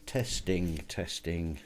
Testing, testing.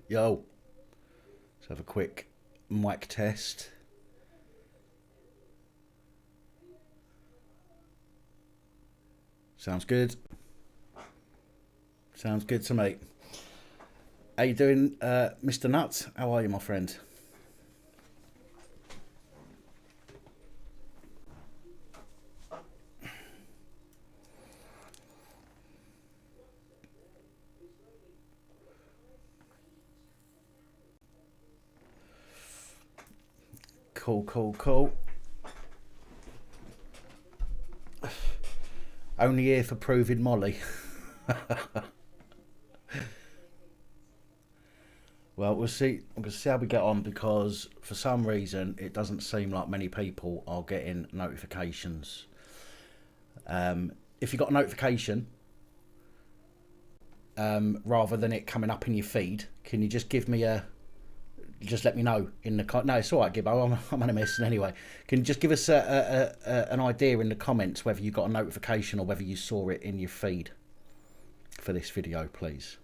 Yo, let's have a quick mic test. Sounds good. Sounds good to me. How you doing, Mr. Nuts? How are you, my friend? Cool, cool, cool. Only here for proving Molly. Well, we'll see how we get on, because for some reason it doesn't seem like many people are getting notifications. If you got a notification, rather than it coming up in your feed, can you just give me a... Just let me know in the... No, it's all right, Gibbo. I'm only messing anyway. Can you just give us an idea in the comments whether you got a notification or whether you saw it in your feed for this video, please?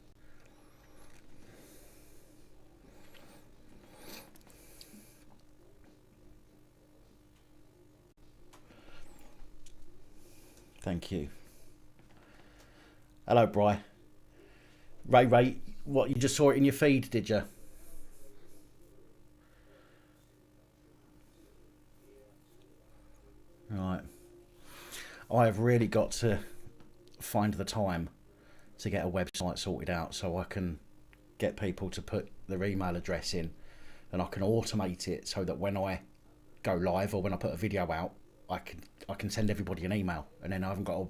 Thank you. Hello, Bri. Ray, what, you just saw it in your feed, did you? Right. I have really got to find the time to get a website sorted out so I can get people to put their email address in, and I can automate it so that when I go live or when I put a video out, I can send everybody an email, and then I haven't got to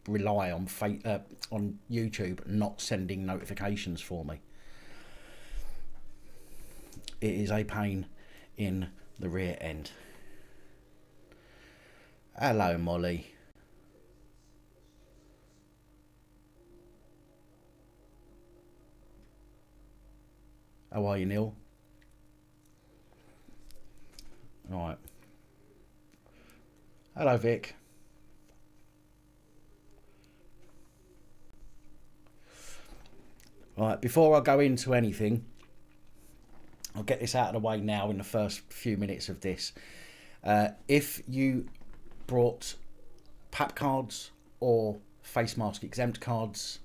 rely on YouTube not sending notifications for me. It is a pain in the rear end. Hello, Molly. How are you, Neil? Right. Hello, Vic. Right, before I go into anything, I'll get this out of the way now in the first few minutes of this. If you brought PAP cards or Facemask exempt cards,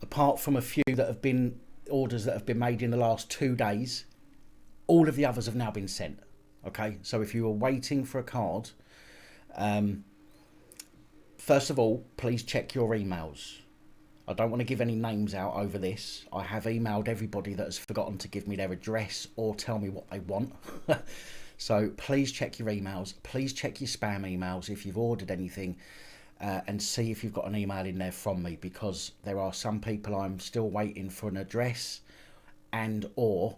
apart from a few that have been orders that have been made in the last 2 days, all of the others have now been sent. Okay, so if you were waiting for a card, first of all, please check your emails. I don't want to give any names out over this. I have emailed everybody that has forgotten to give me their address or tell me what they want. So please check your emails. Please check your spam emails if you've ordered anything, and see if you've got an email in there from me, because there are some people I'm still waiting for an address and or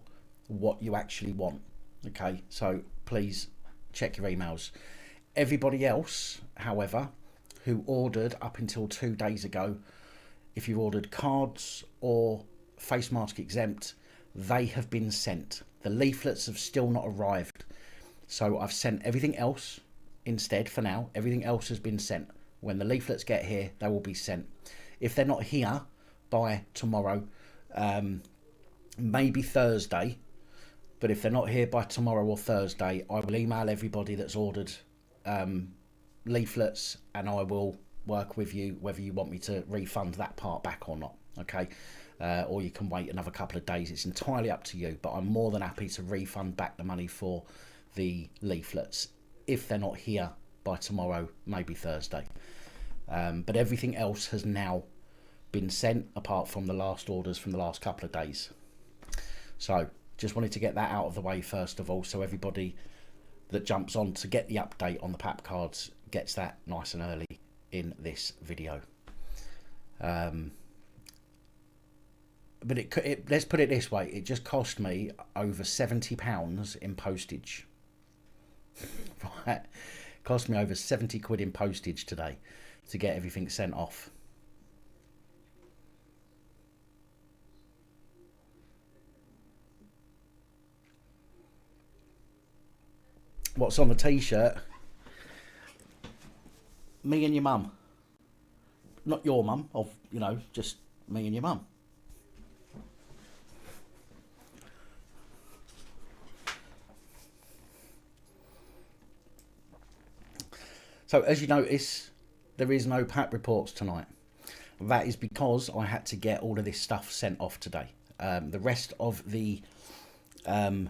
what you actually want. Okay, so please check your emails. Everybody else, however, who ordered up until 2 days ago, if you ordered cards or Facemask exempt, they have been sent. The leaflets have still not arrived. So I've sent everything else instead for now. Everything else has been sent. When the leaflets get here, they will be sent. If they're not here by tomorrow, maybe Thursday, but if they're not here by tomorrow or Thursday, I will email everybody that's ordered leaflets, and I will work with you whether you want me to refund that part back or not. Okay, or you can wait another couple of days. It's entirely up to you, but I'm more than happy to refund back the money for the leaflets if they're not here by tomorrow, maybe Thursday. But everything else has now been sent, apart from the last orders from the last couple of days. So just wanted to get that out of the way first of all, so everybody that jumps on to get the update on the PAP cards gets that nice and early in this video. But let's put it this way, it just cost me over £70 in postage. Right, cost me over 70 quid in postage today to get everything sent off. What's on the t-shirt? Me and your mum. Not your mum, of, you know, just me and your mum. So as you notice, there is no PAP reports tonight. That is because I had to get all of this stuff sent off today. The rest of the, I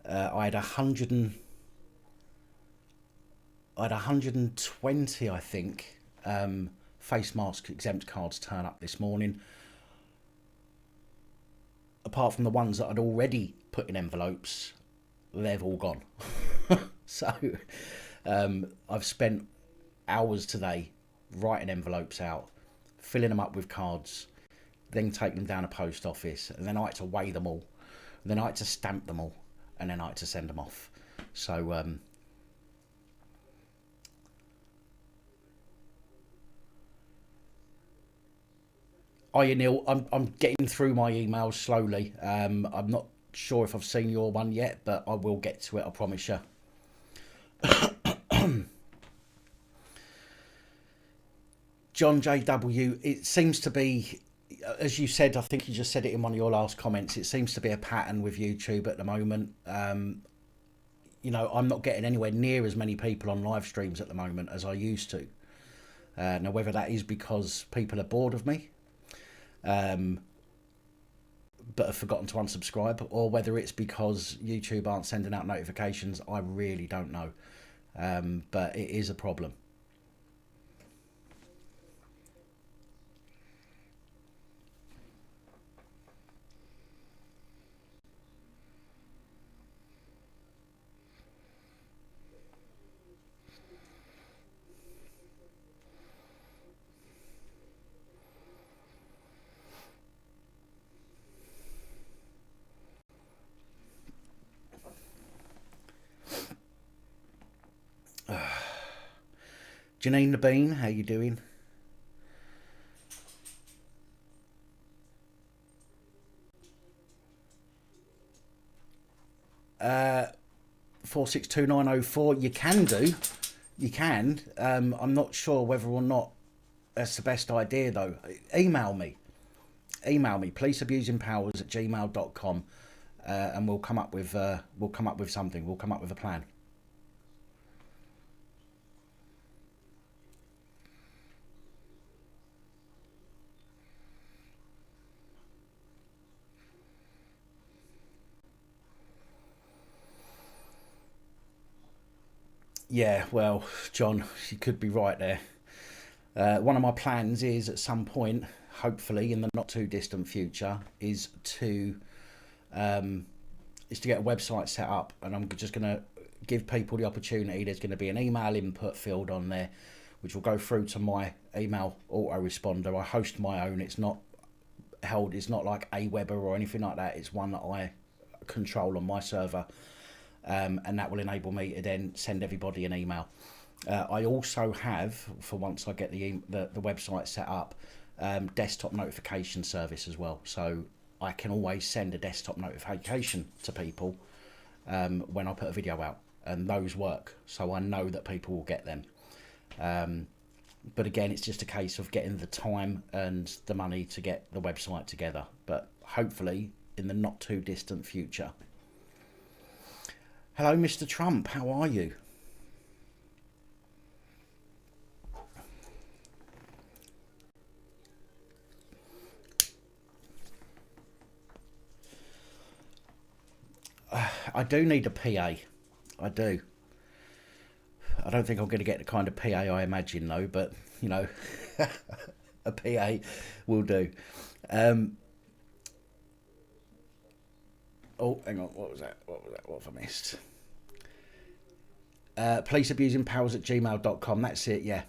had 120, I think, Facemask exempt cards turn up this morning. Apart from the ones that I'd already put in envelopes, they've all gone. So I've spent hours today writing envelopes out, filling them up with cards, then taking them down a post office, and then I had to weigh them all, then I had to stamp them all, and then I had to send them off. So hiya Neil, I'm getting through my emails slowly. I'm not sure if I've seen your one yet, but I will get to it, I promise you. John JW, it seems to be, as you said, I think you just said it in one of your last comments, it seems to be a pattern with YouTube at the moment. You know, I'm not getting anywhere near as many people on live streams at the moment as I used to. Now, whether that is because people are bored of me, but have forgotten to unsubscribe, or whether it's because YouTube aren't sending out notifications. I really don't know, but it is a problem. Janine the Bean, how you doing? Uh, 462904. You can do. You can. I'm not sure whether or not that's the best idea though. Email me. Email me. policeabusingpowers@gmail.com, and we'll come up with something. We'll come up with a plan. Yeah, well, John, you could be right there. One of my plans is at some point, hopefully in the not too distant future, is to get a website set up, and I'm just going to give people the opportunity. There's going to be an email input field on there, which will go through to my email autoresponder. I host my own. It's not held. It's not like Aweber or anything like that. It's one that I control on my server. And that will enable me to then send everybody an email. I also have, for once I get the website set up, desktop notification service as well. So I can always send a desktop notification to people when I put a video out, and those work. So I know that people will get them. But again, it's just a case of getting the time and the money to get the website together. But hopefully in the not too distant future. Hello, Mr. Trump. How are you? I do need a PA. I do. I don't think I'm going to get the kind of PA I imagine, though. But you know, a PA will do. Oh, hang on. What was that? What have I missed? policeabusingpowers@gmail.com. That's it, yeah.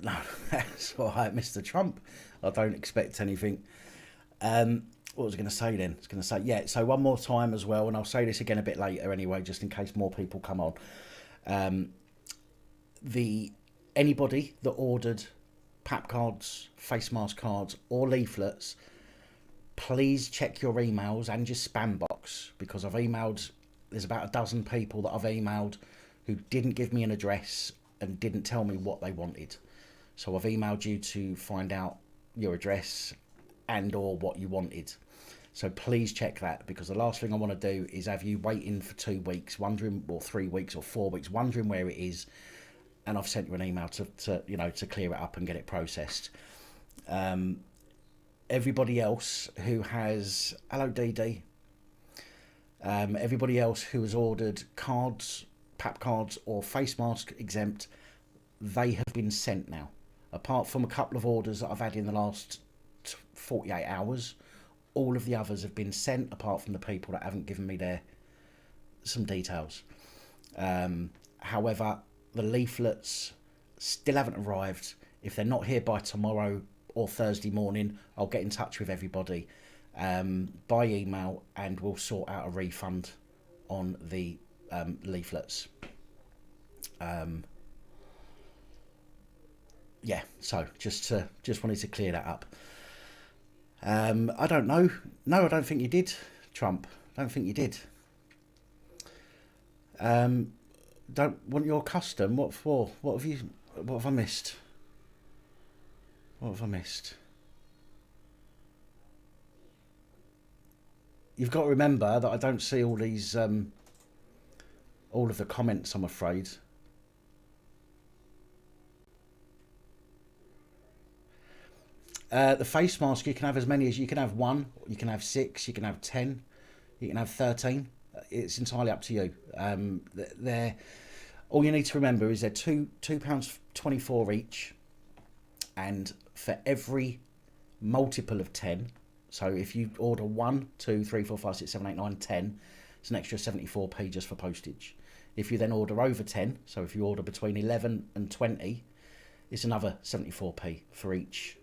No, that's all right, Mr. Trump. I don't expect anything. What was I going to say then? I was going to say, yeah, so one more time as well, and I'll say this again a bit later anyway, just in case more people come on. Anybody that ordered PAP cards, face mask cards, or leaflets, please check your emails and your spam box, because there's about a dozen people that I've emailed who didn't give me an address and didn't tell me what they wanted. So I've emailed you to find out your address and or what you wanted. So please check that, because the last thing I want to do is have you waiting for 2 weeks, wondering, or 3 weeks or 4 weeks, wondering where it is, and I've sent you an email to clear it up and get it processed. Everybody else who has, hello DD, everybody else who has ordered cards, PAP cards or face mask exempt, they have been sent now. Apart from a couple of orders that I've had in the last 48 hours, all of the others have been sent, apart from the people that haven't given me some details. However, the leaflets still haven't arrived. If they're not here by tomorrow or Thursday morning, I'll get in touch with everybody by email, and we'll sort out a refund on the leaflets. Yeah, so just wanted to clear that up. I don't know. No, I don't think you did, Trump. I don't think you did. Don't want your custom? What for? What have I missed? What have I missed? You've got to remember that I don't see all these, all of the comments, I'm afraid. The face mask, you can have as many as you can have 1, you can have 6, you can have 10, you can have 13. It's entirely up to you. They're all you need to remember is they're £2.24 each, and for every multiple of 10, so if you order 1, 2, 3, 4, 5, 6, 7, 8, 9, 10, it's an extra 74p just for postage. If you then order over 10, so if you order between 11 and 20, it's another 74p for each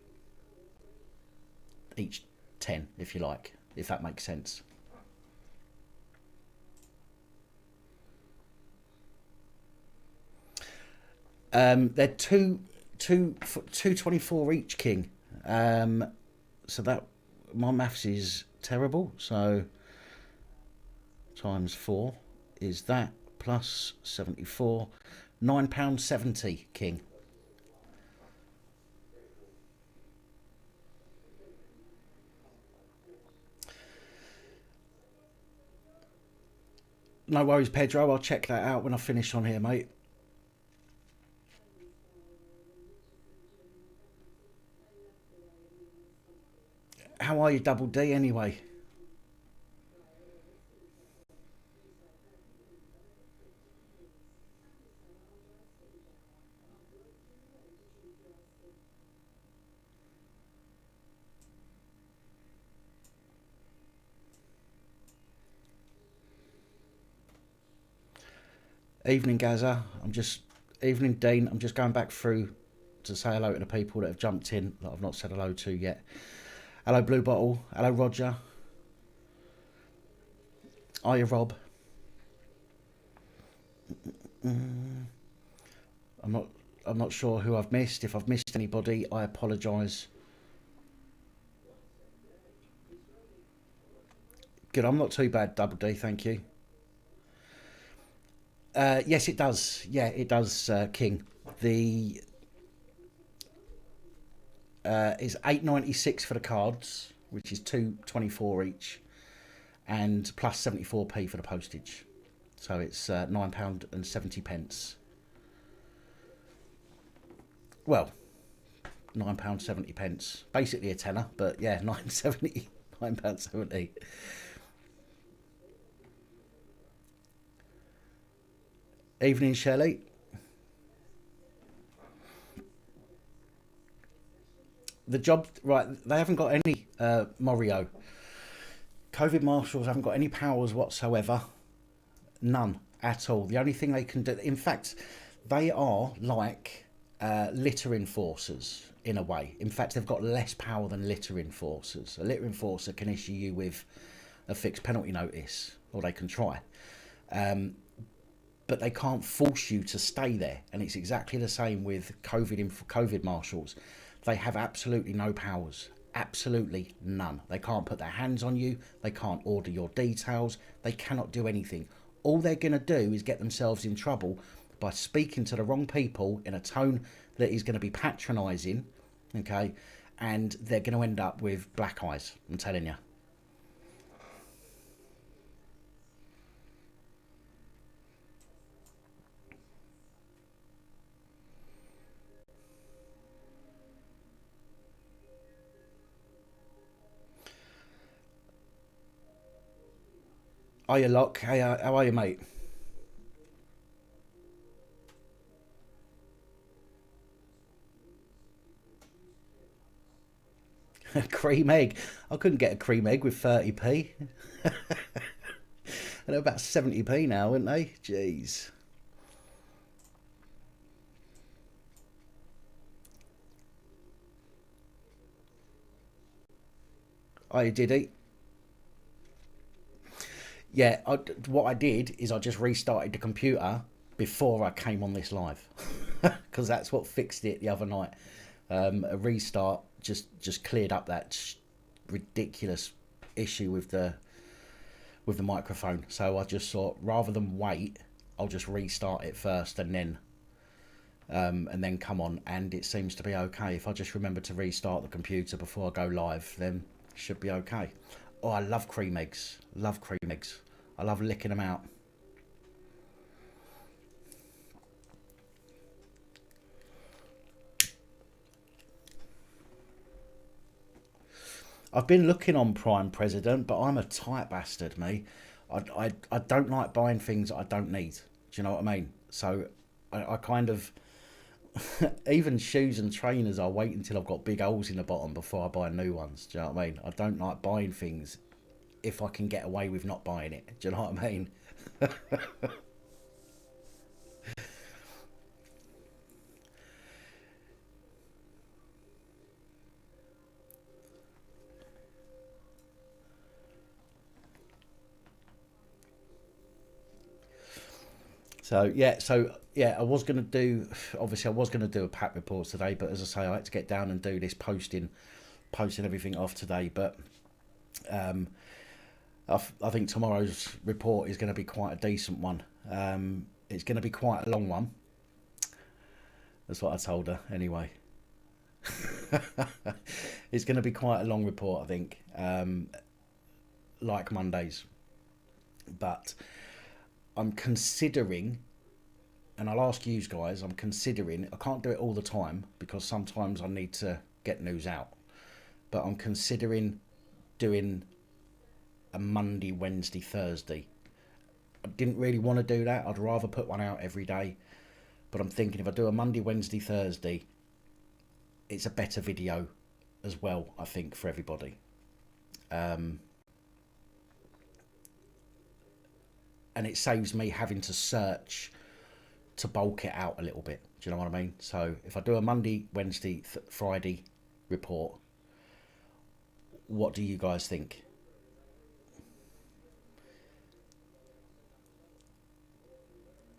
10, if you like, if that makes sense. They're £2.24 each, King. So that, my maths is terrible. So times 4 is that, plus 74, £9.70, King. No worries, Pedro. I'll check that out when I finish on here, mate. How are you, Double D, anyway? Evening, Gaza. Evening, Dean. I'm just going back through to say hello to the people that have jumped in that I've not said hello to yet. Hello, Blue Bottle. Hello, Roger. Hiya, Rob. I'm not sure who I've missed. If I've missed anybody, I apologise. Good. I'm not too bad, Double D. Thank you. Yes, it does. Yeah, it does, King. The is £8.96 for the cards, which is £2.24 each, and plus 74p for the postage. So it's £9.70. Well, £9.70. Basically a tenner, but yeah, £9.70. Evening, Shelley. The job, right, they haven't got any, Morio. COVID marshals haven't got any powers whatsoever. None at all. The only thing they can do, in fact, they are like litter enforcers in a way. In fact, they've got less power than litter enforcers. A litter enforcer can issue you with a fixed penalty notice, or they can try. But they can't force you to stay there. And it's exactly the same with COVID marshals. They have absolutely no powers. Absolutely none. They can't put their hands on you. They can't order your details. They cannot do anything. All they're going to do is get themselves in trouble by speaking to the wrong people in a tone that is going to be patronising, okay? And they're going to end up with black eyes, I'm telling you. Hiya, Locke. Hey, how are you, mate? Cream egg. I couldn't get a cream egg with 30p. They're about 70p now, aren't they? Jeez. I did eat. Yeah, what I did is I just restarted the computer before I came on this live, because that's what fixed it the other night. A restart just cleared up that ridiculous issue with the microphone. So I just thought, rather than wait, I'll just restart it first and then come on. And it seems to be okay. If I just remember to restart the computer before I go live, then it should be okay. Oh, I love cream eggs. Love cream eggs. I love licking them out. I've been looking on Prime President, but I'm a tight bastard, me. I don't like buying things that I don't need. Do you know what I mean? So I kind of even shoes and trainers. I wait until I've got big holes in the bottom before I buy new ones. Do you know what I mean? I don't like buying things if I can get away with not buying it. Do you know what I mean? So I was gonna do. Obviously, I was gonna do a PAP report today, but as I say, I had to get down and do this posting everything off today. But um, I think tomorrow's report is going to be quite a decent one. It's going to be quite a long one. That's what I told her anyway. It's going to be quite a long report, I think, like Monday's. But I'm considering, and I'll ask you guys, I'm considering, I can't do it all the time because sometimes I need to get news out, but I'm considering doing a Monday, Wednesday, Thursday. I didn't really want to do that. I'd rather put one out every day. But I'm thinking if I do a Monday, Wednesday, Thursday, it's a better video as well, I think, for everybody. And it saves me having to search to bulk it out a little bit. Do you know what I mean? So if I do a Monday, Wednesday, Friday report, what do you guys think?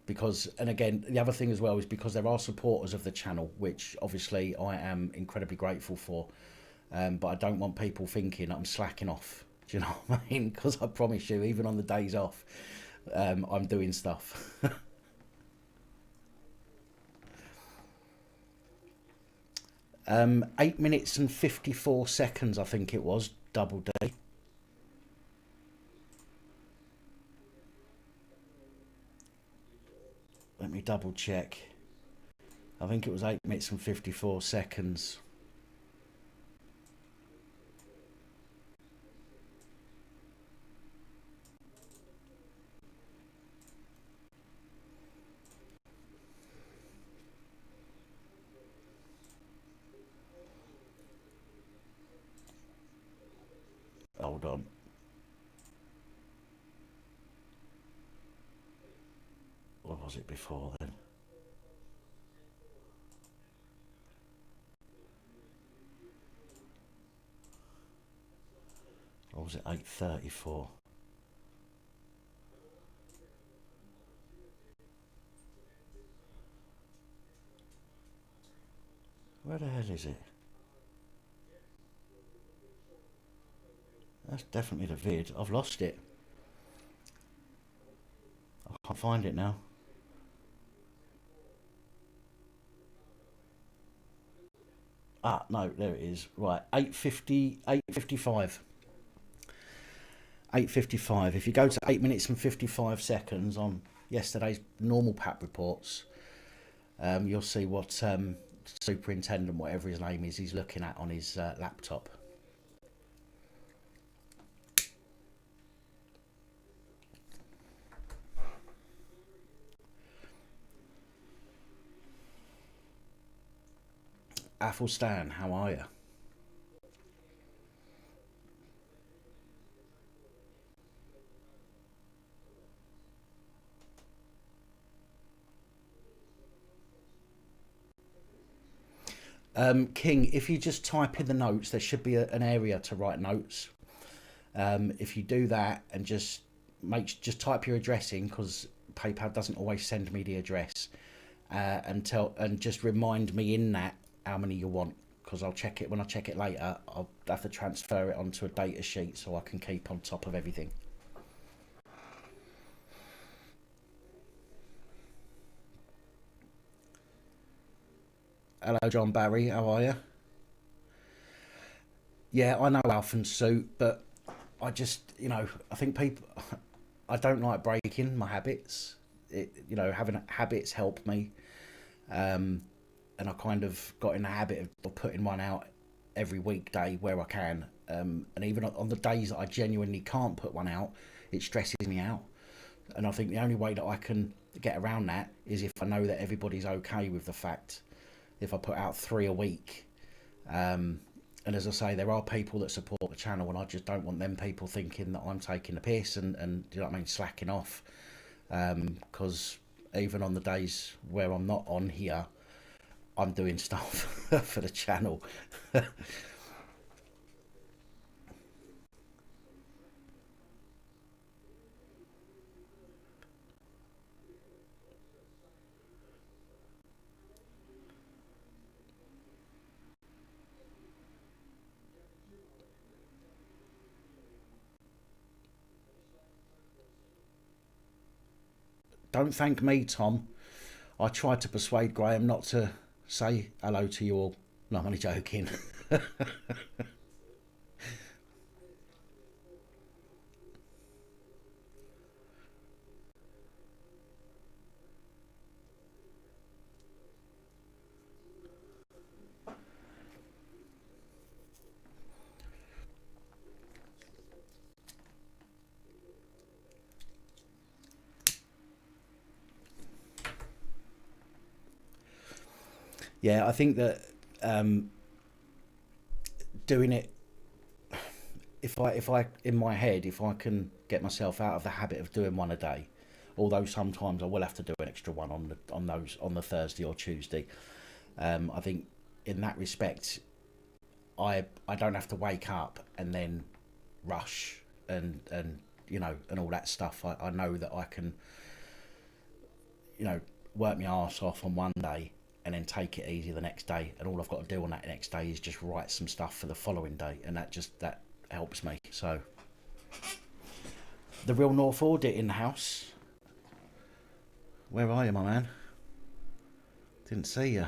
Because, and again, the other thing as well is because there are supporters of the channel, which obviously I am incredibly grateful for, but I don't want people thinking I'm slacking off. Do you know what I mean? Because I promise you, even on the days off, I'm doing stuff. 8 minutes and 54 seconds, I think it was, double D. Let me double check. I think it was 8 minutes and 54 seconds. Hold on. What was it before then? Or was it 8:34? Where the hell is it? That's definitely the vid. I've lost it. I can't find it now. Ah, no, there it is. Right, 8:50, 8:55. 8:55. If you go to 8 minutes and 55 seconds on yesterday's normal PAP reports, you'll see what superintendent, whatever his name is, he's looking at on his laptop. Athelstan, how are you? King, if you just type in the notes, there should be an area to write notes. If you do that and just type your address in, because PayPal doesn't always send me the address, and just remind me in that how many you want, because I'll check it when I check it later. I'll have to transfer it onto a data sheet so I can keep on top of everything. Hello, John Barry. How are you? Yeah, I know Alf and Suit, but I just, I think people, I don't like breaking my habits. Having habits help me, and I kind of got in the habit of putting one out every weekday where I can, And even on the days that I genuinely can't put one out, it stresses me out. And I think the only way that I can get around that is if I know that everybody's okay with the fact if I put out 3 a week. And as I say, there are people that support the channel, and I just don't want them people thinking that I'm taking the piss and you know what I mean, slacking off. Because even on the days where I'm not on here, I'm doing stuff for the channel. Don't thank me, Tom. I tried to persuade Graham not to say hello to you all. No, I'm only joking. Yeah, I think that doing it, if I in my head, if I can get myself out of the habit of doing one a day, although sometimes I will have to do an extra one on the Thursday or Tuesday. I think in that respect, I don't have to wake up and then rush and you know, and all that stuff. I know that I can, you know, work my arse off on one day and then take it easy the next day, and all I've got to do on that next day is just write some stuff for the following day, and that helps me. So the real North Audit in the house. Where are you, my man? Didn't see you.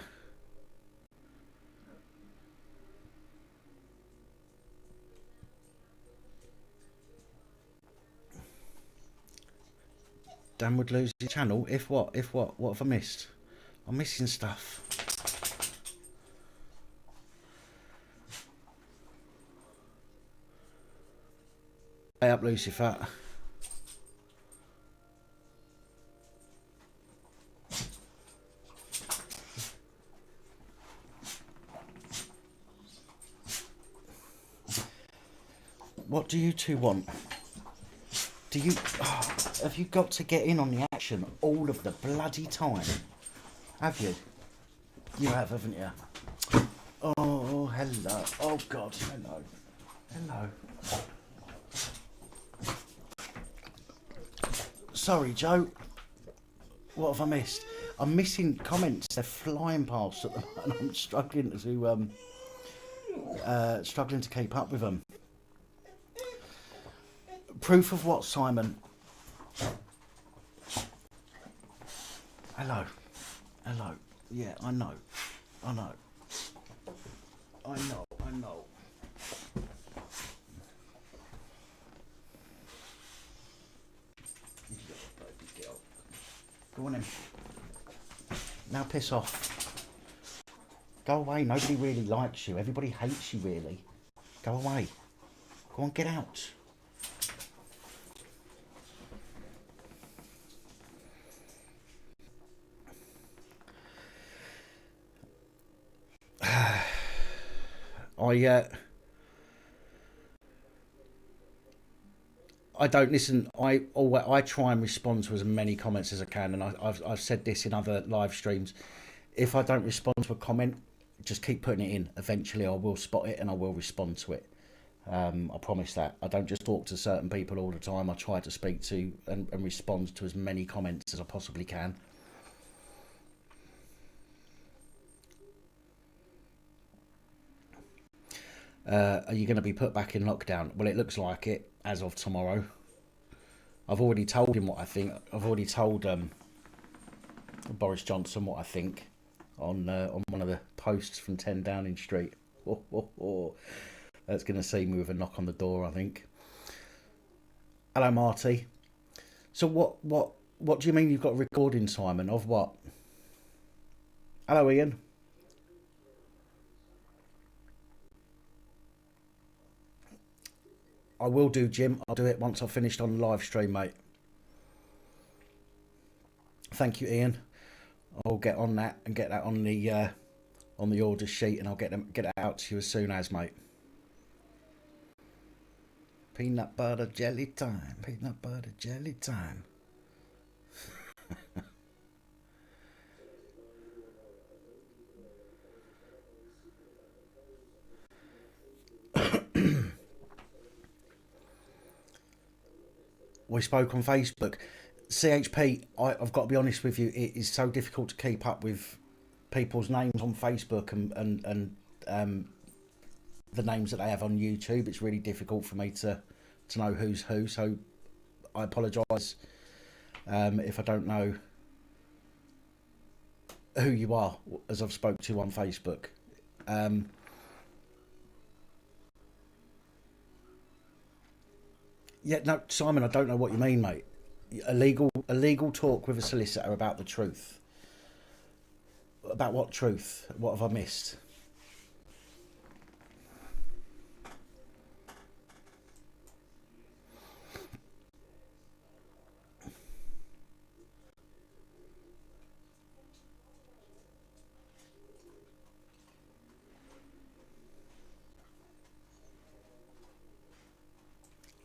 Dan would lose his channel if what? If what? What have I missed? I'm missing stuff. Hey up, Lucifer. What do you two want? Do you... Oh, have you got to get in on the action all of the bloody time? Have you? You have, haven't you? Oh, hello. Oh, God, hello. Hello. Sorry, Joe. What have I missed? I'm missing comments. They're flying past at the moment. I'm struggling to keep up with them. Proof of what, Simon? Hello. Hello. Yeah, I know. I know. I know. I know. Go on in. Now piss off. Go away. Nobody really likes you. Everybody hates you, really. Go away. Go on, get out. I don't listen. I try and respond to as many comments as I can, and I've said this in other live streams. If I don't respond to a comment, just keep putting it in. Eventually, I will spot it and I will respond to it. I promise that. I don't just talk to certain people all the time. I try to speak to and respond to as many comments as I possibly can. Are you going to be put back in lockdown? Well, it looks like it as of tomorrow. I've already told him what I think. I've already told Boris Johnson what I think on one of the posts from 10 Downing Street. That's going to see me with a knock on the door, I think. Hello, Marty. So what do you mean you've got a recording, Simon? Of what? Hello, Ian. I will do, Jim. I'll do it once I've finished on the live stream, mate. Thank you, Ian. I'll get on that and get that on the order sheet, and I'll get it out to you as soon as, mate. Peanut butter jelly time. Peanut butter jelly time. We spoke on Facebook. CHP, I've got to be honest with you, it is so difficult to keep up with people's names on Facebook and the names that they have on YouTube. It's really difficult for me to know who's who, so I apologise if I don't know who you are, as I've spoke to on Facebook. Yeah, no, Simon, I don't know what you mean, mate. A legal talk with a solicitor about the truth. About what truth? What have I missed?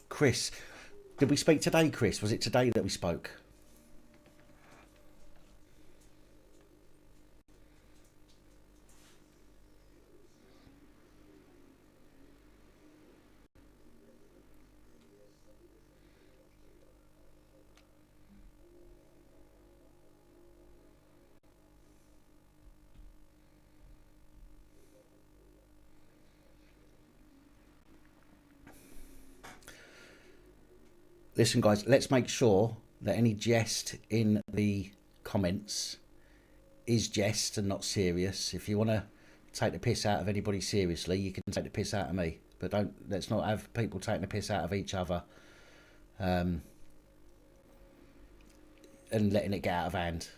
Chris, did we speak today, Chris? Was it today that we spoke? Listen, guys, let's make sure that any jest in the comments is jest and not serious. If you want to take the piss out of anybody seriously, you can take the piss out of me. But let's not have people taking the piss out of each other and letting it get out of hand.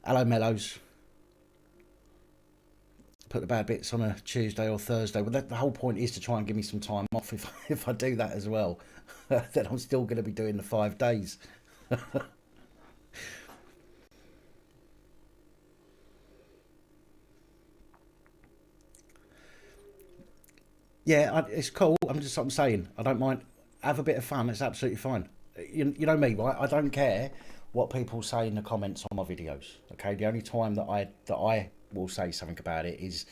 Hello, Mellows. Put the bad bits on a Tuesday or Thursday. Well, the whole point is to try and give me some time off. If I do that as well, then I'm still going to be doing the 5 days. Yeah, it's cool. I'm saying, I don't mind. Have a bit of fun. It's absolutely fine. You know me, right? I don't care what people say in the comments on my videos. Okay, the only time that I will say something about it is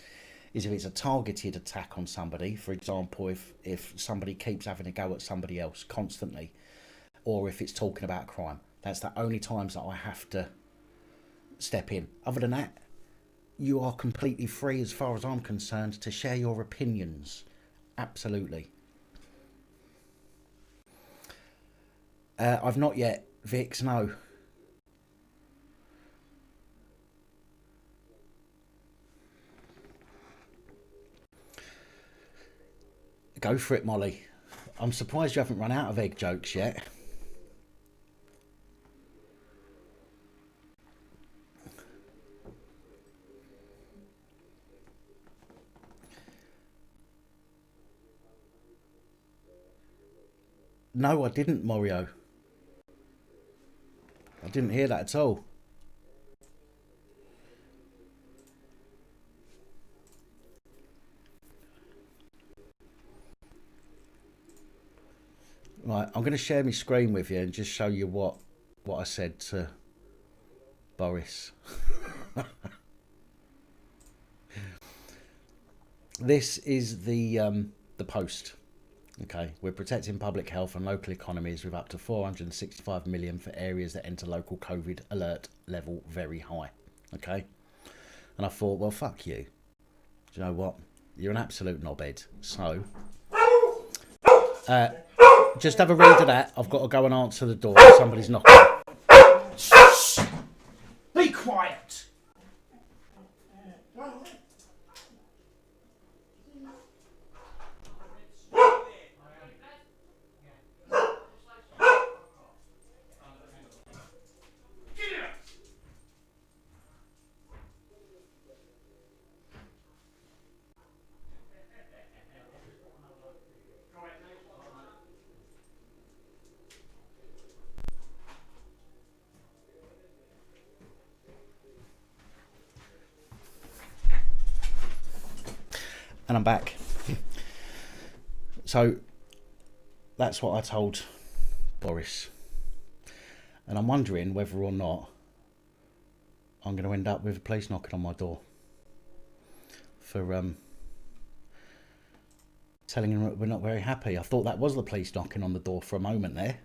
if it's a targeted attack on somebody. For example, if somebody keeps having a go at somebody else constantly, or if it's talking about crime. That's the only times that I have to step in. Other than that, you are completely free, as far as I'm concerned, to share your opinions. Absolutely. I've not yet, Vix, no. Go for it, Molly. I'm surprised you haven't run out of egg jokes yet. No, I didn't, Mario. I didn't hear that at all. Right, I'm going to share my screen with you and just show you what I said to Boris. This is the post. Okay, we're protecting public health and local economies with up to 465 million for areas that enter local COVID alert level very high. Okay, and I thought, well, fuck you. Do you know what? You're an absolute knobhead. So, just have a read of that. I've got to go and answer the door. Somebody's knocking. Shh! Be quiet. And I'm back. So that's what I told Boris. And I'm wondering whether or not I'm going to end up with the police knocking on my door for telling him that we're not very happy. I thought that was the police knocking on the door for a moment there.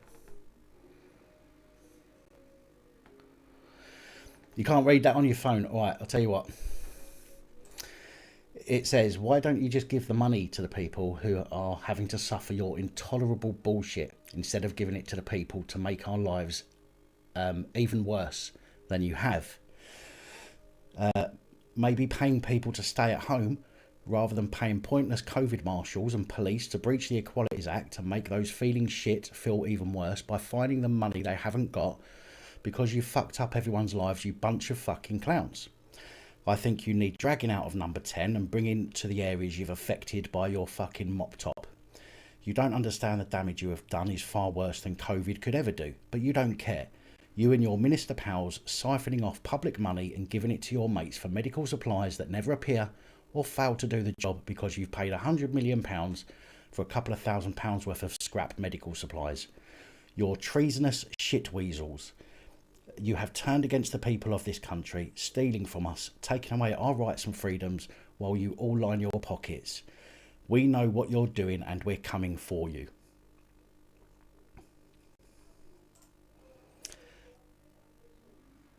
You can't read that on your phone. All right, I'll tell you what. It says, why don't you just give the money to the people who are having to suffer your intolerable bullshit instead of giving it to the people to make our lives even worse than you have? Maybe paying people to stay at home rather than paying pointless COVID marshals and police to breach the Equalities Act and make those feeling shit feel even worse by finding them money they haven't got because you fucked up everyone's lives, you bunch of fucking clowns. I think you need dragging out of number 10 and bringing to the areas you've affected by your fucking mop top. You don't understand the damage you have done is far worse than COVID could ever do, but you don't care. You and your minister pals siphoning off public money and giving it to your mates for medical supplies that never appear or fail to do the job because you've paid £100 million for a couple of £1,000 worth of scrap medical supplies. You're treasonous shitweasels. You have turned against the people of this country, stealing from us, taking away our rights and freedoms while you all line your pockets. We know what you're doing and we're coming for you.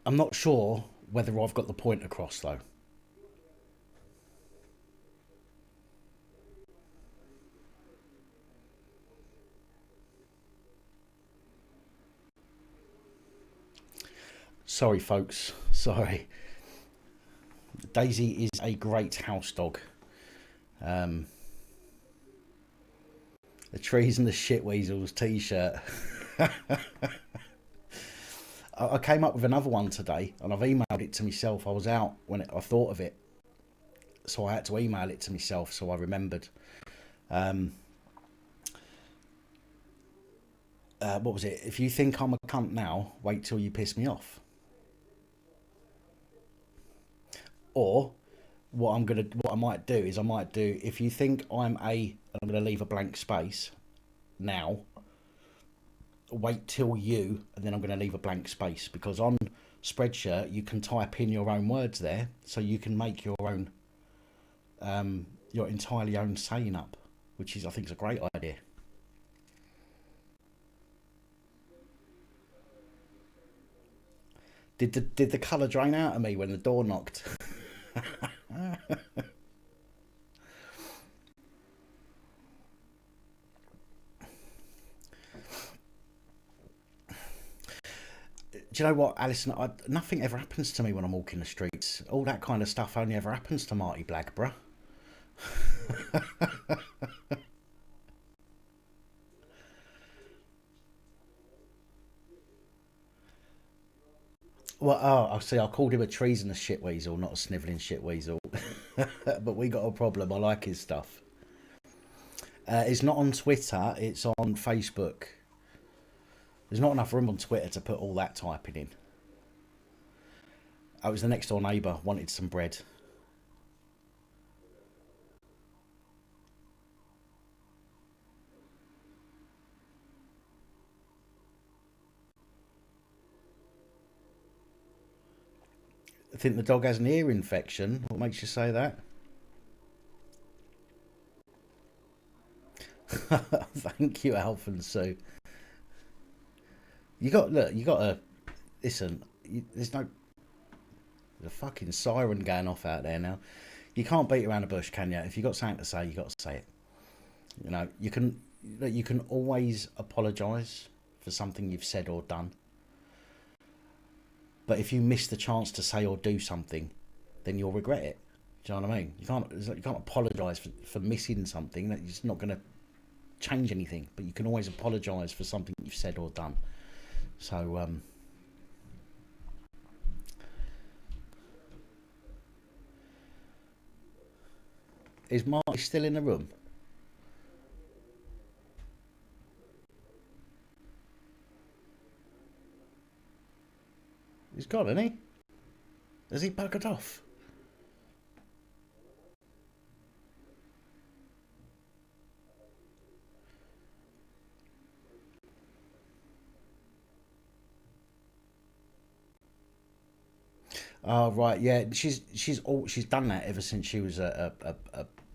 I'm not sure whether I've got the point across though. Sorry folks, sorry. Daisy is a great house dog. The trees and the shitweasels t-shirt. I came up with another one today and I've emailed it to myself. I was out when I thought of it, so I had to email it to myself so I remembered. What was it? If you think I'm a cunt now, wait till you piss me off. Or what I might do is if you think I'm going to leave a blank space now, wait till you, and then I'm going to leave a blank space, because on Spreadshirt you can type in your own words there, so you can make your own, your entirely own saying up, which I think is a great idea. Did the colour drain out of me when the door knocked? Do you know what, Alison? Nothing ever happens to me when I'm walking the streets. All that kind of stuff only ever happens to Marty Black, bruh. Well, I see. I called him a treasonous shitweasel, not a snivelling shitweasel. But we got a problem. I like his stuff. It's not on Twitter. It's on Facebook. There's not enough room on Twitter to put all that typing in. Oh, it was the next door neighbour wanted some bread. I think the dog has an ear infection. What makes you say that? Thank you, Alf and Sue. You got to listen. There's a fucking siren going off out there now. You can't beat around the bush, can you? If you got something to say, you got to say it. You know, you can always apologise for something you've said or done. But if you miss the chance to say or do something, then you'll regret it. Do you know what I mean? You can't apologise for missing something. That's just not going to change anything. But you can always apologise for something you've said or done. So, is Marty still in the room? He's gone, hasn't he? Has he buggered off? Oh right, yeah. She's done that ever since she was a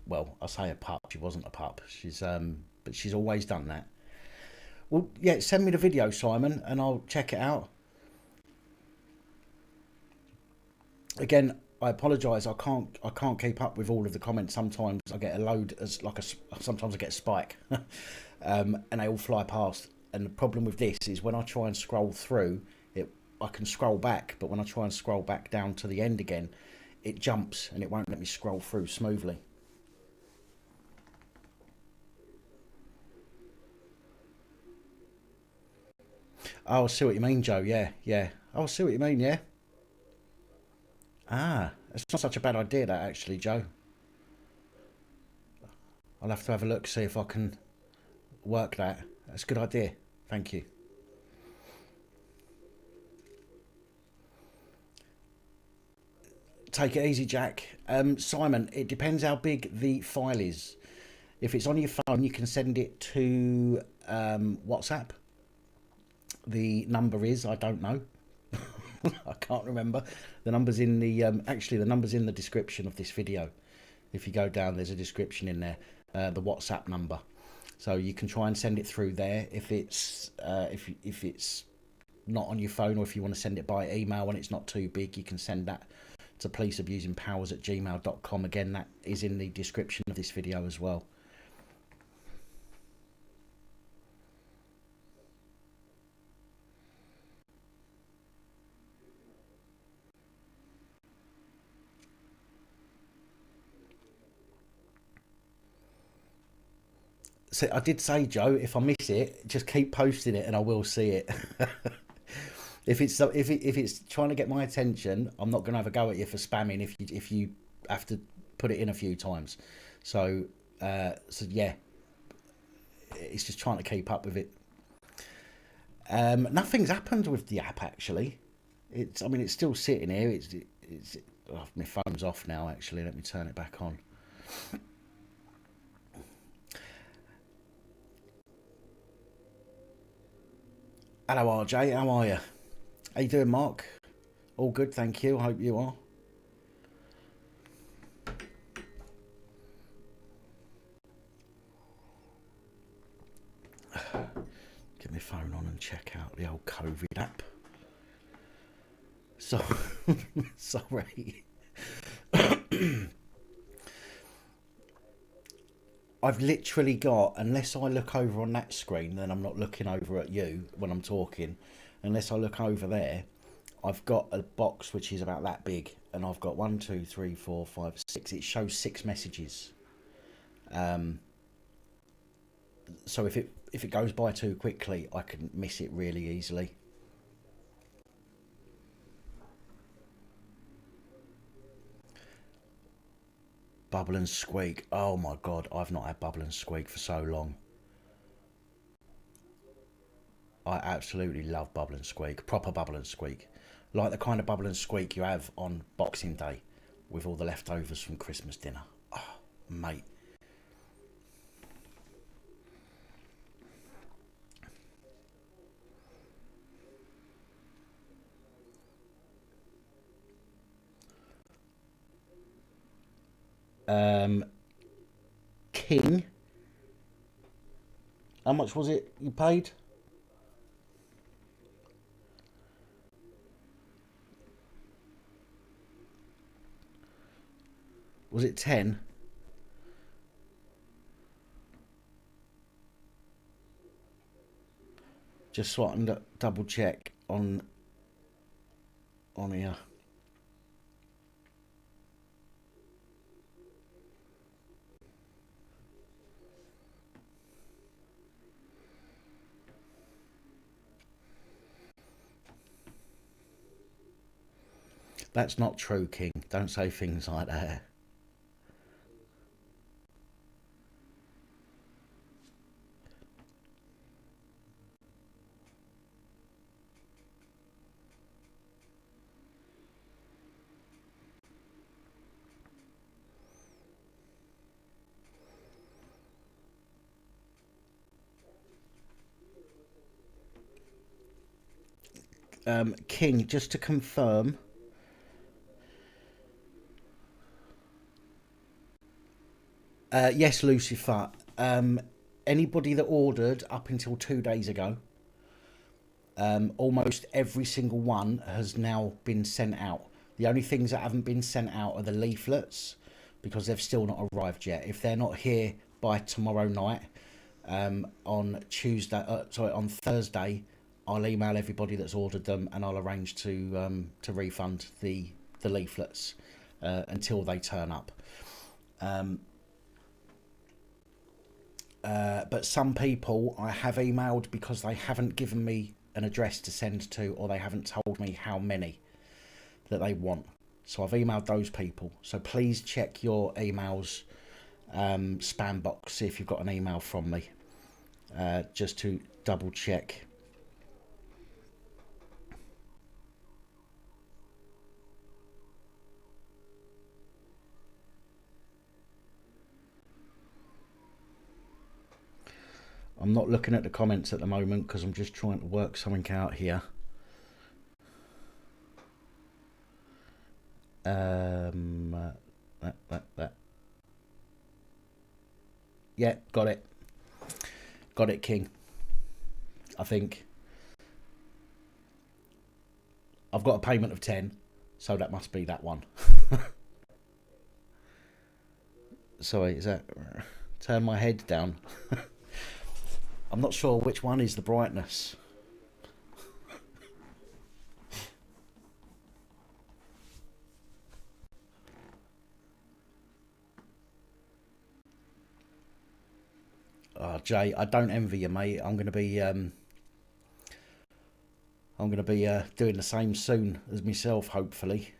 well, I say a pup. She wasn't a pup. But she's always done that. Well, yeah. Send me the video, Simon, and I'll check it out. Again, I apologise. I can't keep up with all of the comments. Sometimes I get a load as like a. Sometimes I get a spike, and they all fly past. And the problem with this is when I try and scroll through it, I can scroll back, but when I try and scroll back down to the end again, it jumps and it won't let me scroll through smoothly. Oh, I see what you mean, Joe. Yeah, yeah. Oh, I see what you mean. Yeah. Ah, it's not such a bad idea, that actually, Joe. I'll have to have a look, see if I can work that. That's a good idea. Thank you. Take it easy, Jack. Simon, it depends how big the file is. If it's on your phone, you can send it to WhatsApp. The number is, I don't know. I can't remember. The number's in the actually the number's in the description of this video. If you go down, there's a description in there, the WhatsApp number. So you can try and send it through there. If it's not on your phone, or if you want to send it by email and it's not too big, you can send that to policeabusingpowers@gmail.com. Again, that is in the description of this video as well. So I did say, Joe, if I miss it, just keep posting it and I will see it. If it's trying to get my attention, I'm not going to have a go at you for spamming if you have to put it in a few times. So yeah, it's just trying to keep up with it. Nothing's happened with the app actually. I mean, it's still sitting here. It's oh, my phone's off now. Actually, let me turn it back on. Hello, RJ. How are you? How you doing, Mark? All good, thank you. I hope you are. Get my phone on and check out the old COVID app. So, sorry. I've literally got, unless I look over on that screen, then I'm not looking over at you when I'm talking. Unless I look over there, I've got a box which is about that big, and I've got 1, 2, 3, 4, 5, 6. It shows 6 messages. So if it goes by too quickly, I can miss it really easily. Bubble and squeak. Oh my god, I've not had bubble and squeak for so long. I absolutely love bubble and squeak. Proper bubble and squeak. Like the kind of bubble and squeak you have on Boxing Day with all the leftovers from Christmas dinner. Oh, mate. King. How much was it you paid? Was it 10? Just so I can double check on here. That's not true, King. Don't say things like that. King, just to confirm, Yes, Lucifer. Anybody that ordered up until 2 days ago, almost every single one has now been sent out. The only things that haven't been sent out are the leaflets, because they've still not arrived yet. If they're not here by tomorrow night, on Thursday, I'll email everybody that's ordered them, and I'll arrange to refund the leaflets until they turn up. But some people I have emailed because they haven't given me an address to send to, or they haven't told me how many that they want. So I've emailed those people. So please check your emails spam box, see if you've got an email from me, just to double check. I'm not looking at the comments at the moment because I'm just trying to work something out here. Yeah, got it. Got it, King. I think. I've got a payment of 10, so that must be that one. Sorry, is that... Turn my head down. I'm not sure which one is the brightness. Oh, Jay, I don't envy you, mate. I'm going to be doing the same soon as myself, hopefully.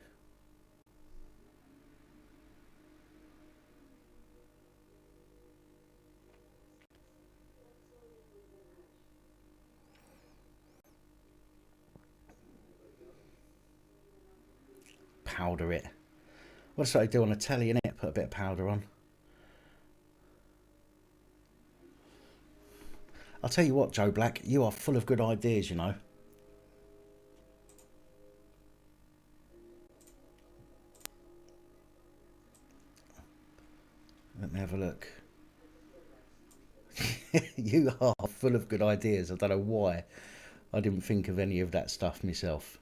Powder it. What's what I do on a telly, innit? Put a bit of powder on. I'll tell you what, Joe Black, you are full of good ideas, you know. Let me have a look. You are full of good ideas. I don't know why I didn't think of any of that stuff myself.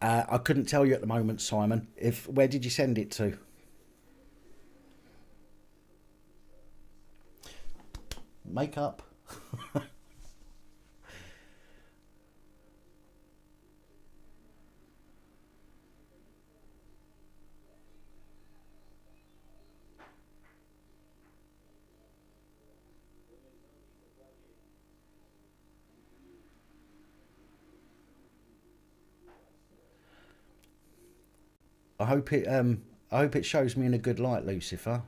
I couldn't tell you at the moment, Simon. Where did you send it to? Makeup. I hope it shows me in a good light, Lucifer.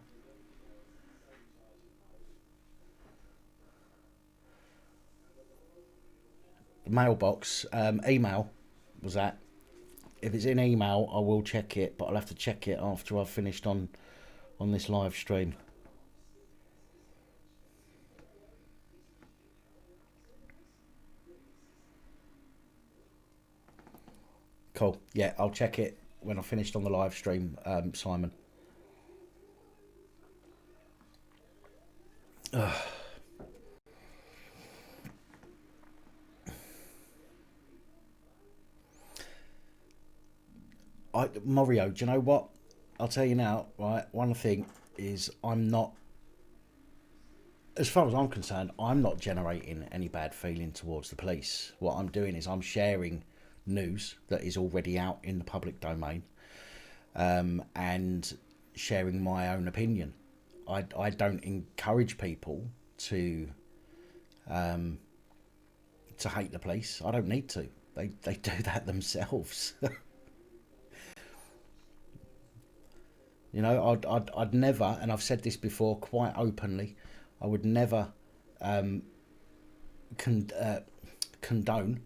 Mailbox, email was that. If it's in email, I will check it, but I'll have to check it after I've finished on this live stream. Cool. Yeah, I'll check it when I finished on the live stream, Simon. Mario, do you know what? I'll tell you now, right? One thing is, I'm not, as far as I'm concerned, I'm not generating any bad feeling towards the police. What I'm doing is I'm sharing news that is already out in the public domain, and sharing my own opinion. I don't encourage people to hate the police. I don't need to. They do that themselves. You know, I'd never, and I've said this before quite openly, I would never condone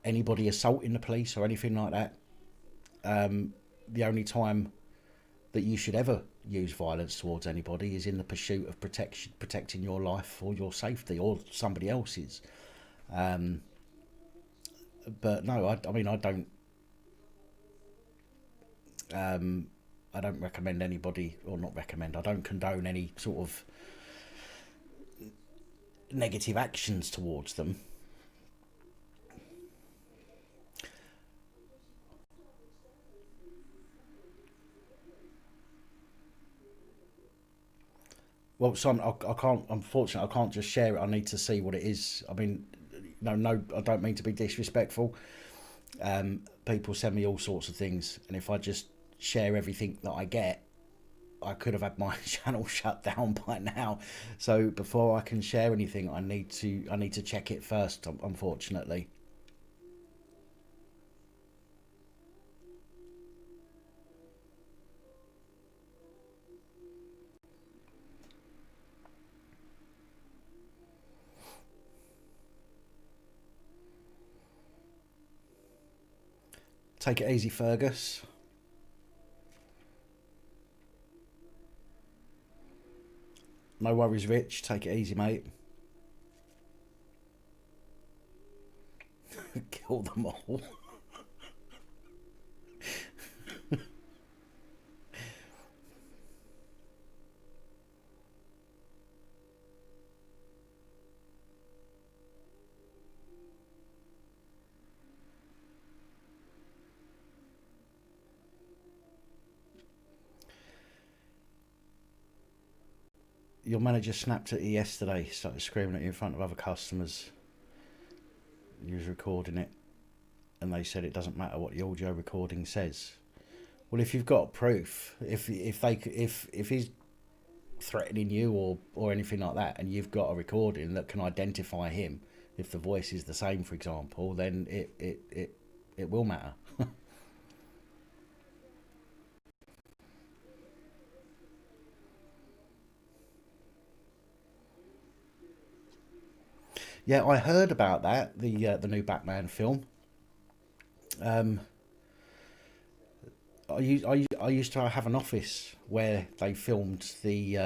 anybody assaulting the police or anything like that. The only time that you should ever use violence towards anybody is in the pursuit of protecting your life or your safety or somebody else's. But no, I mean, I don't recommend anybody, or not recommend, I don't condone any sort of negative actions towards them. Well, Simon, I can't, unfortunately, I can't just share it. I need to see what it is. I mean, no, I don't mean to be disrespectful. People send me all sorts of things, and if I just share everything that I get, I could have had my channel shut down by now. So before I can share anything, I need to check it first, unfortunately. Take it easy, Fergus. No worries, Rich. Take it easy, mate. Kill them all. Your manager snapped at you yesterday, started screaming at you in front of other customers. You was recording it, and they said it doesn't matter what the audio recording says. Well, if you've got proof, if he's threatening you or anything like that, and you've got a recording that can identify him, if the voice is the same, for example, then it will matter. Yeah, I heard about that, the new Batman film. Um, I used to have an office where they filmed the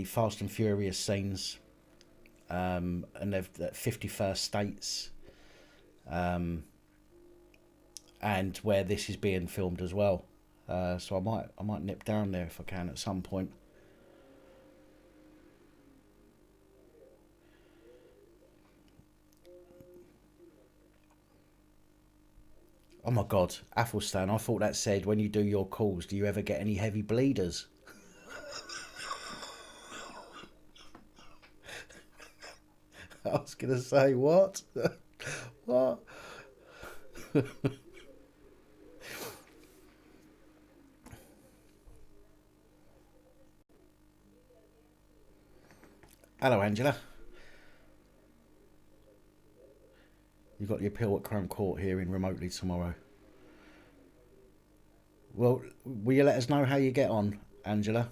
Fast and Furious scenes, and they've 51st States, and where this is being filmed as well. So I might nip down there if I can at some point. Oh my God, Athelstan, I thought that said, when you do your calls, do you ever get any heavy bleeders? I was going to say, what? What? Hello, Angela. You've got your appeal at Crown Court hearing remotely tomorrow. Well, will you let us know how you get on, Angela?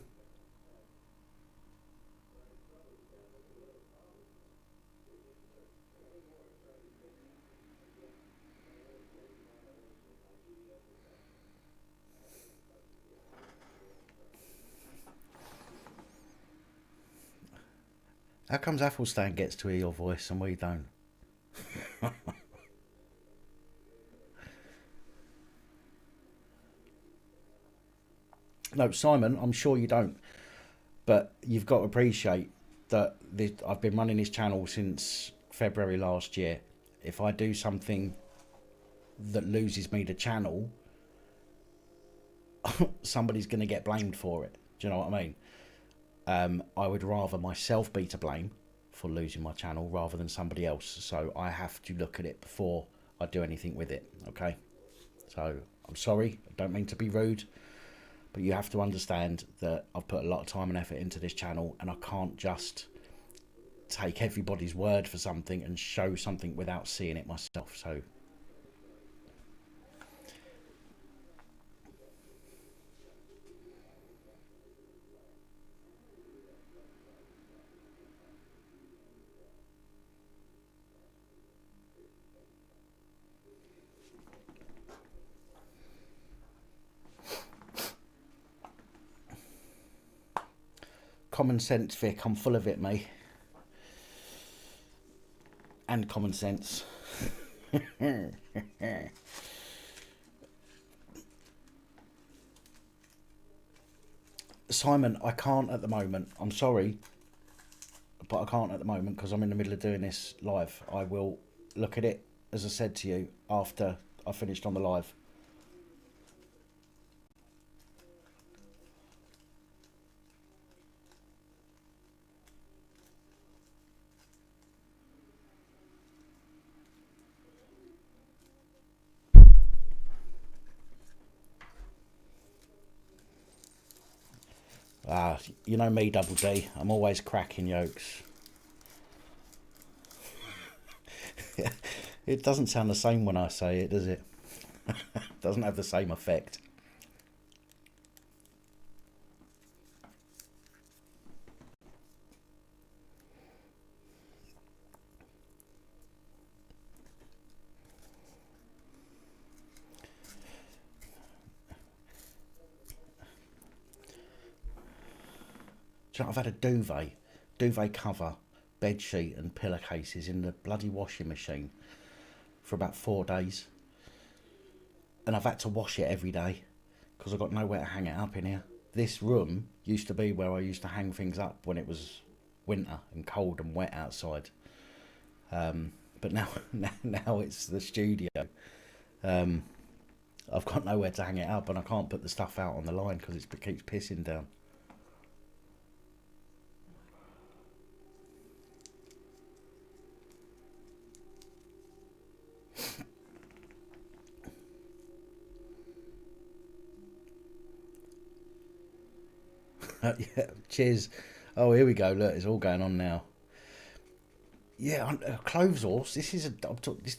How comes Athelstan gets to hear your voice and we don't? No, Simon, I'm sure you don't. But you've got to appreciate that I've been running this channel since February last year. If I do something that loses me the channel, somebody's going to get blamed for it. Do you know what I mean? I would rather myself be to blame for losing my channel rather than somebody else. So I have to look at it before I do anything with it. Okay? So I'm sorry. I don't mean to be rude. But you have to understand that I've put a lot of time and effort into this channel, and I can't just take everybody's word for something and show something without seeing it myself. So common sense, Vic. I'm full of it, mate. And common sense. Simon, I can't at the moment. I'm sorry, but I can't at the moment because I'm in the middle of doing this live. I will look at it, as I said to you, after I finished on the live. You know me, Double D. I'm always cracking jokes. It doesn't sound the same when I say it, does it? Doesn't have the same effect. Do you know, I've had a duvet cover, bed sheet and pillowcases in the bloody washing machine for about 4 days. And I've had to wash it every day because I've got nowhere to hang it up in here. This room used to be where I used to hang things up when it was winter and cold and wet outside. But now it's the studio. I've got nowhere to hang it up and I can't put the stuff out on the line because it keeps pissing down. Yeah, cheers. Oh, here we go. Look, it's all going on now. Yeah, clothes horse. This is a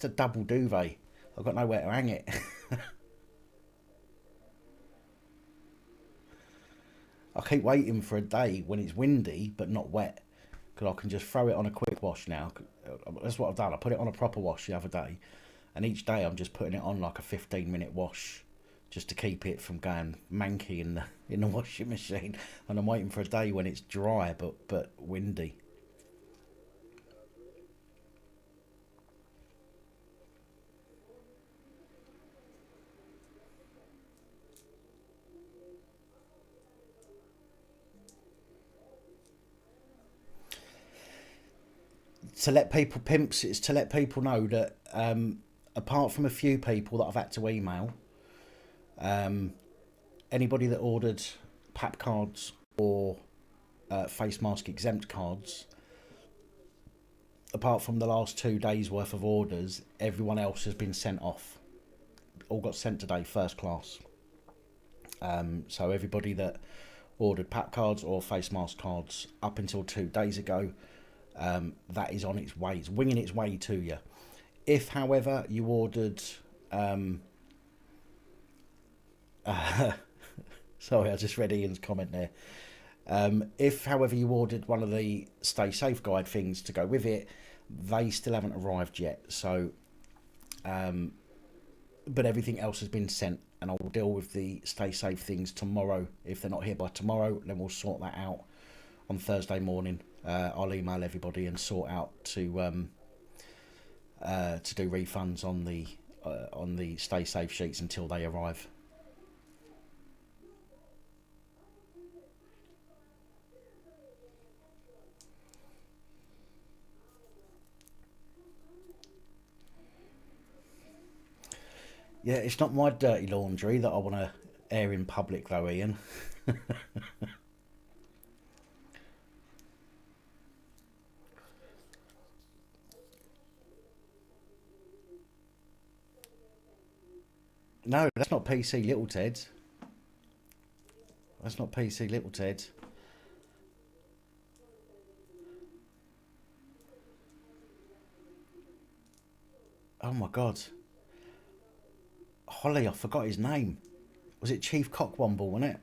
double duvet. I've got nowhere to hang it. I keep waiting for a day when it's windy but not wet, because I can just throw it on a quick wash now. That's what I've done. I put it on a proper wash the other day, and each day I'm just putting it on like a 15-minute wash, just to keep it from going manky in the washing machine. And I'm waiting for a day when it's dry but windy. To let people pimps, it's to let people know that apart from a few people that I've had to email, anybody that ordered PAP cards or Facemask exempt cards, apart from the last 2 days worth of orders, everyone else has been sent off. All got sent today, first class. So everybody that ordered PAP cards or Facemask cards up until 2 days ago, that is on its way. It's winging its way to you. If, however, you ordered... sorry, I just read Ian's comment there. If, however, you ordered one of the Stay Safe Guide things to go with it, they still haven't arrived yet. So, but everything else has been sent, and I'll deal with the Stay Safe things tomorrow. If they're not here by tomorrow, then we'll sort that out on Thursday morning. I'll email everybody and sort out to do refunds on the Stay Safe sheets until they arrive. Yeah, it's not my dirty laundry that I want to air in public though, Ian. No, that's not PC Little Ted. That's not PC Little Ted. Oh my God. Holly, I forgot his name. Was it Chief Cockwomble, wasn't it?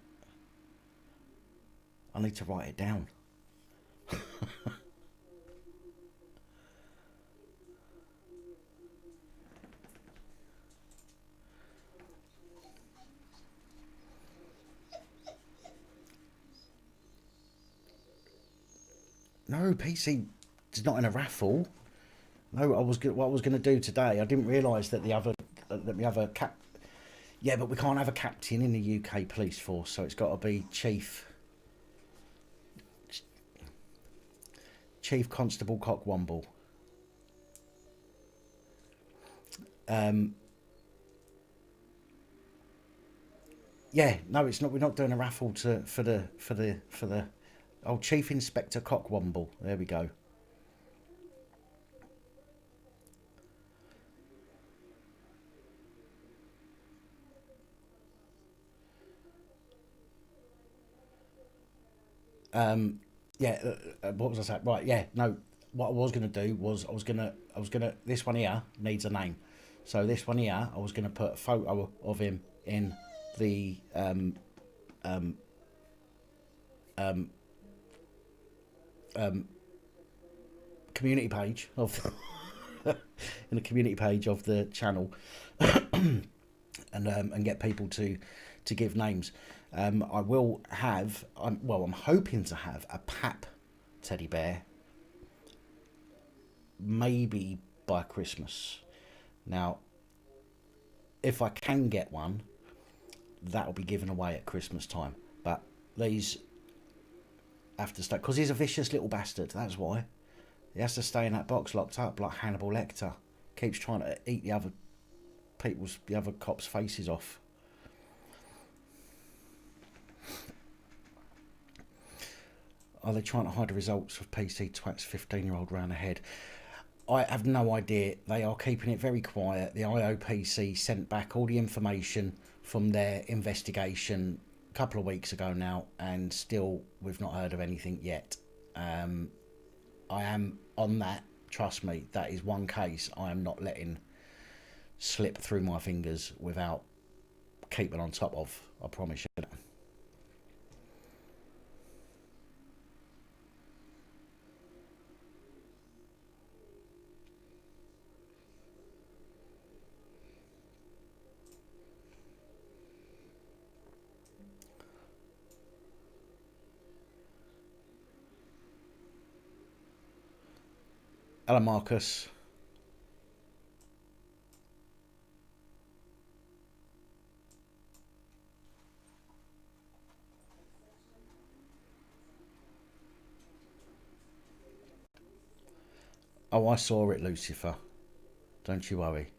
I need to write it down. No, PC is not in a raffle. No, what I was going to do today. I didn't realise that the other cap. Yeah, but we can't have a captain in the UK police force, so it's got to be Chief Constable Cockwomble. Yeah, no, it's not. We're not doing a raffle for the oh, Chief Inspector Cockwomble. There we go. Yeah, what was I saying? Right, yeah, no. What I was going to do was I was gonna this one here needs a name, so this one here I was going to put a photo of him in the community page of in the community page of the channel, and get people to give names. I will have. I'm hoping to have a PAP teddy bear, maybe by Christmas. Now, if I can get one, that'll be given away at Christmas time. But these have to stay, because he's a vicious little bastard. That's why he has to stay in that box locked up like Hannibal Lecter. Keeps trying to eat the other cops' faces off. Are they trying to hide the results of PC Twat's 15-year-old round ahead? I have no idea. They are keeping it very quiet. The IOPC sent back all the information from their investigation a couple of weeks ago now, and still we've not heard of anything yet. I am on that. Trust me, that is one case I am not letting slip through my fingers without keeping on top of. I promise you. Hello, Marcus. Oh, I saw it, Lucifer. Don't you worry.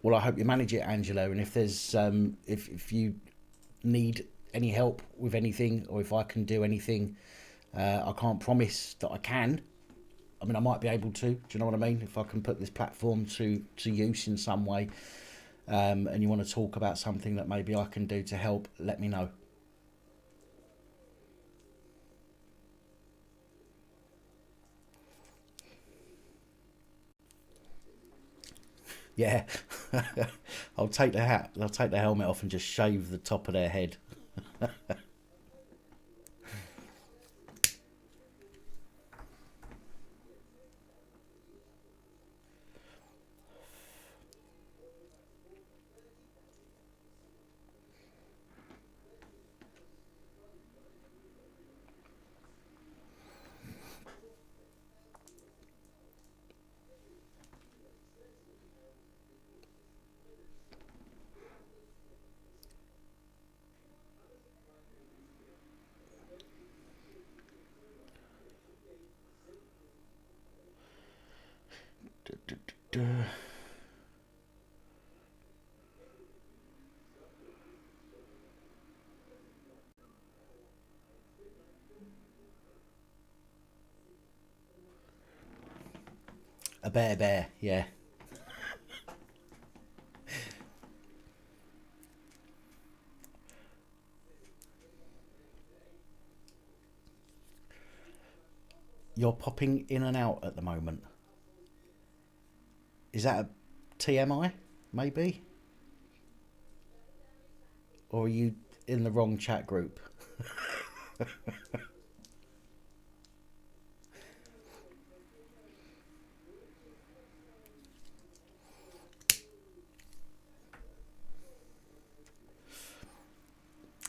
Well, I hope you manage it, Angelo. And if there's if you need any help with anything, or if I can do anything, I can't promise that I can. I mean, I might be able to. Do you know what I mean? If I can put this platform to use in some way, and you want to talk about something that maybe I can do to help, let me know. Yeah, I'll take the hat. I'll take the helmet off and just shave the top of their head. A bear, yeah. You're popping in and out at the moment. Is that a TMI, maybe? Or are you in the wrong chat group?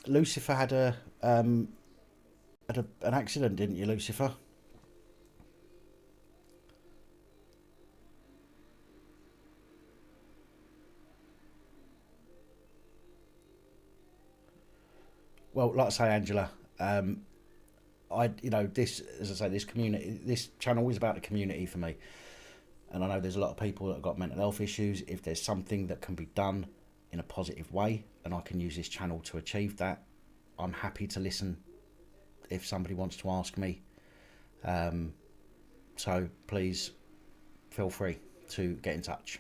Lucifer had an accident, didn't you, Lucifer? Well, like I say, Angela, this, as I say, this community, this channel is about the community for me. And I know there's a lot of people that have got mental health issues. If there's something that can be done in a positive way, and I can use this channel to achieve that, I'm happy to listen if somebody wants to ask me. So please feel free to get in touch.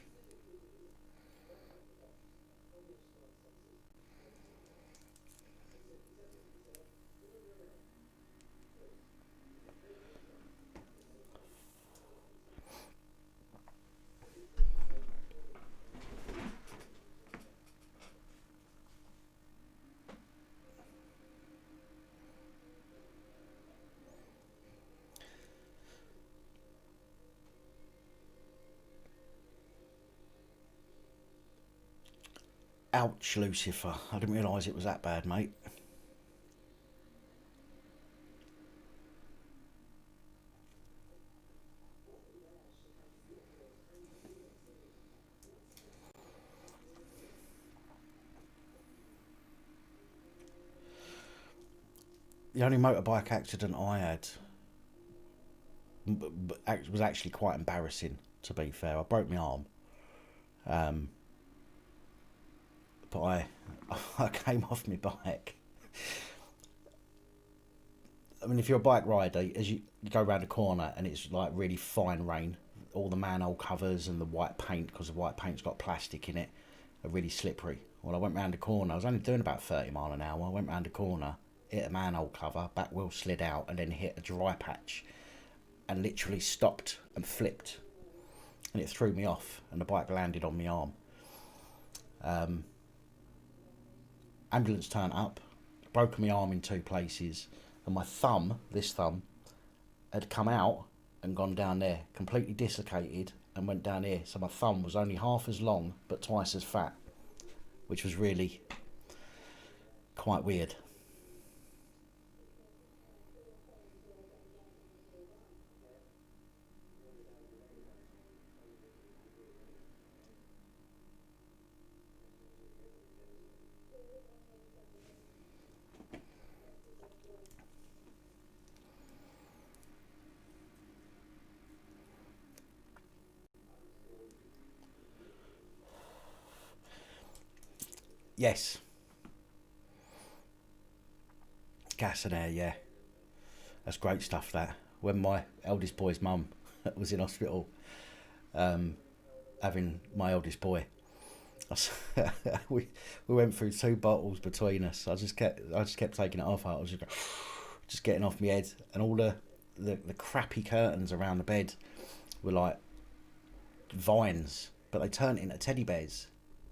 Ouch, Lucifer. I didn't realise it was that bad, mate. The only motorbike accident I had was actually quite embarrassing, to be fair. I broke my arm. But I came off my bike. I mean, if you're a bike rider, as you go around a corner and it's like really fine rain, all the manhole covers and the white paint, because the white paint's got plastic in it, are really slippery. Well, I went round the corner. I was only doing about 30 mile an hour. I went round the corner, hit a manhole cover, back wheel slid out, and then hit a dry patch, and literally stopped and flipped, and it threw me off, and the bike landed on my arm. Ambulance turned up, broken my arm in 2 places, and my thumb, this thumb, had come out and gone down there, completely dislocated, and went down here. So my thumb was only half as long but twice as fat, which was really quite weird. Yes. Gas and air, yeah. That's great stuff, that. When my eldest boy's mum was in hospital, having my eldest boy, we went through 2 bottles between us. I just kept taking it off. I was just getting off my head, and all the crappy curtains around the bed were like vines, but they turned into teddy bears.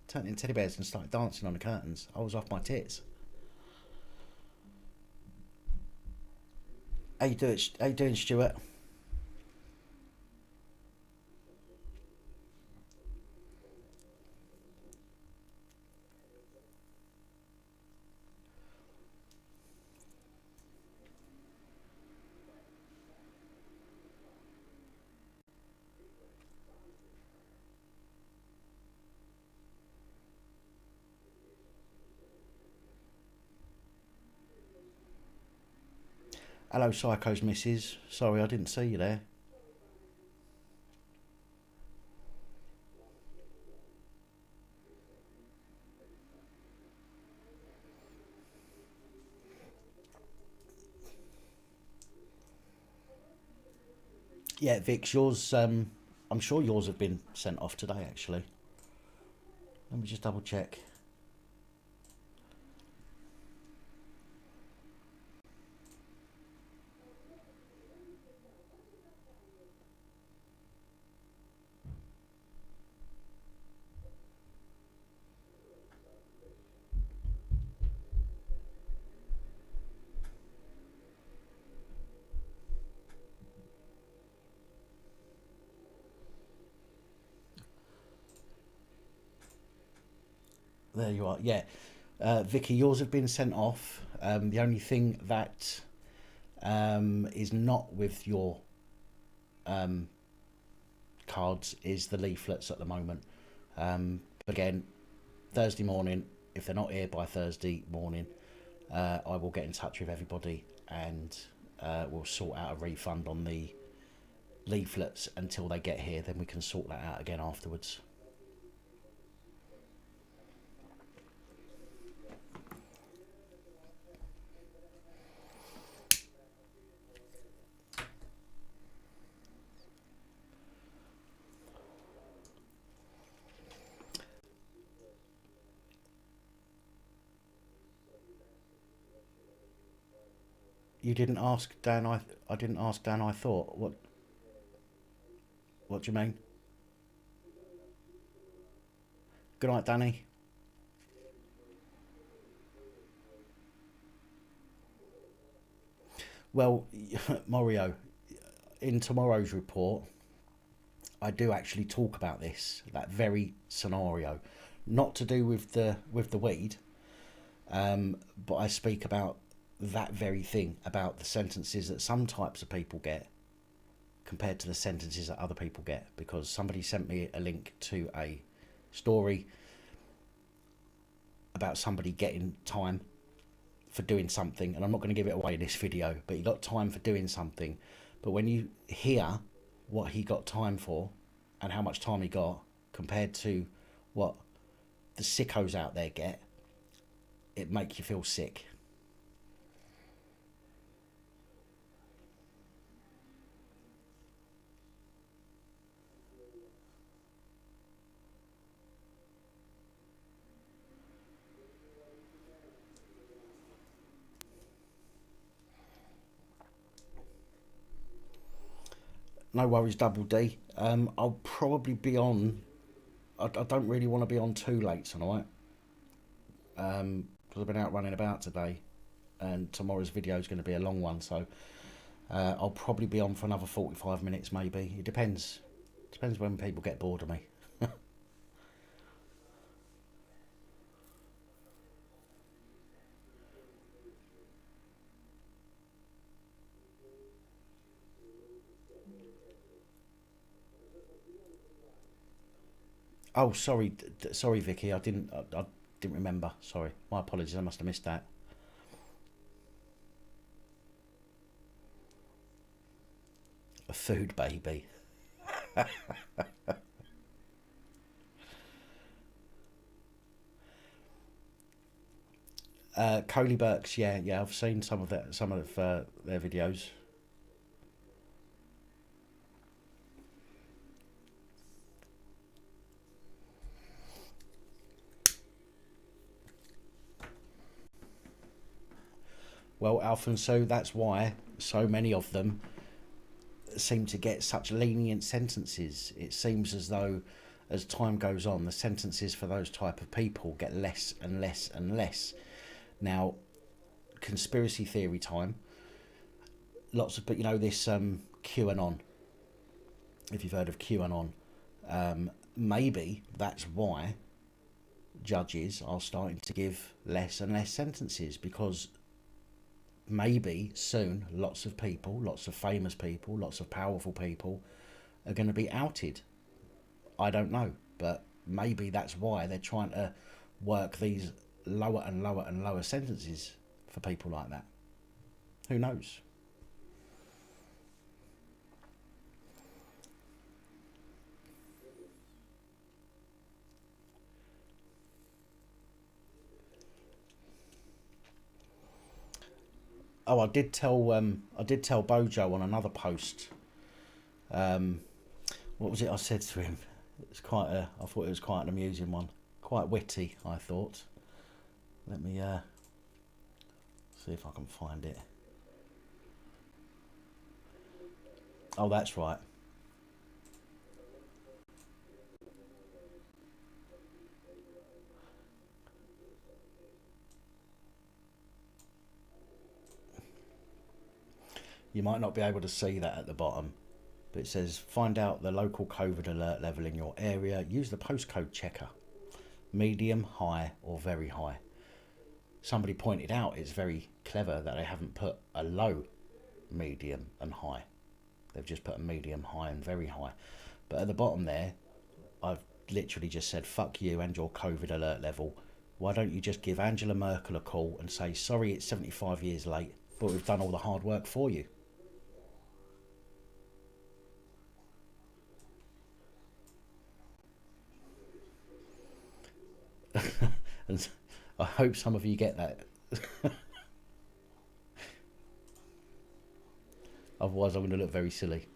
Turned into teddy bears and started dancing on the curtains. I was off my tits. How you doing, Stuart? Hello, Psycho's missus. Sorry, I didn't see you there. Yeah, Vix, yours. I'm sure yours have been sent off today. Actually, let me just double check. There you are. Yeah, Vicky, yours have been sent off. The only thing that is not with your cards is the leaflets at the moment. But again, Thursday morning, if they're not here by Thursday morning, I will get in touch with everybody and we'll sort out a refund on the leaflets until they get here. Then we can sort that out again afterwards. You didn't ask Dan. I didn't ask Dan. I thought. What do you mean? Good night, Danny. Well, Mario, in tomorrow's report, I do actually talk about this, that very scenario, not to do with the weed, but I speak about that very thing, about the sentences that some types of people get compared to the sentences that other people get, because somebody sent me a link to a story about somebody getting time for doing something, and I'm not going to give it away in this video, but he got time for doing something. But when you hear what he got time for and how much time he got compared to what the sickos out there get, it makes you feel sick. No worries, Double D. I'll probably be on. I don't really want to be on too late tonight, because I've been out running about today, and tomorrow's video is going to be a long one. So I'll probably be on for another 45 minutes, maybe. It depends. Depends when people get bored of me. Oh, sorry, sorry, Vicky. I didn't remember. Sorry, my apologies. I must have missed that. A food baby. Coley Burks. Yeah, I've seen some of their videos. Well, Alfonso, that's why so many of them seem to get such lenient sentences. It seems as though as time goes on, the sentences for those type of people get less and less and less. Now, conspiracy theory time. Lots of, but you know, this QAnon, if you've heard of QAnon, maybe that's why judges are starting to give less and less sentences, because maybe soon lots of people, lots of famous people, lots of powerful people are going to be outed. I don't know, but maybe that's why they're trying to work these lower and lower and lower sentences for people like that. Who knows? Oh, I did tell Bojo on another post. What was it I said to him? It's quite a. I thought it was quite an amusing one, quite witty. I thought. Let me see if I can find it. Oh, that's right. You might not be able to see that at the bottom, but it says find out the local COVID alert level in your area. Use the postcode checker. Medium, high or very high. somebody pointed out it's very clever that they haven't put a low, medium and high. They've just put a medium, high and very high. But at the bottom there, I've literally just said, fuck you and your COVID alert level. Why don't you just give Angela Merkel a call and say, sorry, it's 75 years late, but we've done all the hard work for you. And I hope some of you get that. Otherwise I'm going to look very silly.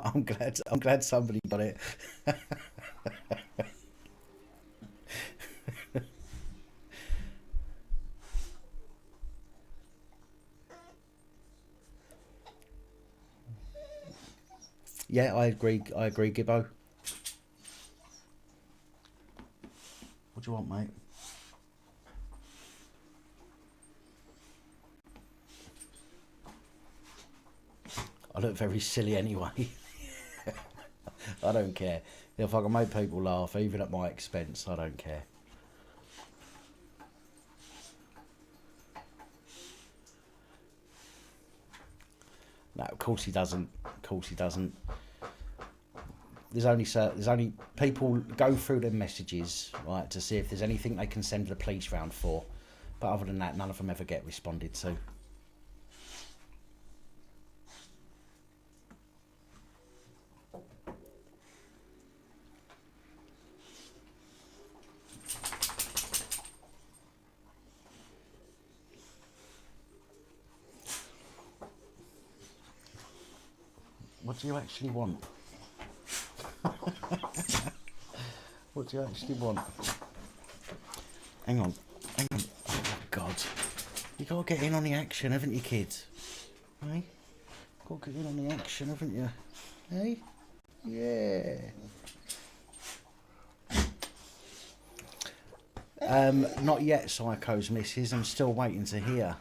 I'm glad somebody got it. Yeah, I agree, Gibbo. What do you want, mate? I look very silly anyway. I don't care. If I can make people laugh, even at my expense, I don't care. No, of course he doesn't. Of course he doesn't. There's only people go through their messages, right, to see if there's anything they can send the police round for. But other than that, none of them ever get responded to. What do you actually want? What do you actually want? Hang on. Oh God. You gotta get in on the action, haven't you, kids? Hey? Gotta get in on the action, haven't you? Hey? Yeah. Not yet, Psycho's missus. I'm still waiting to hear.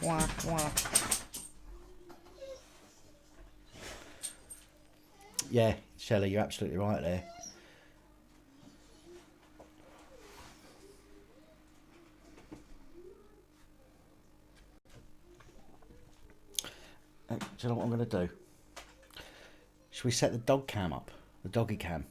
Quack, quack. Yeah, Shelley, you're absolutely right there. Do you know what I'm going to do? Should we set the dog cam up? The doggy cam?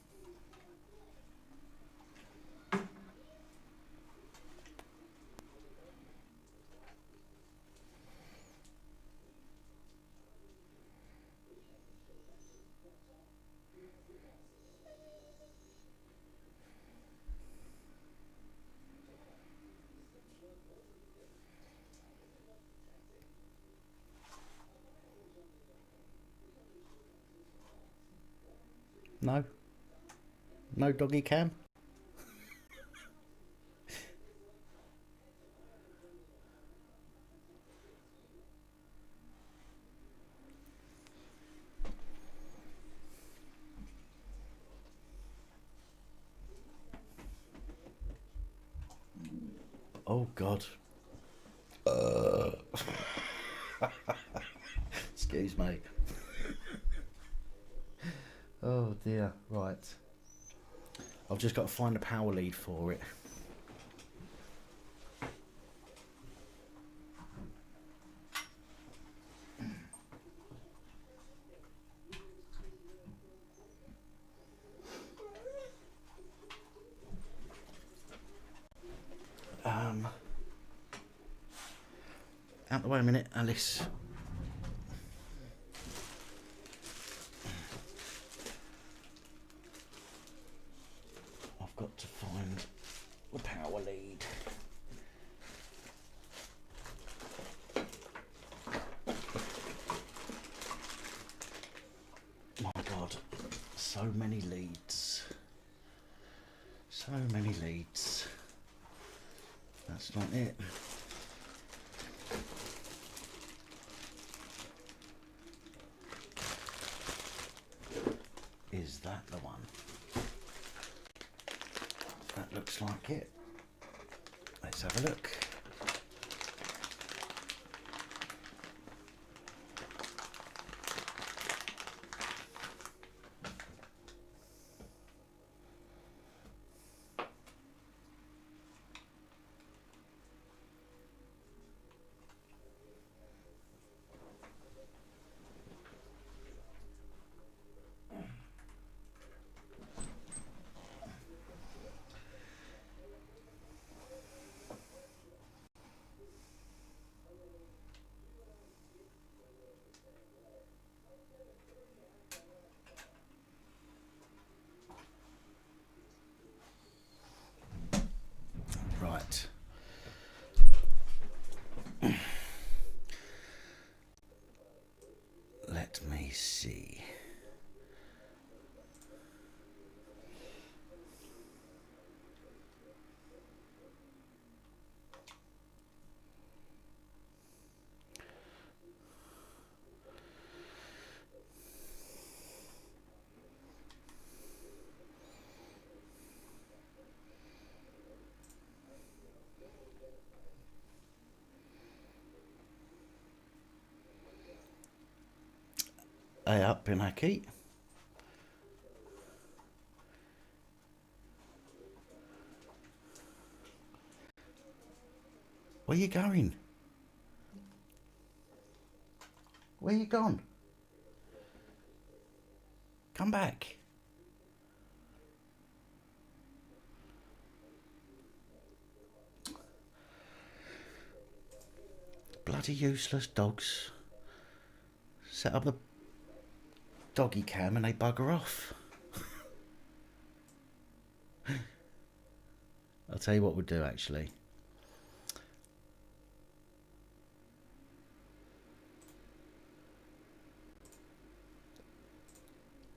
No? No doggy cam? Oh God. Excuse me. Oh dear, right. I've just got to find a power lead for it. Out the way a minute, Alice. I've got to find the power lead. My God, so many leads. So many leads. That's not it. that the one? That looks like it. Let's have a look. Right. Let me see. Hey up, Pinaki. Where you going? Where you gone? Come back. Bloody useless dogs. Set up the doggy cam and they bugger off. I'll tell you what we'll do actually.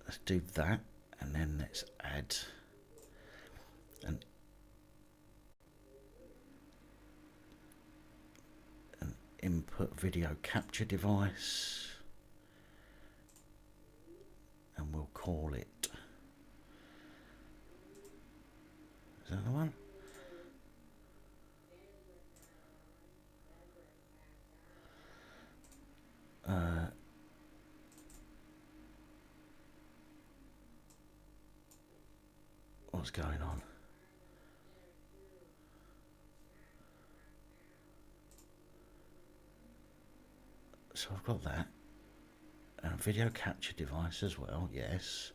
Let's do that and then let's add an input video capture device and we'll call it, is that the one? What's going on? So I've got that and a video capture device as well, yes.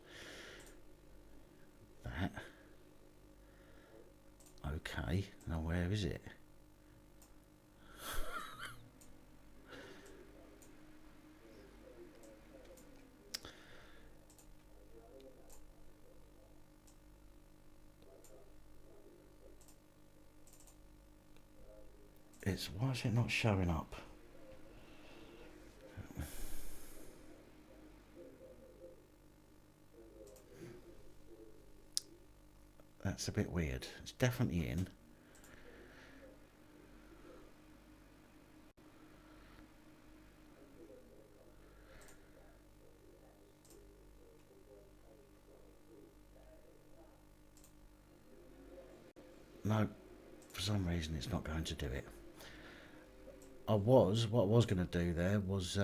That. Okay, now where is it? Why is it not showing up? That's a bit weird. It's definitely in. No, for some reason it's not going to do it. What I was going to do there was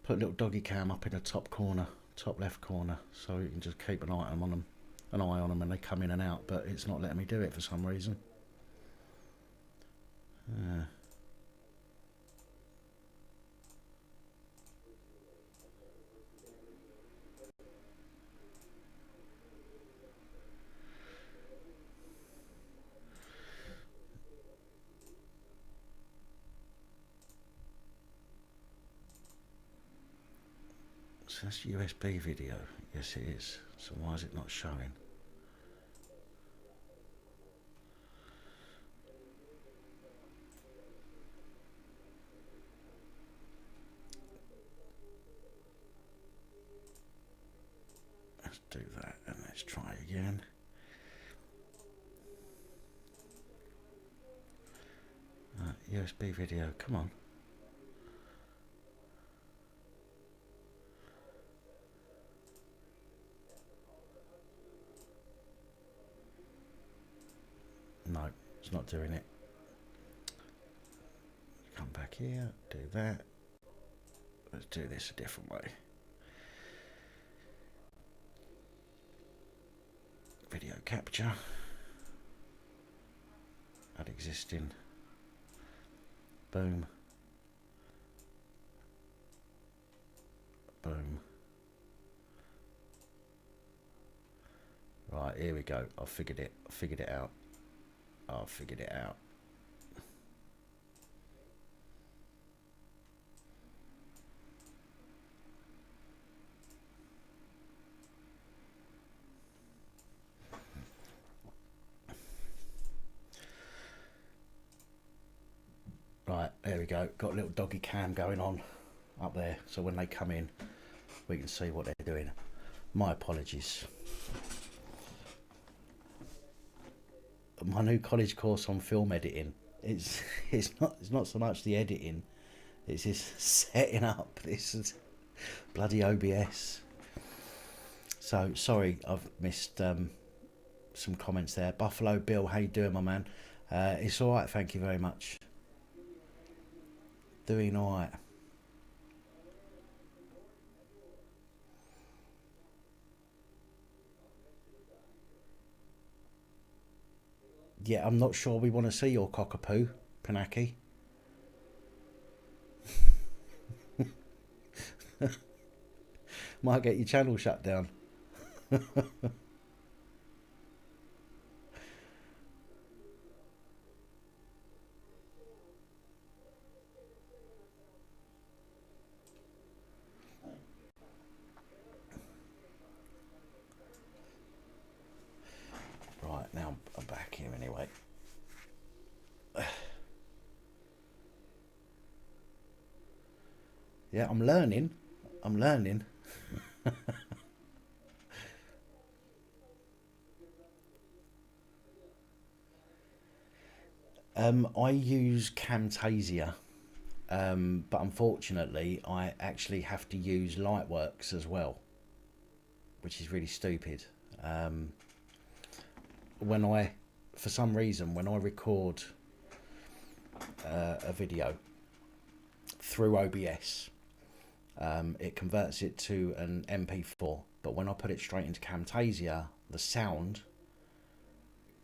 put a little doggy cam up in the top corner, top left corner, so you can just keep an eye on them when they come in and out, but it's not letting me do it for some reason. So that's USB video. Yes, it is. So why is it not showing? Let's do that and let's try again. USB video, come on. It's not doing it. Come back here, do that. Let's do this a different way. Video capture. Add existing. Boom. Boom. Right, here we go. I figured it out. I figured it out. Right, there we go. Got a little doggy cam going on up there, so when they come in, we can see what they're doing. My apologies. My new college course on film editing. It's not so much the editing, it's just setting up. This is bloody OBS. So sorry, I've missed some comments there. Buffalo Bill, how you doing, my man? It's all right, thank you very much. Doing all right. Yeah, I'm not sure we want to see your cockapoo, Pinaki. Might get your channel shut down. Right, now I'm back here anyway. Yeah, I'm learning. I'm learning. I use Camtasia, but unfortunately I actually have to use Lightworks as well, which is really stupid. For some reason, when I record a video through OBS, it converts it to an MP4, but when I put it straight into Camtasia, the sound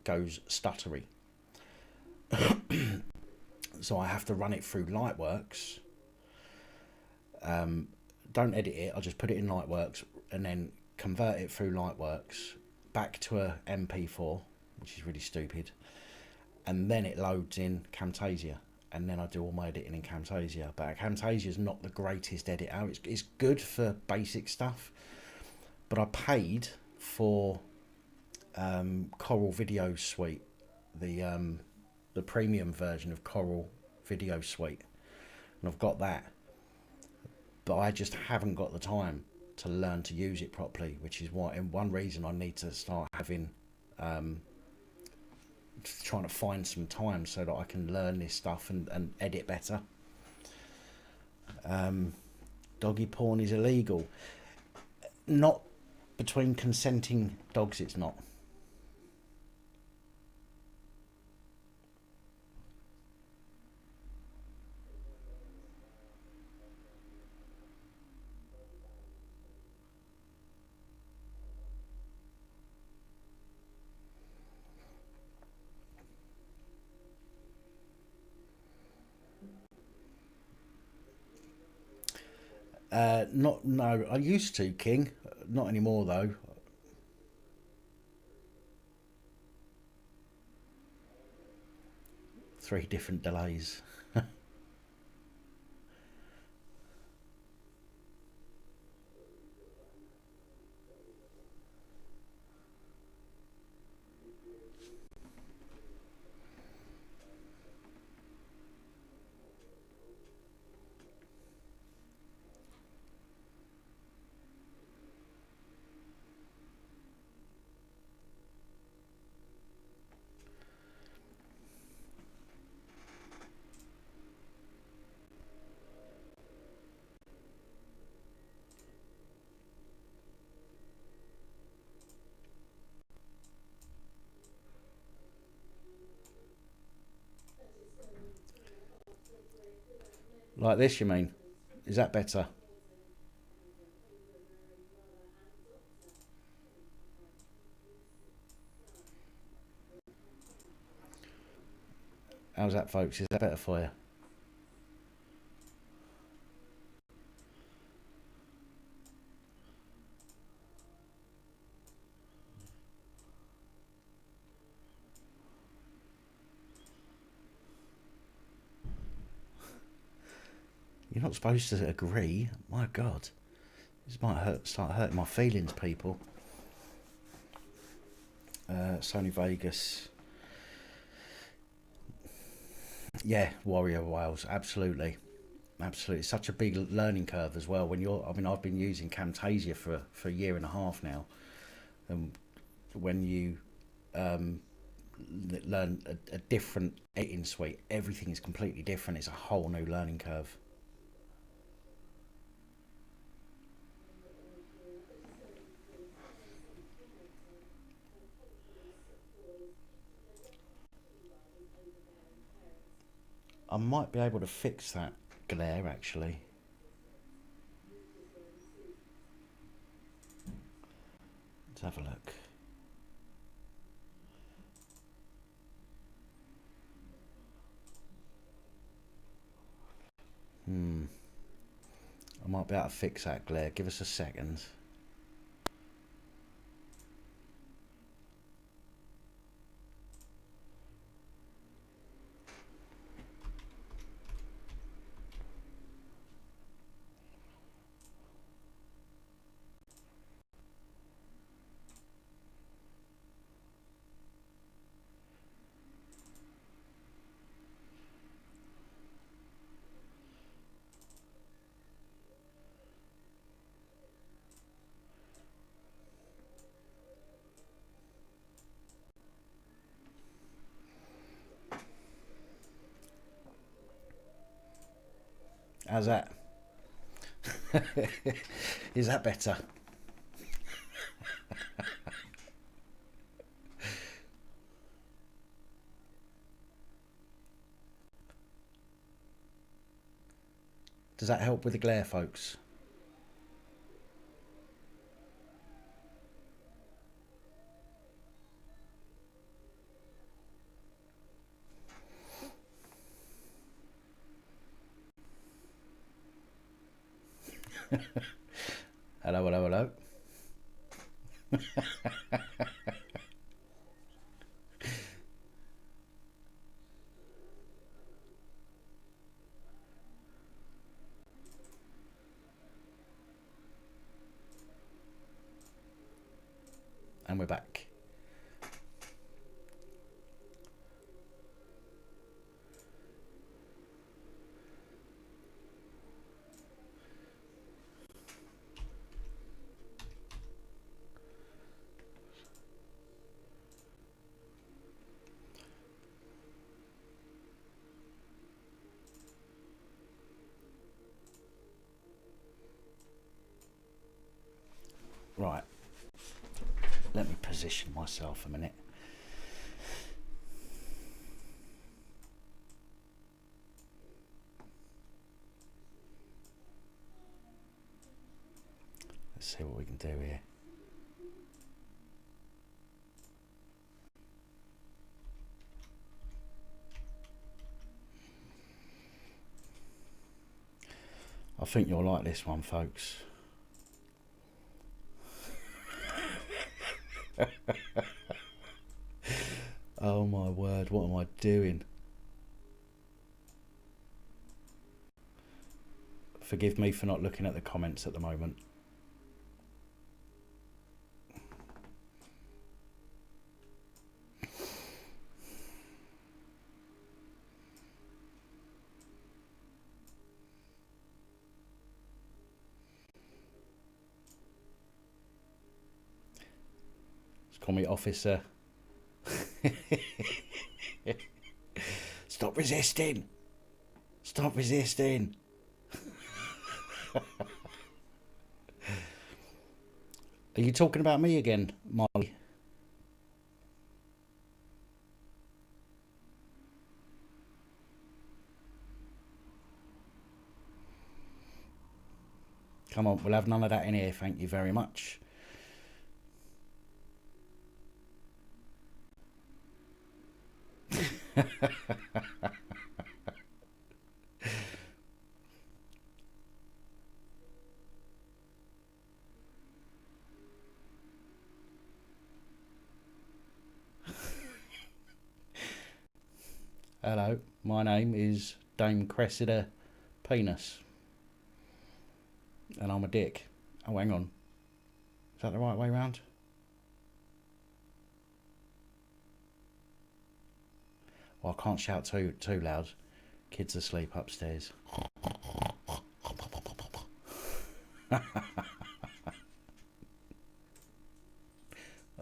goes stuttery. So I have to run it through Lightworks. Don't edit it, I just put it in Lightworks and then convert it through Lightworks back to a MP4, which is really stupid, and then it loads in Camtasia, and then I do all my editing in Camtasia. But Camtasia is not the greatest editor. It's good for basic stuff, but I paid for Coral Video Suite, the premium version of Coral Video Suite, and I've got that, but I just haven't got the time to learn to use it properly, which is why, and one reason I need to start having trying to find some time so that I can learn this stuff and edit better. Doggy porn is illegal. Not between consenting dogs, it's not. No, I used to, King. Not anymore, though. Three different delays. Like this, you mean? Is that better? How's that, folks? Is that better for you? You're not supposed to agree. My God. This might start hurting my feelings, people. Sony Vegas. Yeah, Warrior Wales. Absolutely. Absolutely. Such a big learning curve as well. When you're, I mean, I've been using Camtasia for a year and a half now. And when you learn a different editing suite, everything is completely different. It's a whole new learning curve. I might be able to fix that glare, actually. Let's have a look. I might be able to fix that glare. Give us a second. How's that? Is that better? Does that help with the glare, folks? Hello, hello, hello. And we're back. Right. Let me position myself a minute. Let's see what we can do here. I think you'll like this one, folks. Oh my word, what am I doing? Forgive me for not looking at the comments at the moment. Call me officer. Stop resisting. Stop resisting. Are you talking about me again, Molly? Come on, we'll have none of that in here, thank you very much. Hello, my name is Dame Cressida Penis. And I'm a dick. Oh, hang on. Is that the right way round? Well, I can't shout too loud. Kids asleep upstairs.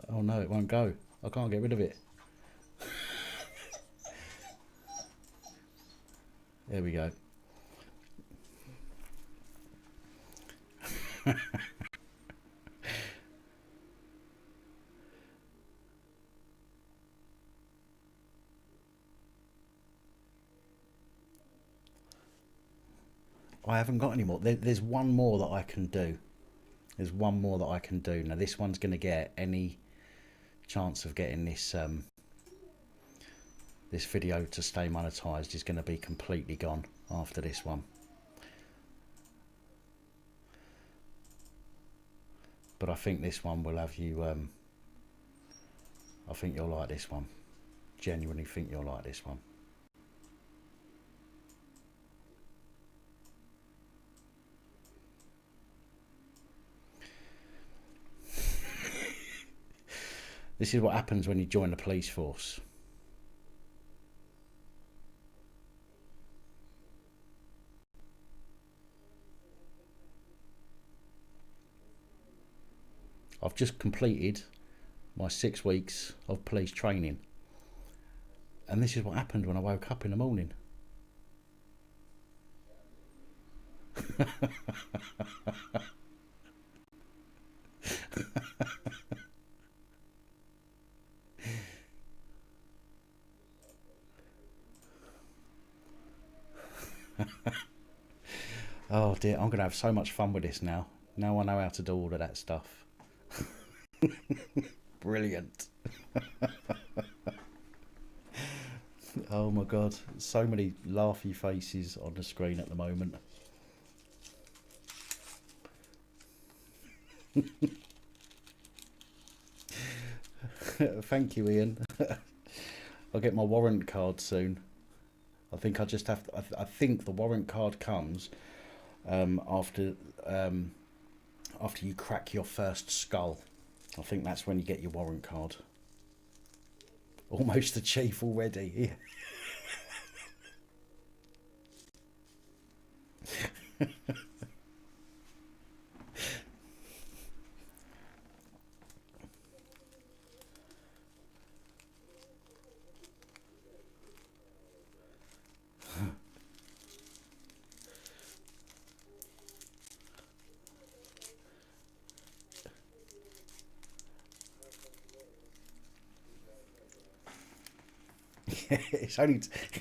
Oh no, it won't go. I can't get rid of it. There we go. I haven't got any more. There's one more that I can do. There's one more that I can do. Now this one's going to get any chance of getting this this video to stay monetized is going to be completely gone after this one. But I think this one will have you. I think you'll like this one. Genuinely think you'll like this one. This is what happens when you join the police force. I've just completed my 6 weeks of police training. And this is what happened when I woke up in the morning. Oh dear, I'm going to have so much fun with this now. Now I know how to do all of that stuff. Brilliant. Oh my god, so many laughy faces on the screen at the moment. Thank you, Ian. I'll get my warrant card soon. I think I just have to, I think the warrant card comes after you crack your first skull. I think that's when you get your warrant card. Almost the chief already.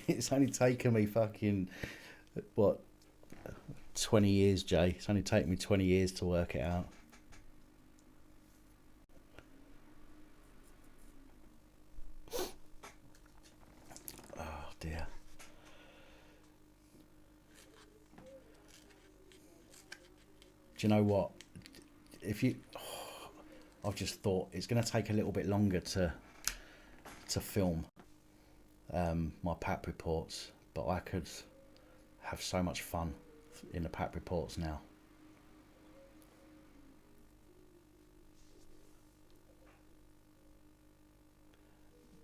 It's only taken me fucking what 20 years, Jay. It's only taken me 20 years to work it out. Oh dear. Do you know what? If you, I've just thought it's going to take a little bit longer to film my PAP reports, but I could have so much fun in the PAP reports now.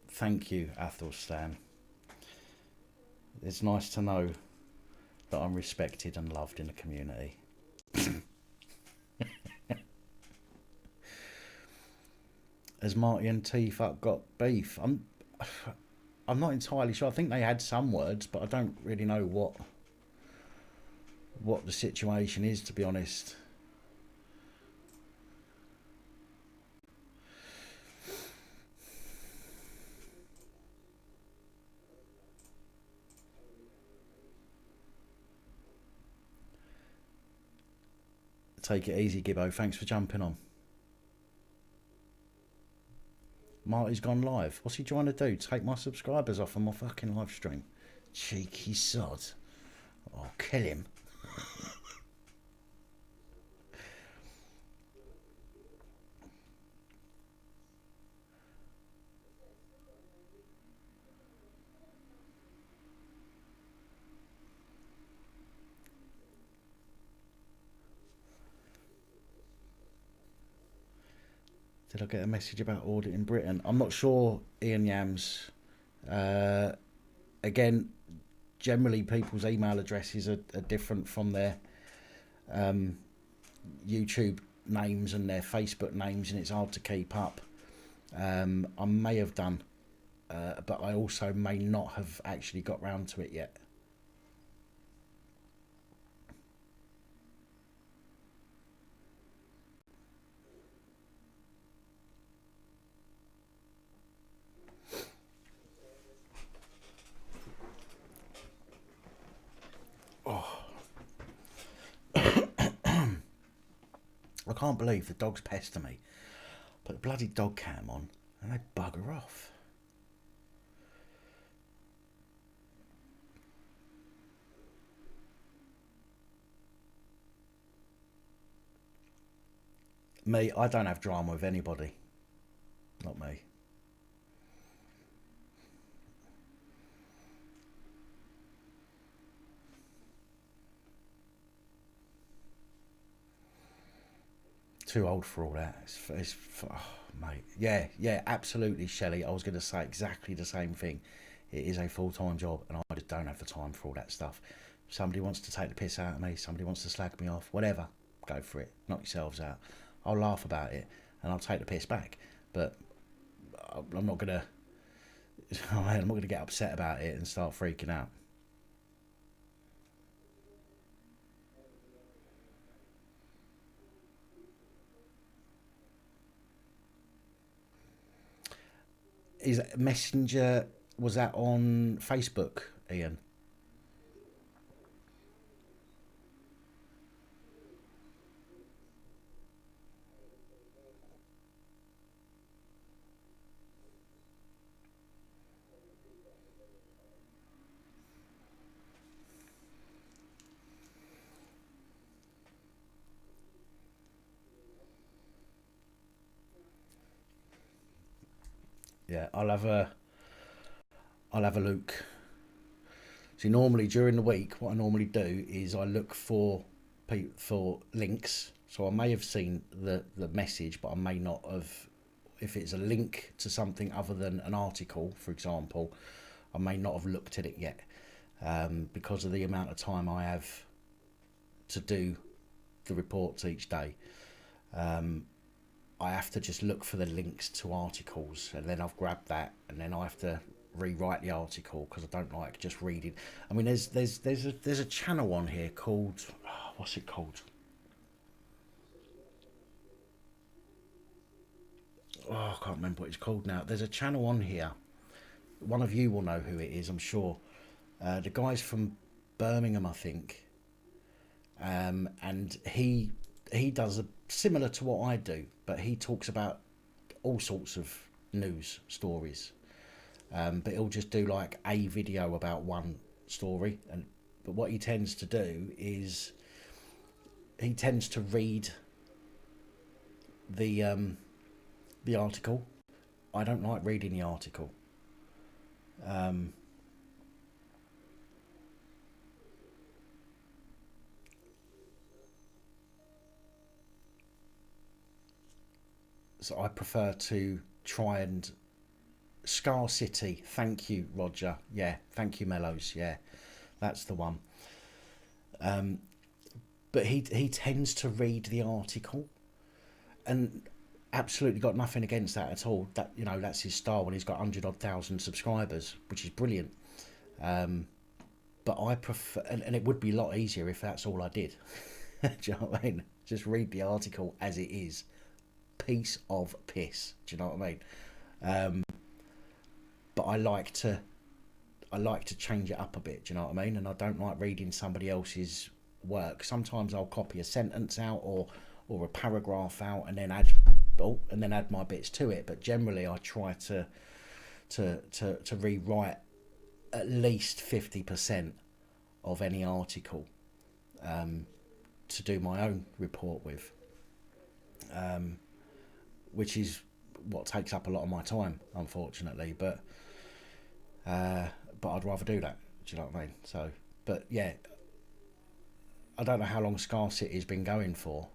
Thank you, Athelstan. It's nice to know that I'm respected and loved in the community. Has Marty and T-Fuck got beef? I'm not entirely sure. I think they had some words, but I don't really know what the situation is, to be honest. Take it easy, Gibbo. Thanks for jumping on. Marty's gone live. What's he trying to do? Take my subscribers off on my fucking live stream. Cheeky sod. I'll kill him. Did I get a message about audit in Britain? I'm not sure, Ian Yams. Again, generally people's email addresses are different from their YouTube names and their Facebook names, and it's hard to keep up. I may have done, but I also may not have actually got round to it yet. I can't believe the dogs pester me. Put the bloody dog cam on and they bugger off. Me, I don't have drama with anybody. Not me. Too old for all that. Oh, mate. Yeah, absolutely, Shelley. I was going to say exactly the same thing. It is a full-time job, and I just don't have the time for all that stuff. Somebody wants to take the piss out of me, somebody wants to slag me off, whatever, go for it. Knock yourselves out. I'll laugh about it, and I'll take the piss back. But I'm not going to get upset about it and start freaking out. Is Messenger, was that on Facebook, Ian? Yeah, I'll have a look. See, normally during the week, what I normally do is I look for links. So I may have seen the message, but I may not have. If it's a link to something other than an article, for example, I may not have looked at it yet, because of the amount of time I have to do the reports each day. I have to just look for the links to articles, and then I've grabbed that, and then I have to rewrite the article because I don't like just reading. I mean, there's a channel on here called, what's it called? Oh, I can't remember what it's called now. There's a channel on here. One of you will know who it is, I'm sure. The guy's from Birmingham, I think, and he does similar to what I do, but he talks about all sorts of news stories. But he'll just do like a video about one story, but what he tends to do is he tends to read the article. I don't like reading the article. So I prefer to try and Scar City. Thank you, Roger. Yeah, thank you, Mellows. Yeah, that's the one. But he tends to read the article, and absolutely got nothing against that at all. That, you know, that's his style when he's got 100,000 subscribers, which is brilliant. But I prefer, and it would be a lot easier if that's all I did. Do you know what I mean? Just read the article as it is. Piece of piss. Do you know what I mean? But I like to change it up a bit. Do you know what I mean? And I don't like reading somebody else's work. Sometimes I'll copy a sentence out or a paragraph out and then add my bits to it. But generally, I try to rewrite at least 50% of any article to do my own report with, which is what takes up a lot of my time, unfortunately. But I'd rather do that. Do you know what I mean? So, but yeah, I don't know how long Scar City's been going for,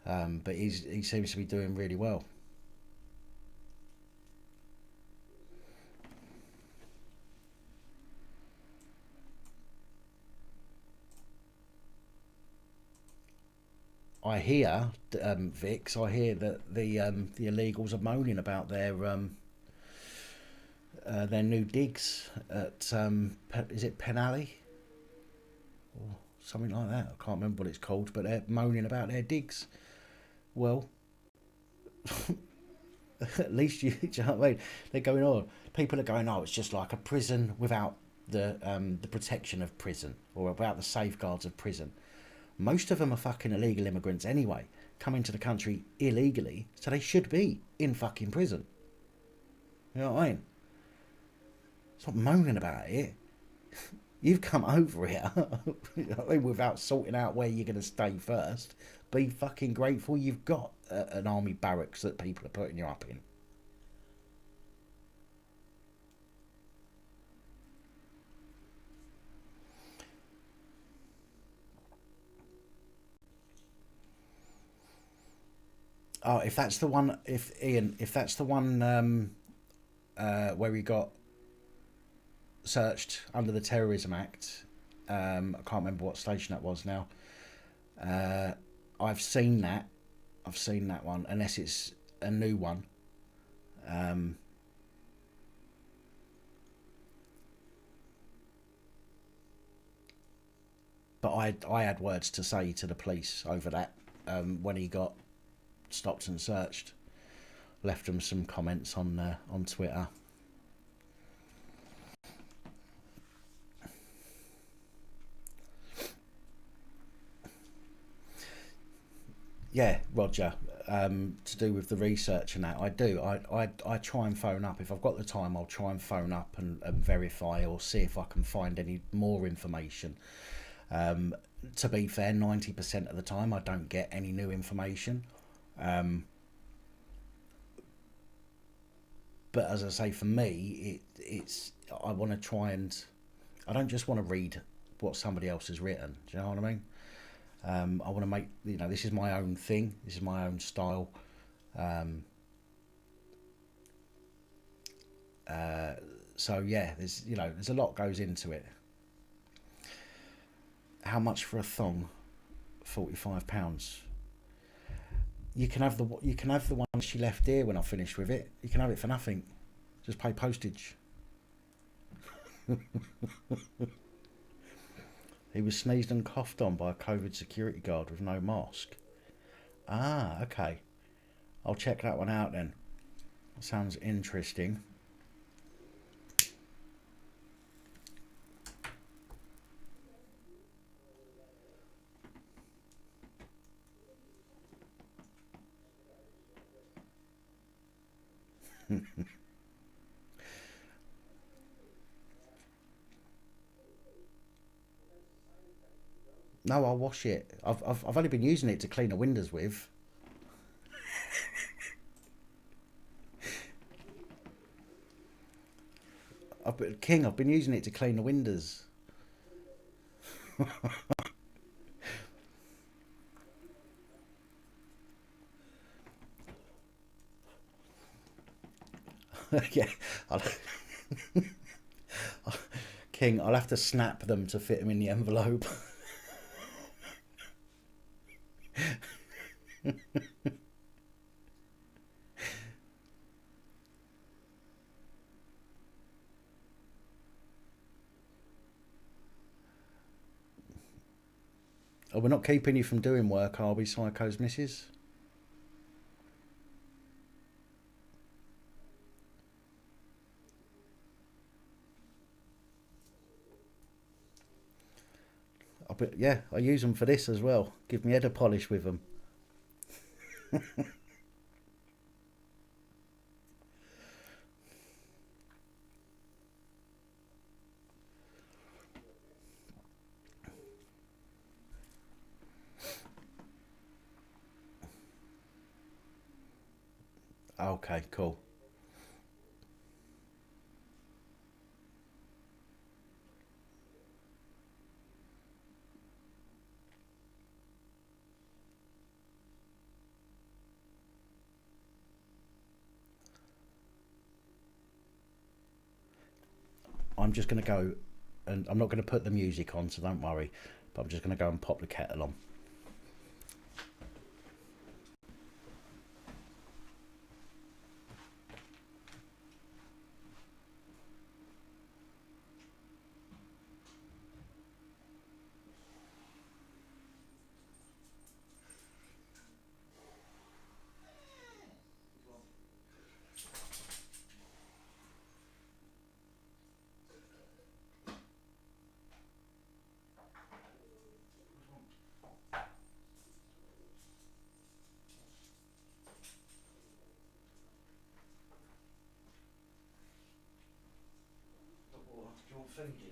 but he seems to be doing really well. I hear, Vix, I hear that the illegals are moaning about their new digs at is it Penally or something like that? I can't remember what it's called, but they're moaning about their digs. Well, at least do you know what I mean? They're going, oh, people are going, oh, it's just like a prison without the protection of prison, or about the safeguards of prison. Most of them are fucking illegal immigrants anyway, coming to the country illegally, so they should be in fucking prison. You know what I mean? Stop moaning about it. You've come over here you know what I mean, without sorting out where you're going to stay first. Be fucking grateful you've got an army barracks that people are putting you up in. Oh, if that's the one, if that's the one where we got searched under the Terrorism Act, I can't remember what station that was now. I've seen that one, unless it's a new one. But I had words to say to the police over that when he got stopped and searched. Left them some comments on Twitter. Yeah, Roger. To do with the research and that, I do. I try and phone up if I've got the time. I'll try and phone up and verify or see if I can find any more information. To be fair, 90% of the time I don't get any new information. But as I say, for me, it's I want to try and I don't just want to read what somebody else has written. Do you know what I mean? I want to make, this is my own thing. This is my own style. So yeah, there's a lot goes into it. How much for a thong? £45. You can have the one she left here when I finished with it. You can have it for nothing. Just pay postage. He was sneezed and coughed on by a COVID security guard with no mask. Ah, okay. I'll check that one out then. That sounds interesting. No, I'll wash it. I've only been using it to clean the windows with. I've been using it to clean the windows. Yeah. King, I'll have to snap them to fit them in the envelope. Oh, we're not keeping you from doing work, are we, Psycho's missus? But yeah, I use them for this as well. Give me header polish with them. Okay, cool. I'm just going to go, and I'm not going to put the music on, so don't worry, but I'm just going to go and pop the kettle on. Feeding.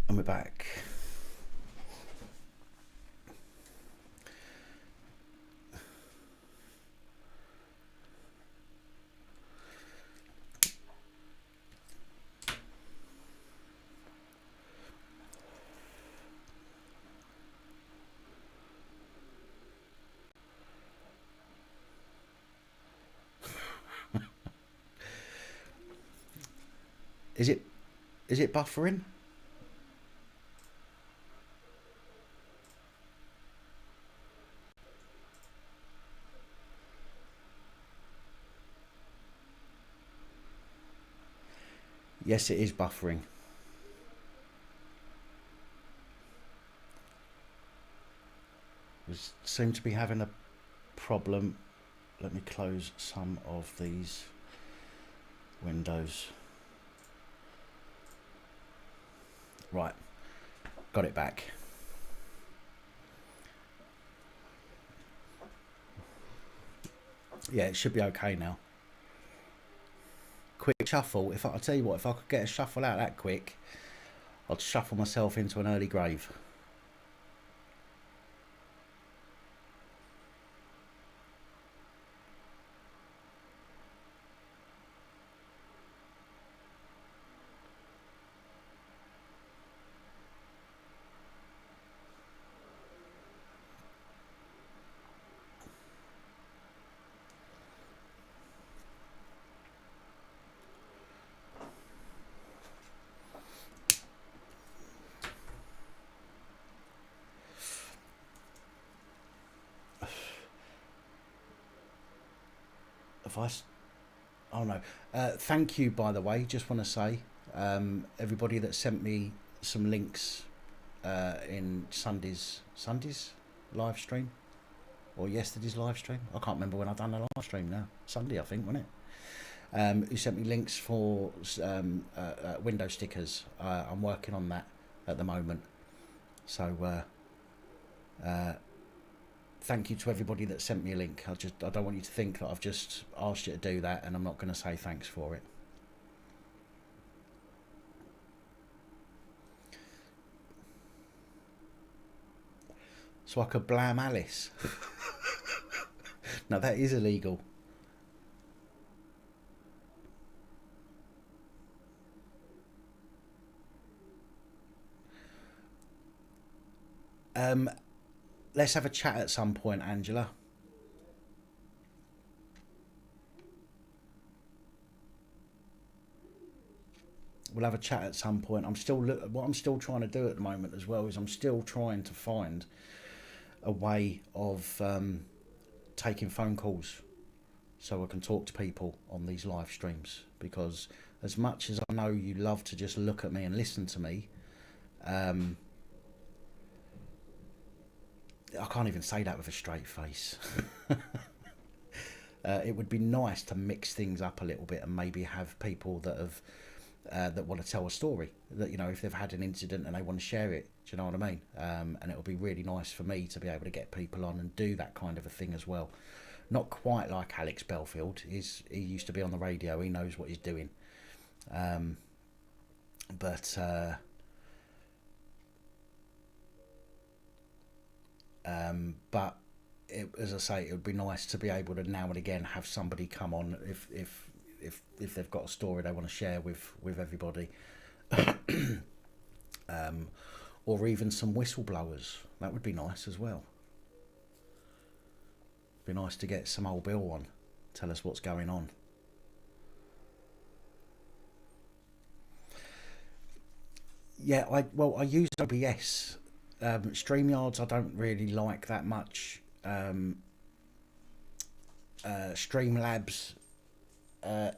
And we're back. Is it buffering? Yes, it is buffering. We seem to be having a problem. Let me close some of these windows. Right, got it back. Yeah, it should be okay now. Quick shuffle. If I tell you what, if I could get a shuffle out that quick, I'd shuffle myself into an early grave. Oh no. Thank you, by the way. Just want to say, everybody that sent me some links in Sunday's live stream or yesterday's live stream. I can't remember when I done the live stream now. Sunday, I think, wasn't it? Who sent me links for window stickers. I'm working on that at the moment. So thank you to everybody that sent me a link. I don't want you to think that I've just asked you to do that and I'm not going to say thanks for it. So I could blam Alice. No, that is illegal. Let's have a chat at some point, Angela. we'll have a chat at some point. What I'm still trying to do at the moment as well is I'm still trying to find a way of taking phone calls so I can talk to people on these live streams, because as much as I know you love to just look at me and listen to me, I can't even say that with a straight face. It would be nice to mix things up a little bit and maybe have people that have that want to tell a story, that, you know, if they've had an incident and they want to share it. Do you know what I mean? And it would be really nice for me to be able to get people on and do that kind of a thing as well. Not quite like Alex Belfield. He used to be on the radio. He knows what he's doing. But as I say, it would be nice to be able to now and again have somebody come on if they've got a story they want to share with everybody. Or even some whistleblowers. That would be nice as well. Be nice to get some old Bill on, tell us what's going on. Yeah, I use OBS. StreamYards I don't really like that much. Streamlabs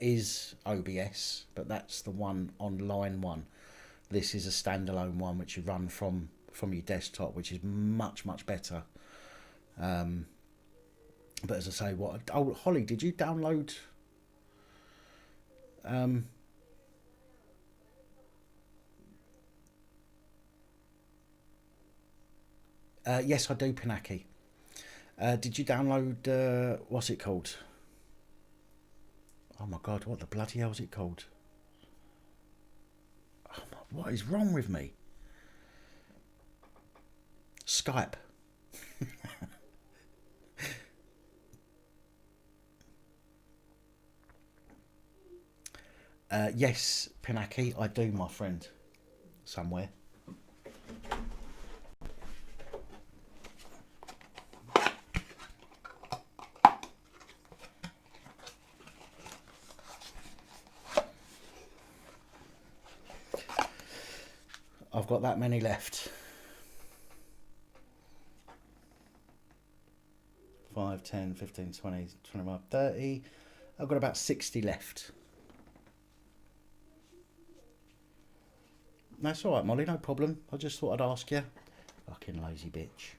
is OBS, but that's the one online one. This is a standalone one which you run from your desktop, which is much better. But as I say, Holly, did you download? Yes, I do, Pinaki. Did you download? What's it called? Oh my God, what the bloody hell is it called? Oh, what is wrong with me? Skype. Yes, Pinaki, I do, my friend. Somewhere. I've got that many left. 5, 10, 15, 20, 25, 30. I've got about 60 left. That's all right, Molly, no problem. I just thought I'd ask you. Fucking lazy bitch.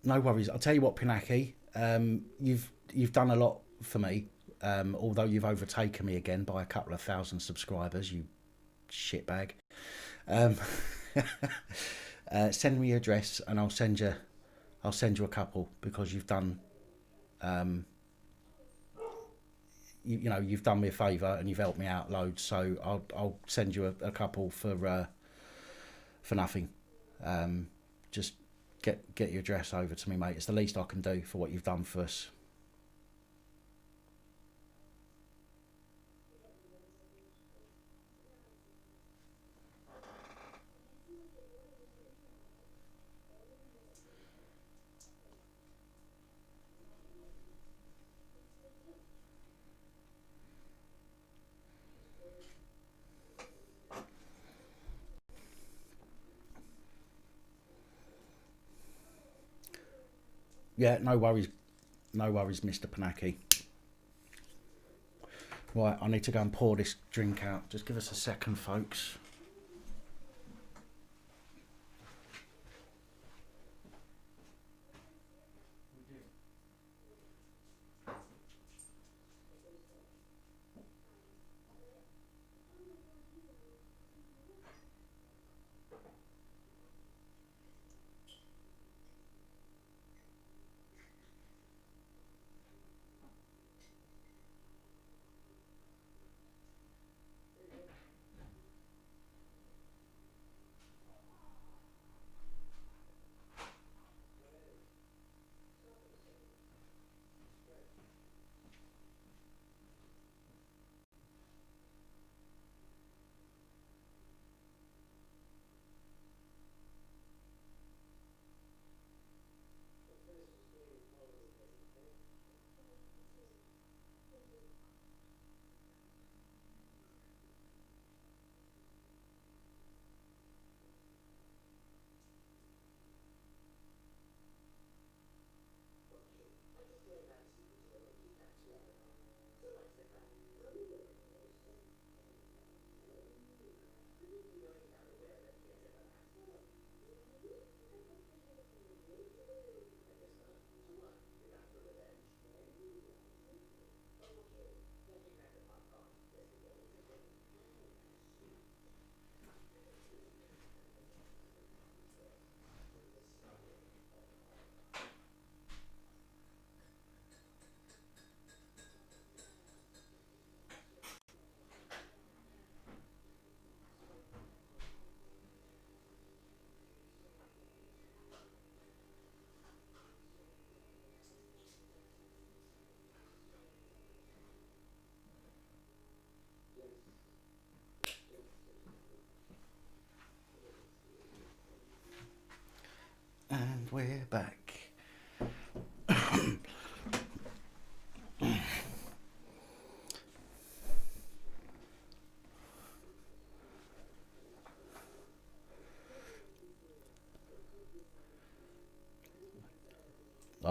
No worries. I'll tell you what, Pinaki, you've done a lot for me, although you've overtaken me again by a couple of thousand subscribers, you shitbag. Send me your address and I'll send you a couple, because you've done you've done me a favour and you've helped me out loads, so I'll send you a couple for nothing. Just get your address over to me, mate. It's the least I can do for what you've done for us. Yeah, no worries, Mr. Panaki. Right, I need to go and pour this drink out. Just give us a second, folks.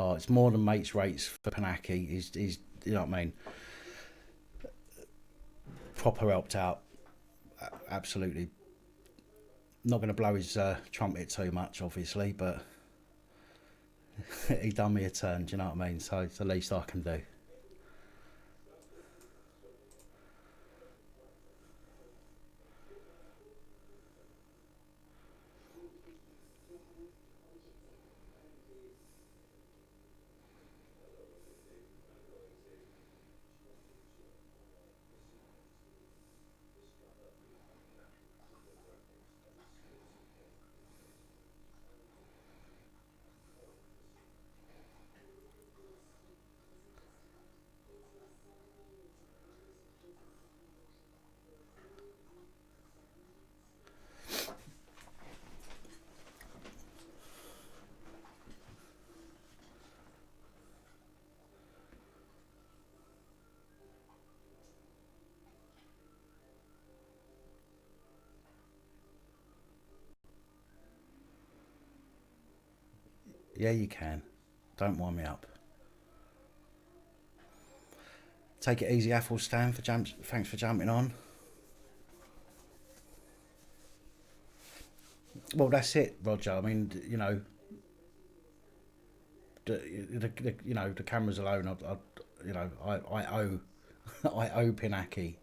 Oh, it's more than mates rates for Panaki. He's you know what I mean. Proper helped out. Absolutely. Not going to blow his trumpet too much, obviously, but he done me a turn. Do you know what I mean? So it's the least I can do. Yeah, you can. Don't wind me up. Take it easy, Athelstan. Thanks for jumping on. Well, that's it, Roger. I mean, you know, the cameras alone. I owe I owe Pinaki.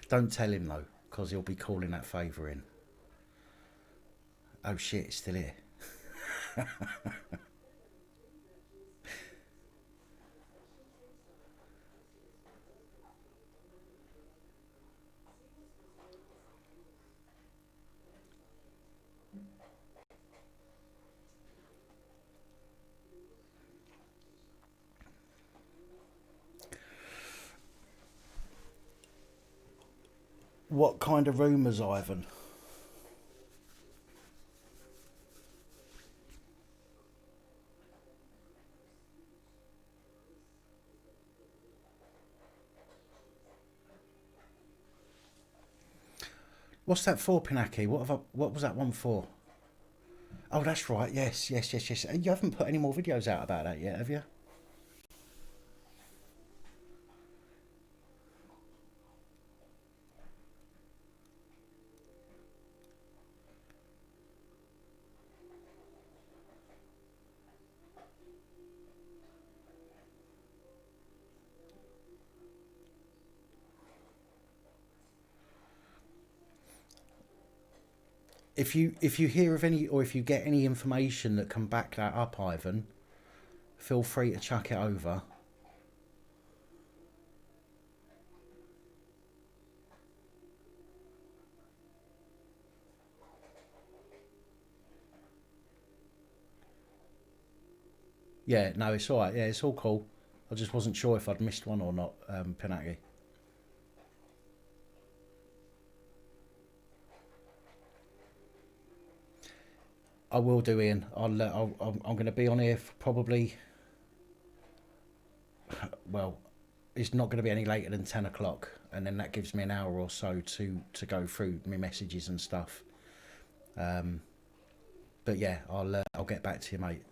Don't tell him though, because he'll be calling that favour in. Oh shit, it's still here. What kind of rumours, Ivan? What's that for, Pinaki? What was that one for? Oh, that's right. Yes. You haven't put any more videos out about that yet, have you? If you hear of any, or if you get any information that can back that up, Ivan, feel free to chuck it over. Yeah, no, it's all right. Yeah, it's all cool. I just wasn't sure if I'd missed one or not, Pinaki. I will do, Ian. I'm going to be on here for probably. Well, it's not going to be any later than 10 o'clock, and then that gives me an hour or so to go through my messages and stuff. But yeah, I'll get back to you, mate.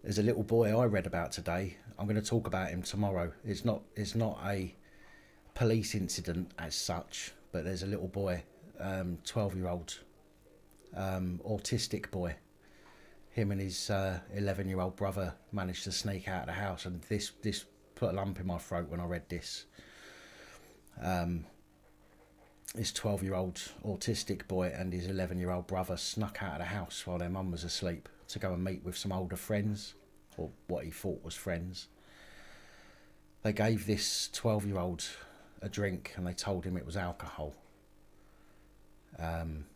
There's a little boy I read about today. I'm going to talk about him tomorrow. It's not a police incident as such, but there's a little boy, 12-year-old, autistic boy. Him and his 11-year-old brother managed to sneak out of the house, and this put a lump in my throat when I read this. His 12-year-old autistic boy and his 11-year-old brother snuck out of the house while their mum was asleep to go and meet with some older friends, or what he thought was friends. They gave this 12-year-old a drink and they told him it was alcohol. And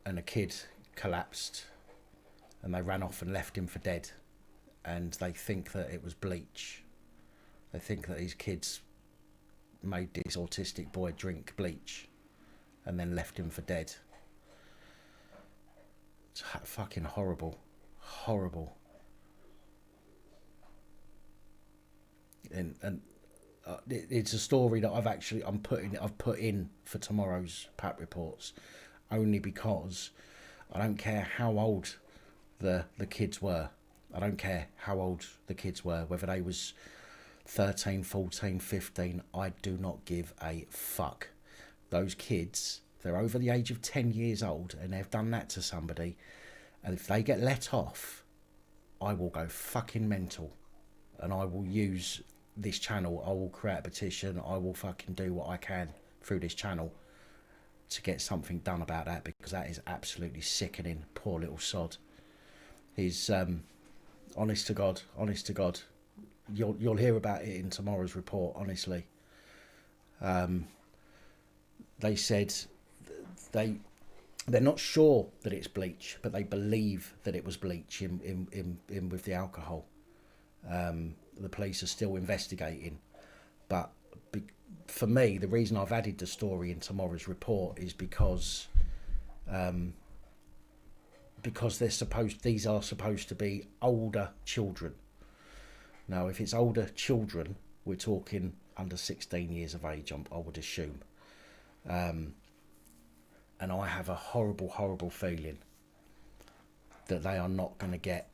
the kid collapsed and they ran off and left him for dead. And they think that it was bleach. They think that these kids made this autistic boy drink bleach and then left him for dead. It's fucking horrible. Horrible. and it's a story that I've put in for tomorrow's PAP reports, only because I don't care how old the kids were. I don't care how old the kids were, whether they was 13, 14, 15. I do not give a fuck. Those kids, they're over the age of 10 years old and they've done that to somebody, and if they get let off, I will go fucking mental, and I will use this channel. I will create a petition. I will fucking do what I can through this channel to get something done about that, because that is absolutely sickening. Poor little sod. He's honest to God, you'll hear about it in tomorrow's report. Honestly, they said they're not sure that it's bleach, but they believe that it was bleach in with the alcohol. The police are still investigating, but for me, the reason I've added the story in tomorrow's report is because these are supposed to be older children. Now, if it's older children, we're talking under 16 years of age, I would assume. And I have a horrible feeling that they are not going to get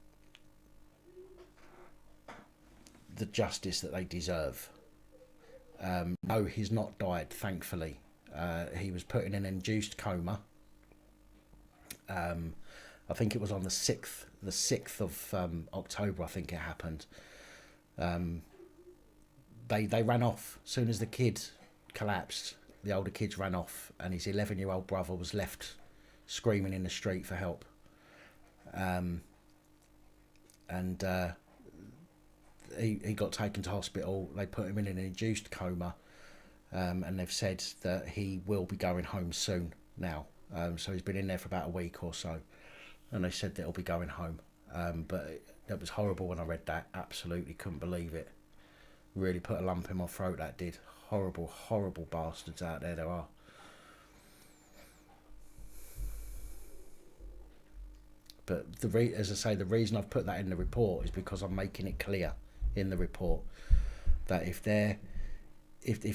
the justice that they deserve. No, he's not died, thankfully. He was put in an induced coma. I think it was on the 6th of October, I think it happened. They ran off as soon as the kid collapsed. The older kids ran off, and his 11-year-old brother was left screaming in the street for help. He got taken to hospital. They put him in an induced coma, and they've said that he will be going home soon now. So he's been in there for about a week or so, and they said that he'll be going home. But that was horrible when I read that. Absolutely couldn't believe it. Really put a lump in my throat, that did. Horrible bastards out there are. But as I say, the reason I've put that in the report is because I'm making it clear in the report that if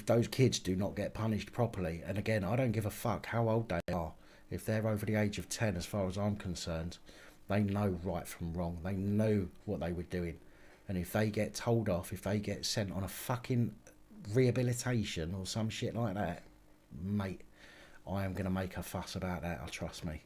those kids do not get punished properly, and again, I don't give a fuck how old they are. If they're over the age of 10, as far as I'm concerned, they know right from wrong. They know what they were doing. And if they get told off, if they get sent on a fucking rehabilitation or some shit like that, mate, I am going to make a fuss about that, trust me.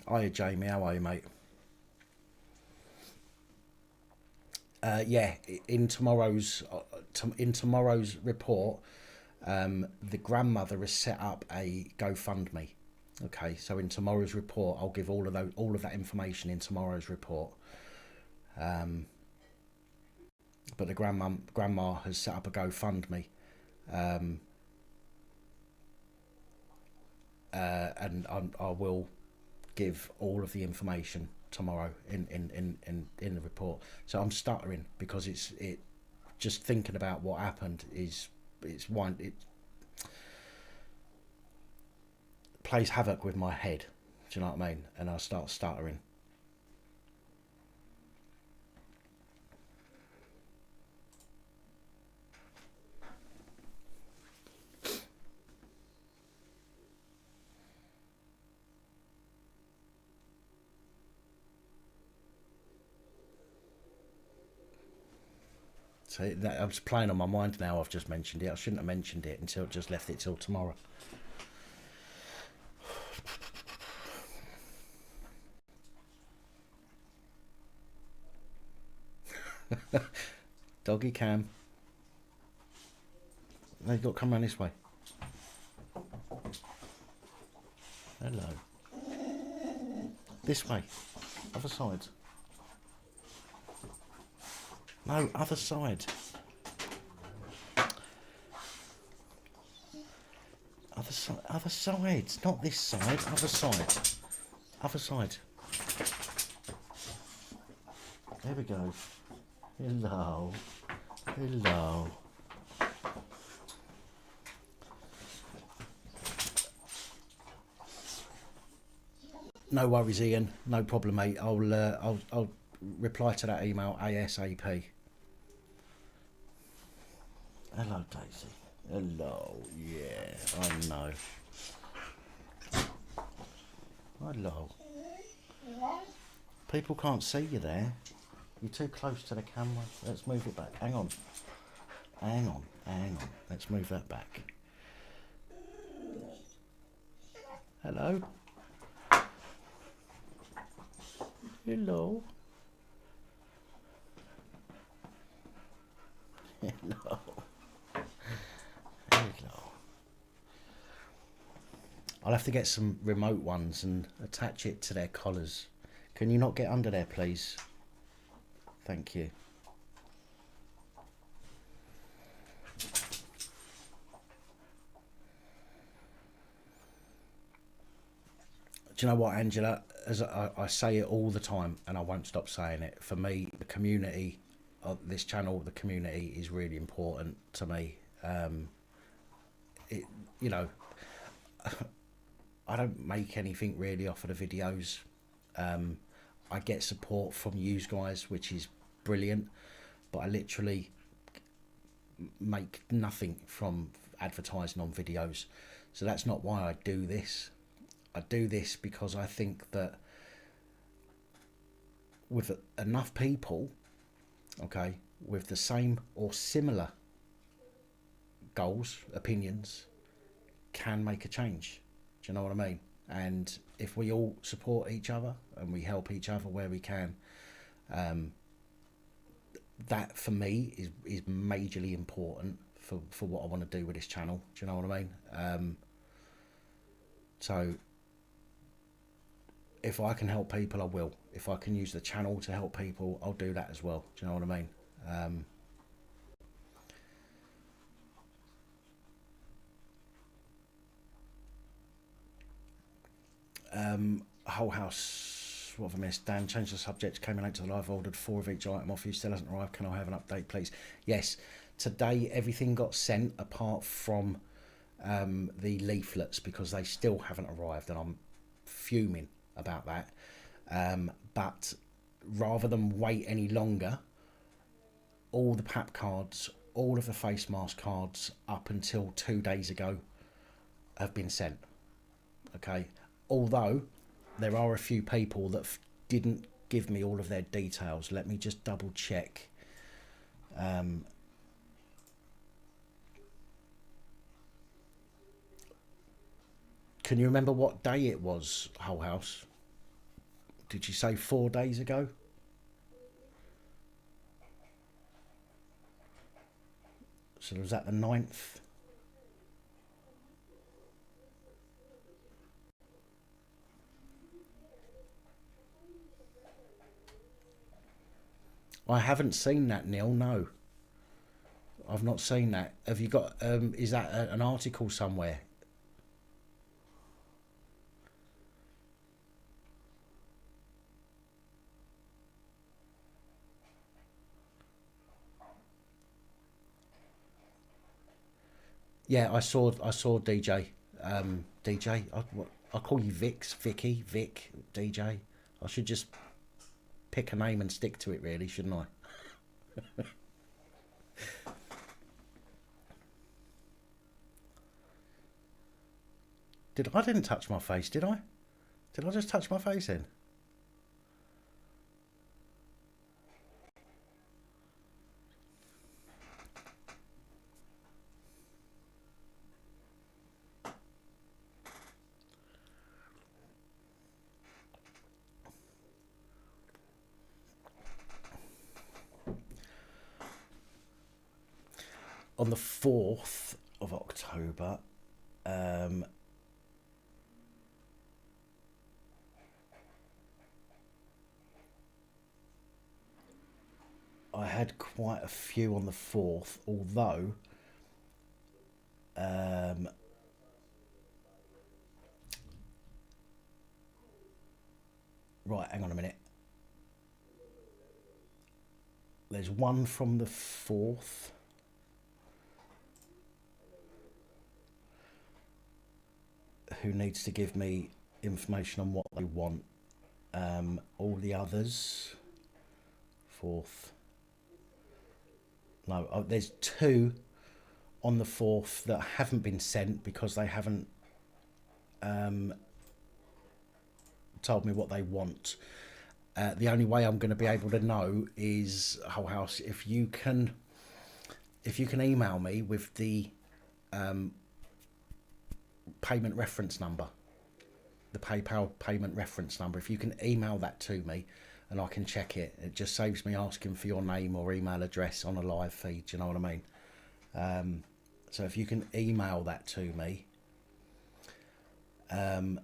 Hiya Jamie, how are you, mate? Yeah, in tomorrow's report, the grandmother has set up a GoFundMe. Okay, so in tomorrow's report, I'll give all of that information in tomorrow's report. But the grandma has set up a GoFundMe, and I will give all of the information tomorrow in the report. So I'm stuttering because it just thinking about what happened it plays havoc with my head. Do you know what I mean? And I start stuttering. So I was playing on my mind now. I've just mentioned it. I shouldn't have mentioned it until just left it till tomorrow. Doggy cam. No, you've got to come around this way. Hello. This way. Other side. No, other side. Other side. Not this side. Other side. Other side. There we go. Hello. Hello. No worries, Ian. No problem, mate. I'll reply to that email ASAP. Hello, Daisy. Hello. Yeah, I know. Hello. People can't see you there. You're too close to the camera. Let's move it back. Hang on. Hang on. Hang on. Let's move that back. Hello. Hello. Hello. Hello. I'll have to get some remote ones and attach it to their collars. Can you not get under there, please? Thank you. Do you know what, Angela? As I say it all the time, and I won't stop saying it. For me, the community of this channel, the community is really important to me. You know, I don't make anything really off of the videos. I get support from you guys, which is brilliant, but I literally make nothing from advertising on videos. So that's not why I do this. I do this because I think that with enough people, okay, with the same or similar goals, opinions, can make a change. Do you know what I mean? And if we all support each other and we help each other where we can, that for me is majorly important for what I want to do with this channel. Do you know what I mean? So if I can help people, I will. If I can use the channel to help people, I'll do that as well. Do you know what I mean? Whole house, what have I missed? Dan, change the subject, came in late to the live, ordered 4 of each item off you, still hasn't arrived. Can I have an update, please? Yes, today everything got sent apart from the leaflets, because they still haven't arrived, and I'm fuming about that. But rather than wait any longer, all the PAP cards, all of the Facemask cards up until 2 days ago have been sent. Okay, although there are a few people that didn't give me all of their details. Let me just double check. Can you remember what day it was, Whole House? Did you say 4 days ago? So was that the 9th? I haven't seen that, Neil. No, I've not seen that. Have you got? Is that an article somewhere? Yeah, I saw DJ. DJ. I call you Vix, Vicky, Vic, DJ. I should just pick a name and stick to it, really, shouldn't I? I didn't touch my face, did I? Did I just touch my face in? On the 4th of October, I had quite a few on the 4th, although right, hang on a minute. There's one from the 4th. Who needs to give me information on what they want. All the others. 4th. No, there's 2 on the 4th that haven't been sent because they haven't told me what they want. The only way I'm going to be able to know is Whole House. If you can email me with the payment reference number, the PayPal payment reference number. If you can email that to me, and I can check it. It just saves me asking for your name or email address on a live feed. Do you know what I mean? So if you can email that to me, and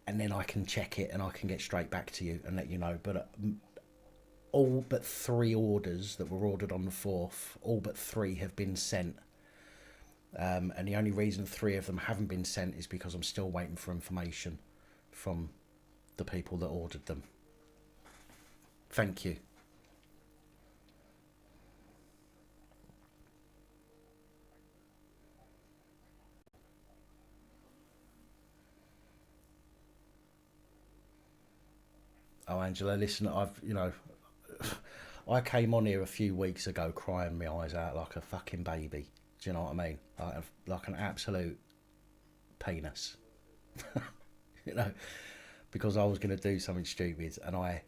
then I can check it and I can get straight back to you and let you know. But all but 3 orders that were ordered on the 4th, all but 3 have been sent. And the only reason 3 of them haven't been sent is because I'm still waiting for information from the people that ordered them. Thank you. Oh, Angela, listen, I came on here a few weeks ago crying my eyes out like a fucking baby. Do you know what I mean? Like an absolute penis. Because I was going to do something stupid, and I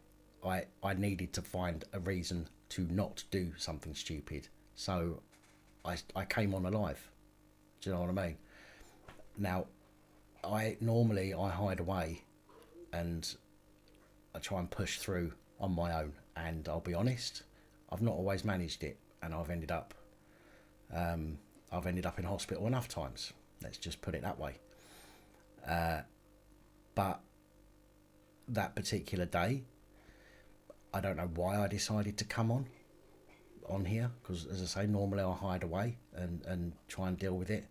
needed to find a reason to not do something stupid. So I came on alive. Do you know what I mean? Now, normally I hide away and I try and push through on my own, and I'll be honest, I've not always managed it, and I've ended up in hospital enough times. Let's just put it that way. But that particular day, I don't know why I decided to come on here, because as I say, normally I hide away and try and deal with it,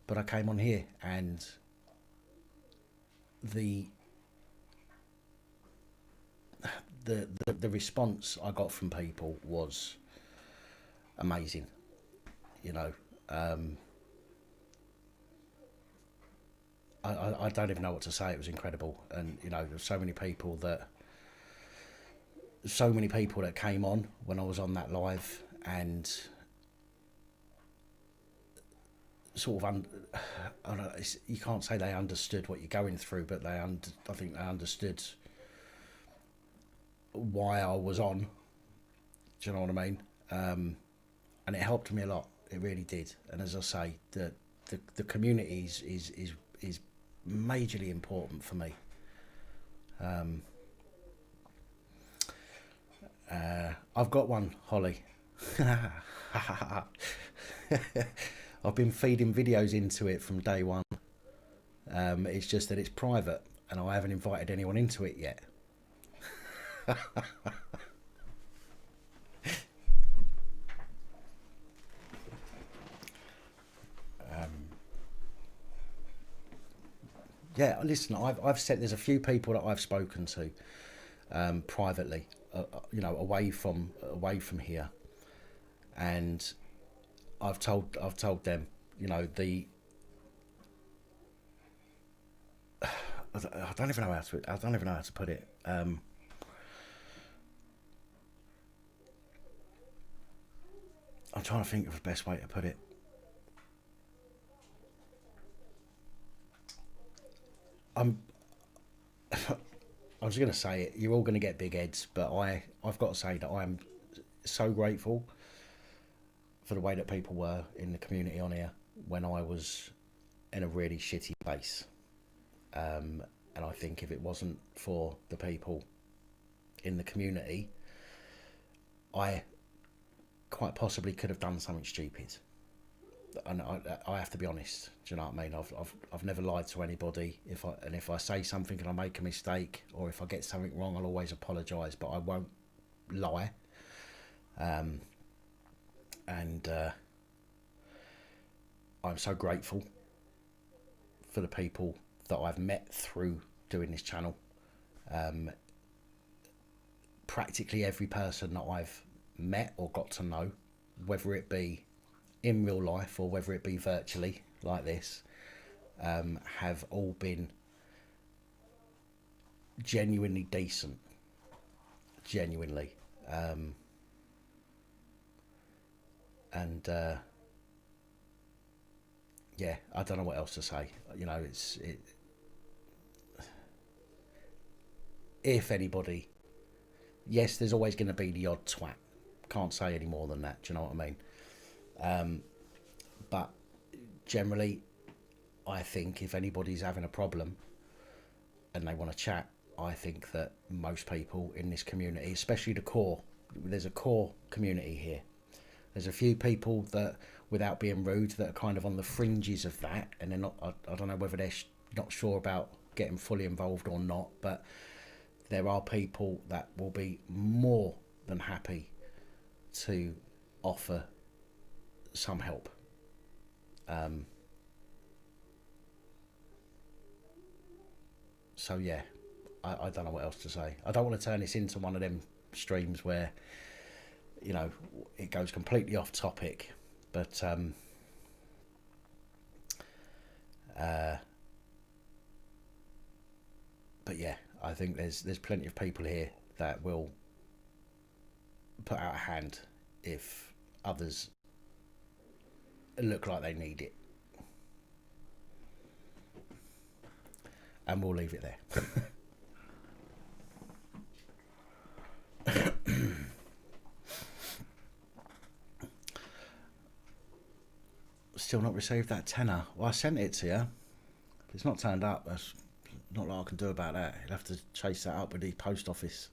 but I came on here, and the response I got from people was amazing. I don't even know what to say. It was incredible, and there's so many people that came on when I was on that live, and sort of I don't know, you can't say they understood what you're going through, but I think they understood why I was on. Do you know what I mean? And it helped me a lot. It really did. And as I say, the community is majorly important for me. I've got one, Holly. I've been feeding videos into it from day one. It's just that it's private, and I haven't invited anyone into it yet. Yeah, listen, I've said there's a few people that I've spoken to privately, away from here, and I've told them, I don't even know how to put it. I'm trying to think of the best way to put it. I was going to say it. You're all going to get big heads, but I've got to say that I'm so grateful for the way that people were in the community on here when I was in a really shitty place. And I think if it wasn't for the people in the community, I quite possibly could have done something stupid. And I have to be honest. Do you know what I mean? I've never lied to anybody. If I say something and I make a mistake, or if I get something wrong, I'll always apologise, but I won't lie. And I'm so grateful for the people that I've met through doing this channel. practically every person that I've met or got to know, whether it be in real life or whether it be virtually like this, have all been genuinely decent. Genuinely. And yeah, I don't know what else to say. You know, if anybody, yes, there's always going to be the odd twat. Can't say any more than that. Do you know what I mean? But generally, I think if anybody's having a problem and they want to chat, I think that most people in this community, especially the core, there's a core community here. There's a few people that, without being rude, that are kind of on the fringes of that, and they're not. I don't know whether they're not sure about getting fully involved or not, but there are people that will be more than happy to offer some help. So yeah, I don't know what else to say. I don't want to turn this into one of them streams where, you know, it goes completely off topic, but yeah, I think there's plenty of people here that will put out a hand if others look like they need it, and we'll leave it there. Still not received that tenner. Well, I sent it to you. If it's not turned up, that's not a lot I can do about that. You'll have to chase that up with the post office.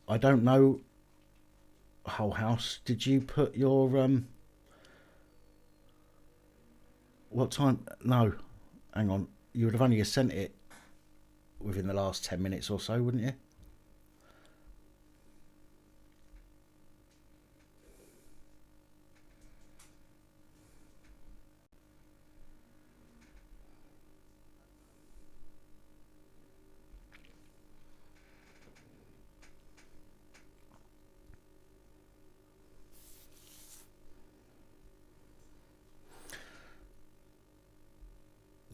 I don't know. Whole house. Did you put your what time? No, hang on. You would have only sent it within the last 10 minutes or so, wouldn't you?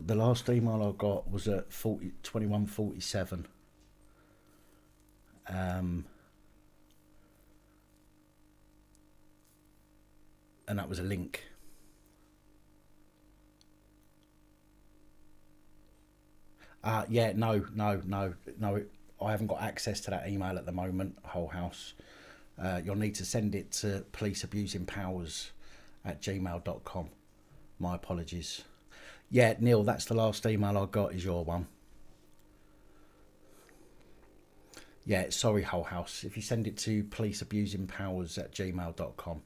The last email I got was at 21:47. And that was a link. Yeah, no. I haven't got access to that email at the moment, Whole House. You'll need to send it to policeabusingpowers@gmail.com. My apologies. Yeah, Neil, that's the last email I got, is your one. Yeah, sorry, Whole House. If you send it to policeabusingpowers@gmail.com.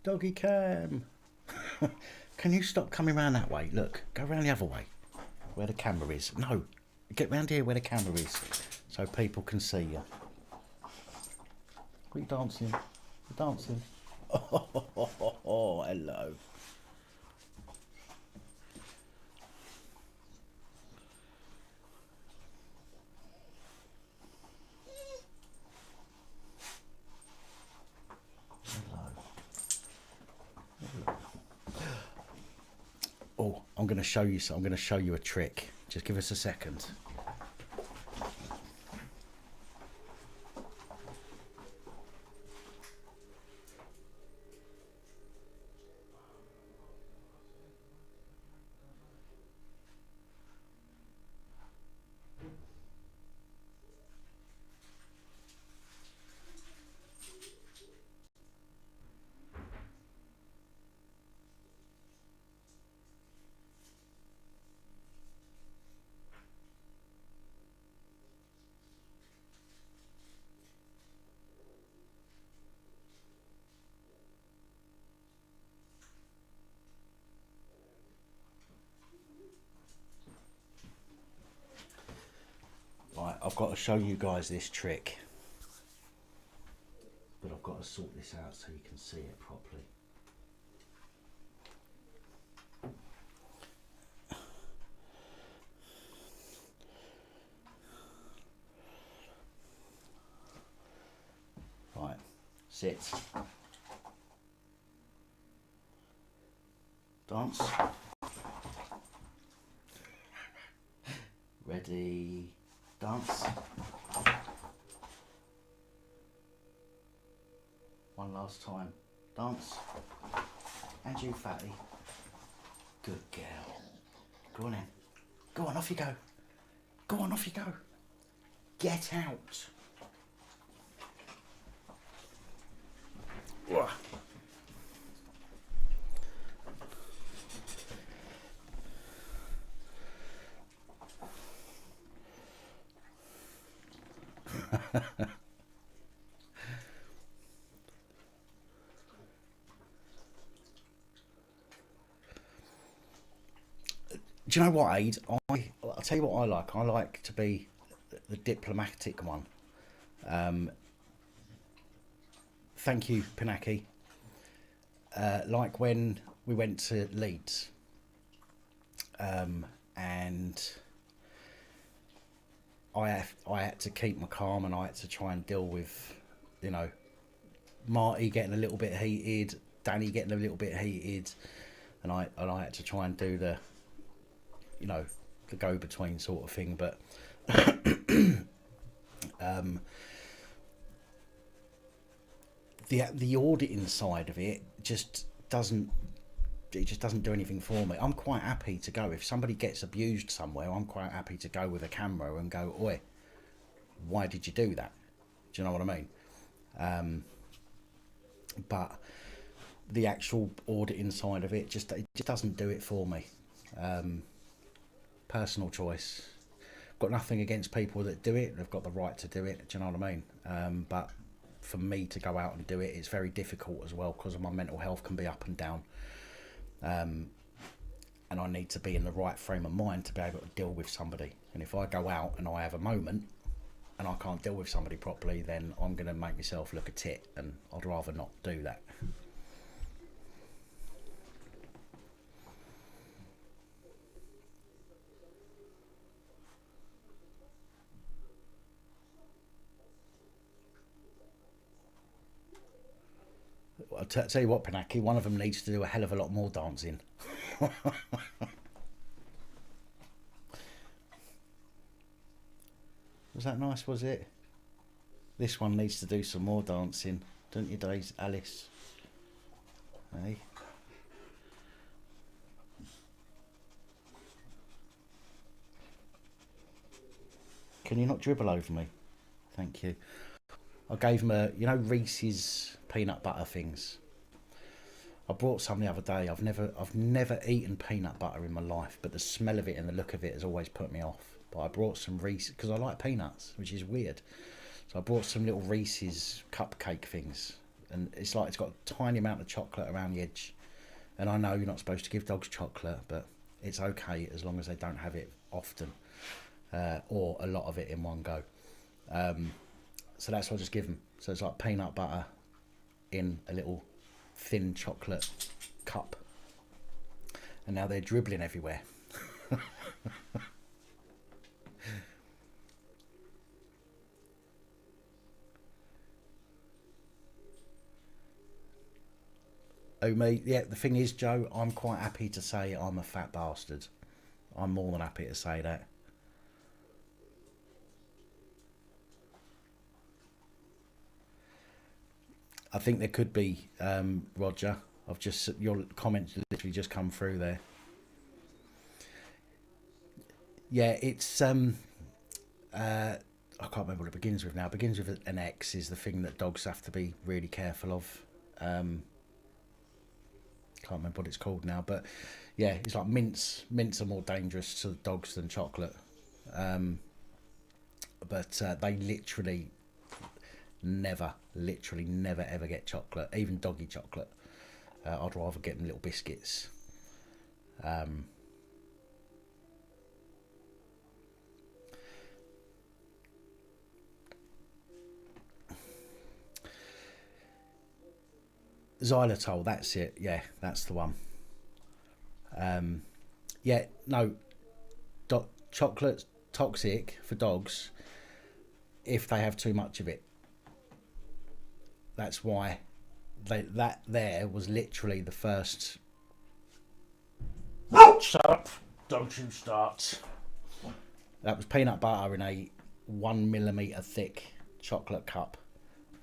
Doggy cam. Can you stop coming around that way? Look, go around the other way, where the camera is. No, get round here where the camera is, so people can see you. What are you dancing? You're dancing. Oh, hello. Oh, I'm going to show you. So I'm going to show you a trick. Just give us a second. I've got to show you guys this trick, but I've got to sort this out so you can see it properly. Right, sit. Dance. Ready, dance. One last time, dance. And you, fatty. Good girl. Go on in. Go on, off you go. Go on, off you go. Get out. Do you know what, Aid? I'll tell you what I like. I like to be the diplomatic one. Thank you, Pinaki. Like when we went to Leeds, and I had to keep my calm, and I had to try and deal with, you know, Marty getting a little bit heated, Danny getting a little bit heated, and I had to try and do the, you know, the go-between sort of thing. But the auditing side of it just doesn't do anything for me. I'm quite happy to go if somebody gets abused somewhere. I'm quite happy to go with a camera and go, oi, why did you do that? Do you know what I mean? But the actual auditing side of it just doesn't do it for me. Personal choice. Got nothing against people that do it. They've got the right to do it. Do you know what I mean? But for me to go out and do it, it's very difficult as well because my mental health can be up and down. And I need to be in the right frame of mind to be able to deal with somebody. And if I go out and I have a moment and I can't deal with somebody properly, then I'm going to make myself look a tit, and I'd rather not do that. I'll tell you what, Pinaki, one of them needs to do a hell of a lot more dancing. Was that nice, was it? This one needs to do some more dancing, don't you, Daisy, Alice? Hey? Can you not dribble over me? Thank you. I gave him a, you know, Reese's peanut butter things. I brought some the other day. I've never eaten peanut butter in my life, but the smell of it and the look of it has always put me off. But I brought some Reese's because I like peanuts, which is weird. So I brought some little Reese's cupcake things, and it's like it's got a tiny amount of chocolate around the edge. And I know you're not supposed to give dogs chocolate, but it's okay as long as they don't have it often, or a lot of it in one go. So that's what I just give them. So it's like peanut butter in a little thin chocolate cup. And now they're dribbling everywhere. Oh, me, yeah, the thing is, Joe, I'm quite happy to say I'm a fat bastard. I'm more than happy to say that. I think there could be, Roger. I've just, your comments literally just come through there. Yeah, it's I can't remember what it begins with now. It begins with an X. Is the thing that dogs have to be really careful of. Can't remember what it's called now, but yeah, it's like mints. Mints are more dangerous to dogs than chocolate. But they literally never ever get chocolate, even doggy chocolate. I'd rather get them little biscuits. Xylitol, that's it. Yeah, that's the one. Yeah, no, chocolate's toxic for dogs if they have too much of it. That's why that there was literally the first. Shut up! Don't you start. That was peanut butter in a 1 millimeter thick chocolate cup,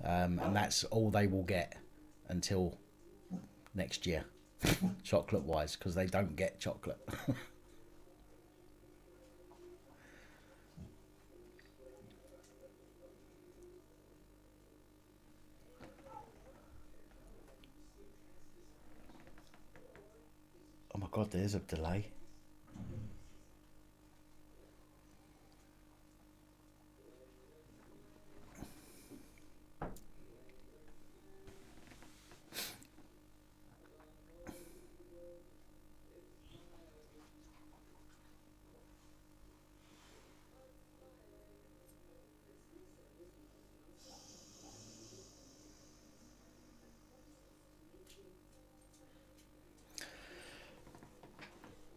and that's all they will get until next year, chocolate wise, because they don't get chocolate. Oh my god, there's a delay.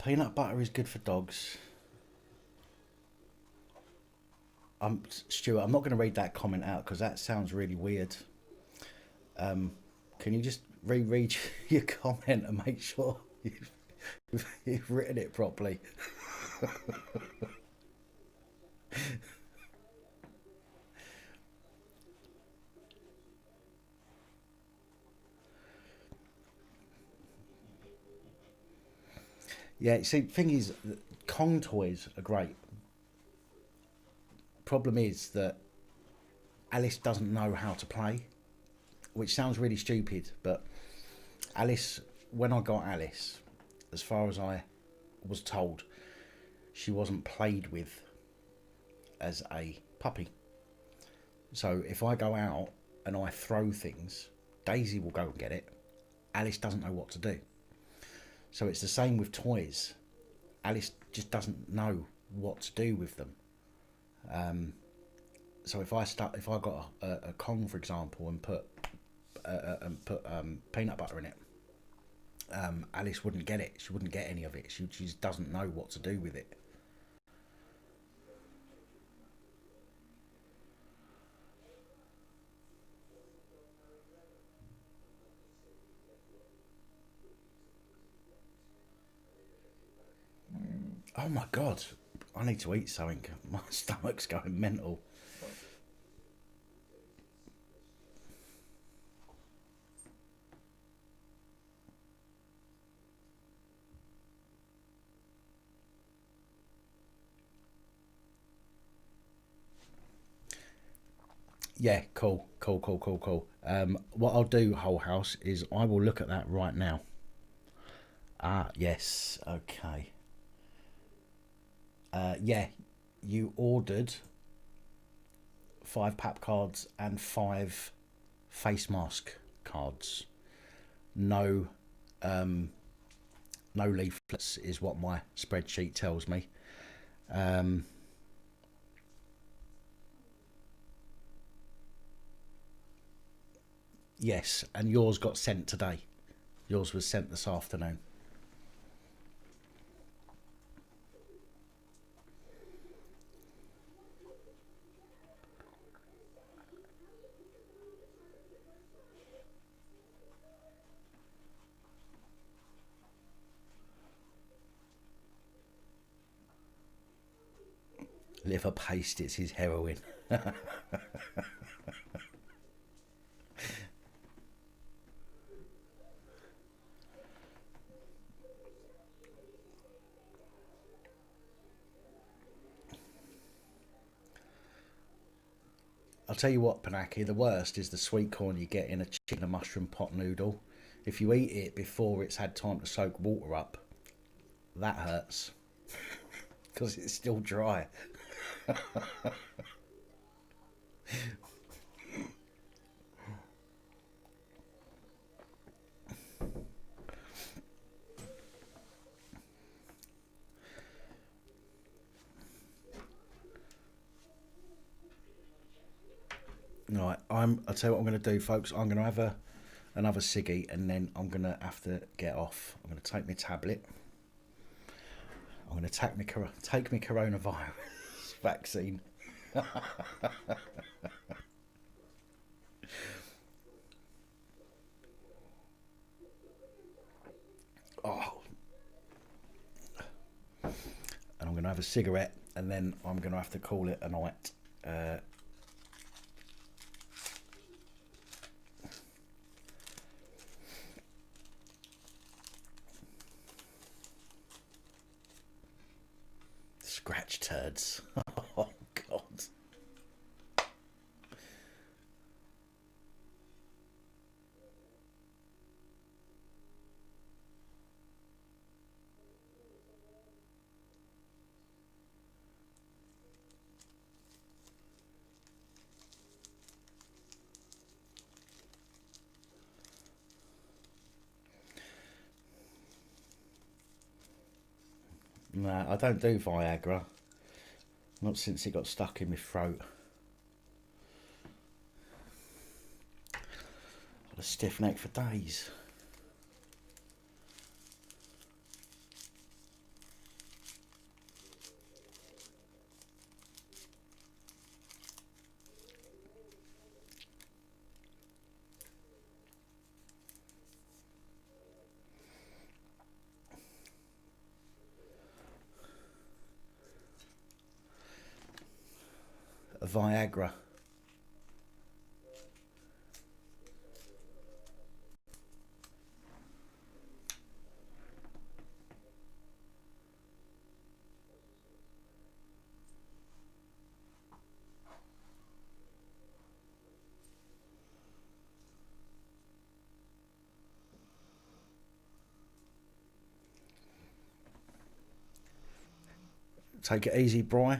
Peanut butter is good for dogs. Stuart, I'm not going to read that comment out because that sounds really weird. Can you just reread your comment and make sure you've written it properly? Yeah, see, the thing is, Kong toys are great. Problem is that Alice doesn't know how to play, which sounds really stupid, but Alice, when I got Alice, as far as I was told, she wasn't played with as a puppy. So if I go out and I throw things, Daisy will go and get it. Alice doesn't know what to do. So it's the same with toys. Alice just doesn't know what to do with them. So if I got a Kong, for example, and put peanut butter in it, Alice wouldn't get it. She wouldn't get any of it. She just doesn't know what to do with it. Oh my god, I need to eat something. My stomach's going mental. Yeah, cool. What I'll do, whole house, is I will look at that right now. Ah, yes, okay. Yeah, you ordered 5 PAP cards and 5 face mask cards. No, no leaflets is what my spreadsheet tells me. Yes, and yours got sent today. Yours was sent this afternoon. Liver paste, it's his heroin. I'll tell you what, Panaki, the worst is the sweet corn you get in a chicken and mushroom pot noodle. If you eat it before it's had time to soak water up, that hurts because it's still dry. Right, I'll tell you what I'm going to do, folks. I'm going to have another ciggy, and then I'm going to have to get off. I'm going to take my tablet. I'm going to take my coronavirus vaccine. Oh. And I'm going to have a cigarette, and then I'm going to have to call it a night. Scratch turds. Oh, God. No, I don't do Viagra. Not since it got stuck in my throat. Got a stiff neck for days. A Viagra. Take it easy, Bri.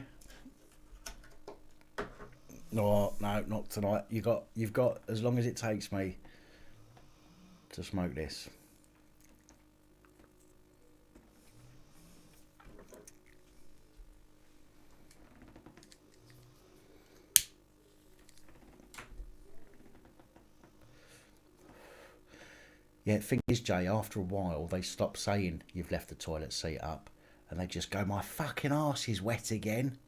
No, not tonight. You've got as long as it takes me to smoke this. Yeah, thing is, Jay, after a while they stop saying you've left the toilet seat up, and they just go, my fucking arse is wet again.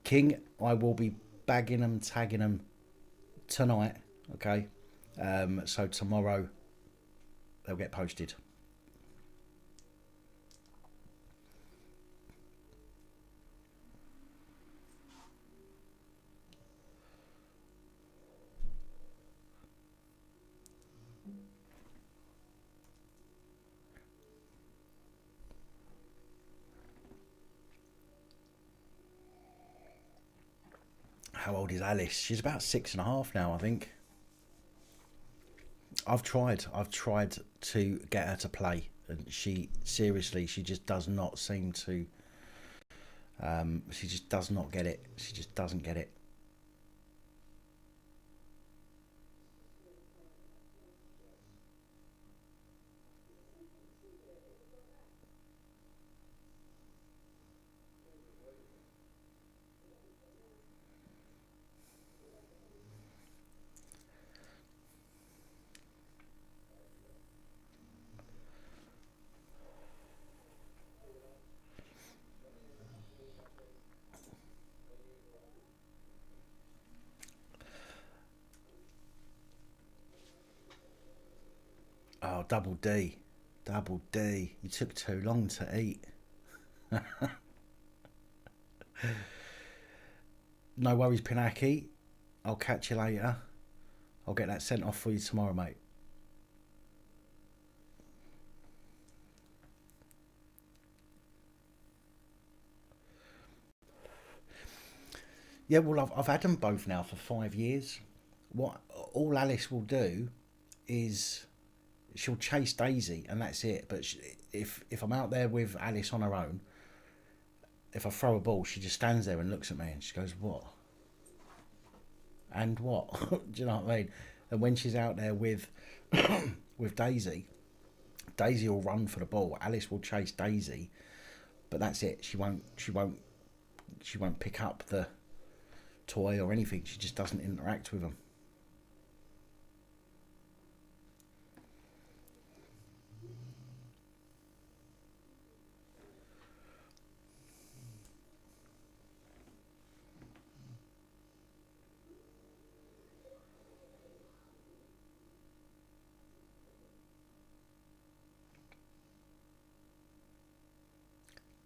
King, I will be bagging them, tagging them tonight, okay? So tomorrow they'll get posted. How old is Alice? She's about 6.5 now, I think. I've tried to get her to play, and she just does not seem to. She just does not get it. She just doesn't get it. Oh, double D. Double D. You took too long to eat. No worries, Pinaki. I'll catch you later. I'll get that sent off for you tomorrow, mate. Yeah, well, I've had them both now for 5 years. What all Alice will do is she'll chase Daisy, and that's it. But if I'm out there with Alice on her own, if I throw a ball, she just stands there and looks at me, and she goes, "What?" And what? Do you know what I mean? And when she's out there with with Daisy, Daisy will run for the ball. Alice will chase Daisy, but that's it. She won't pick up the toy or anything. She just doesn't interact with them.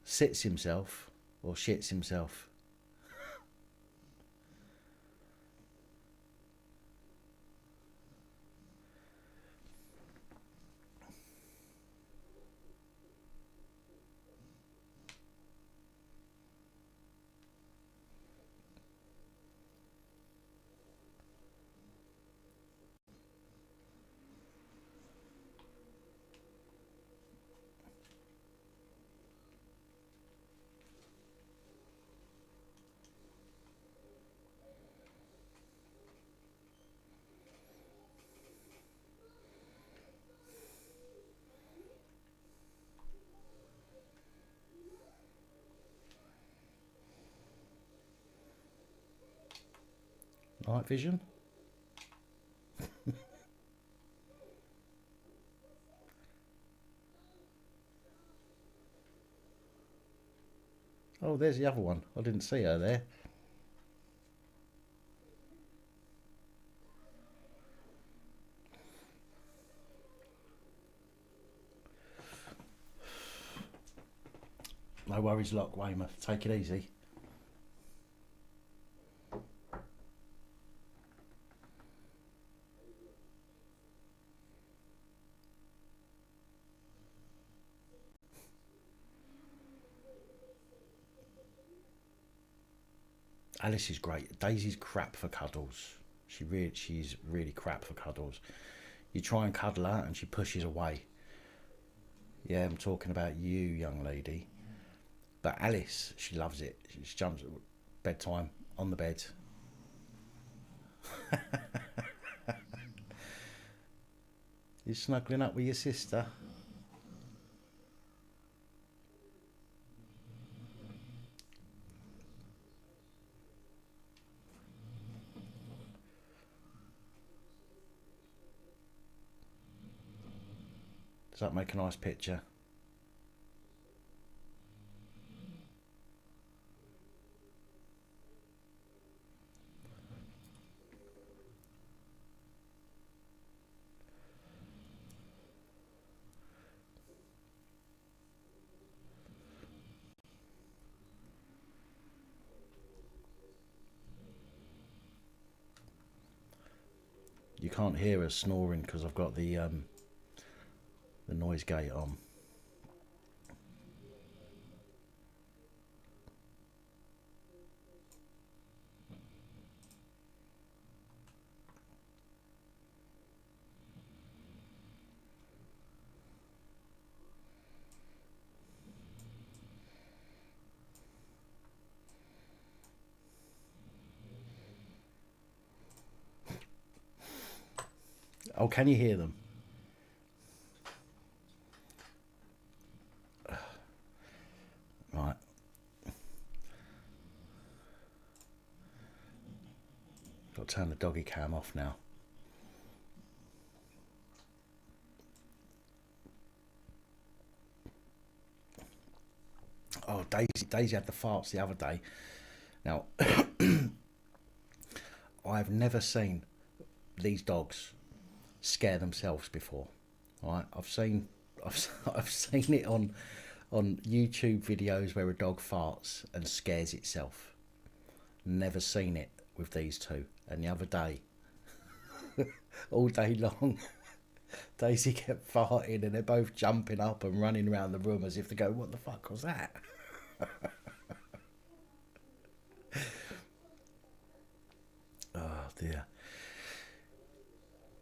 Sits himself or shits himself. Night vision. Oh, there's the other one. I didn't see her there. No worries, Lock, Weymouth. Take it easy. Alice is great. Daisy's crap for cuddles. She's really crap for cuddles. You try and cuddle her and she pushes away. Yeah, I'm talking about you, young lady. But Alice, she loves it. She just jumps at bedtime on the bed. You're snuggling up with your sister. Does that make a nice picture? You can't hear her snoring because I've got the noise gate on. Oh, can you hear them? Right. Got to turn the doggy cam off now. Oh, Daisy had the farts the other day. Now, I've never seen these dogs scare themselves before. Right? I've seen it on YouTube videos where a dog farts and scares itself. Never seen it with these two. And the other day, all day long, Daisy kept farting and they're both jumping up and running around the room as if to go, what the fuck was that? Oh dear.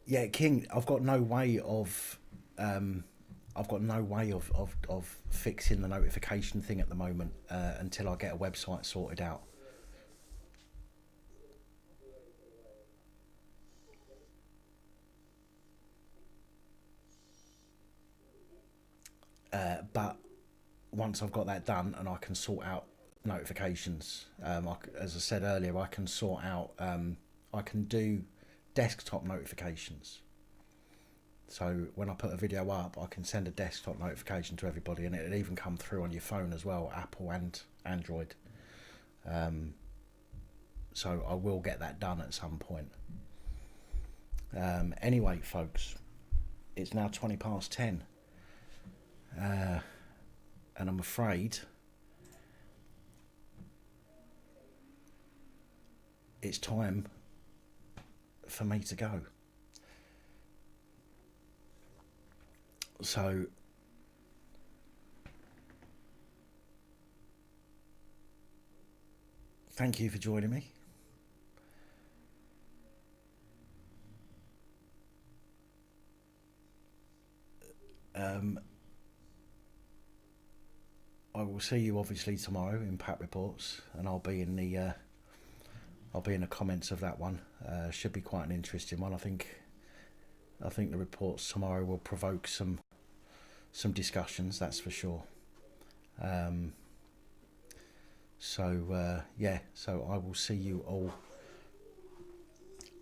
Yeah, King, I've got no way of fixing the notification thing at the moment until I get a website sorted out. But once I've got that done and I can sort out notifications. As I said earlier, I can sort out, I can do desktop notifications. So when I put a video up, I can send a desktop notification to everybody, and it'll even come through on your phone as well, Apple and Android. So I will get that done at some point. Anyway, folks, it's now 10:20, and I'm afraid it's time for me to go. So thank you for joining me. I will see you obviously tomorrow in PAP Reports, and I'll be in the comments of that one. Should be quite an interesting one. I think the reports tomorrow will provoke some discussions, that's for sure. Yeah, so I will see you all.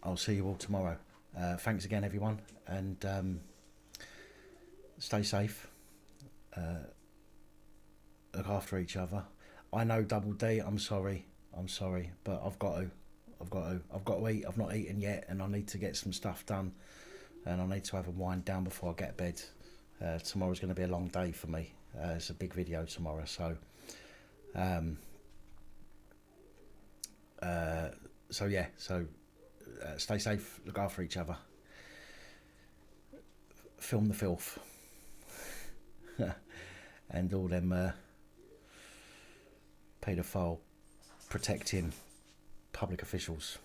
I'll see you all tomorrow. Thanks again, everyone, and stay safe. Look after each other. I know Double D, I'm sorry, but I've got to eat. I've not eaten yet, and I need to get some stuff done, and I need to have a wind down before I get to bed. Tomorrow's going to be a long day for me. It's a big video tomorrow, so yeah, stay safe, look after each other, film the filth and all them paedophile protecting public officials.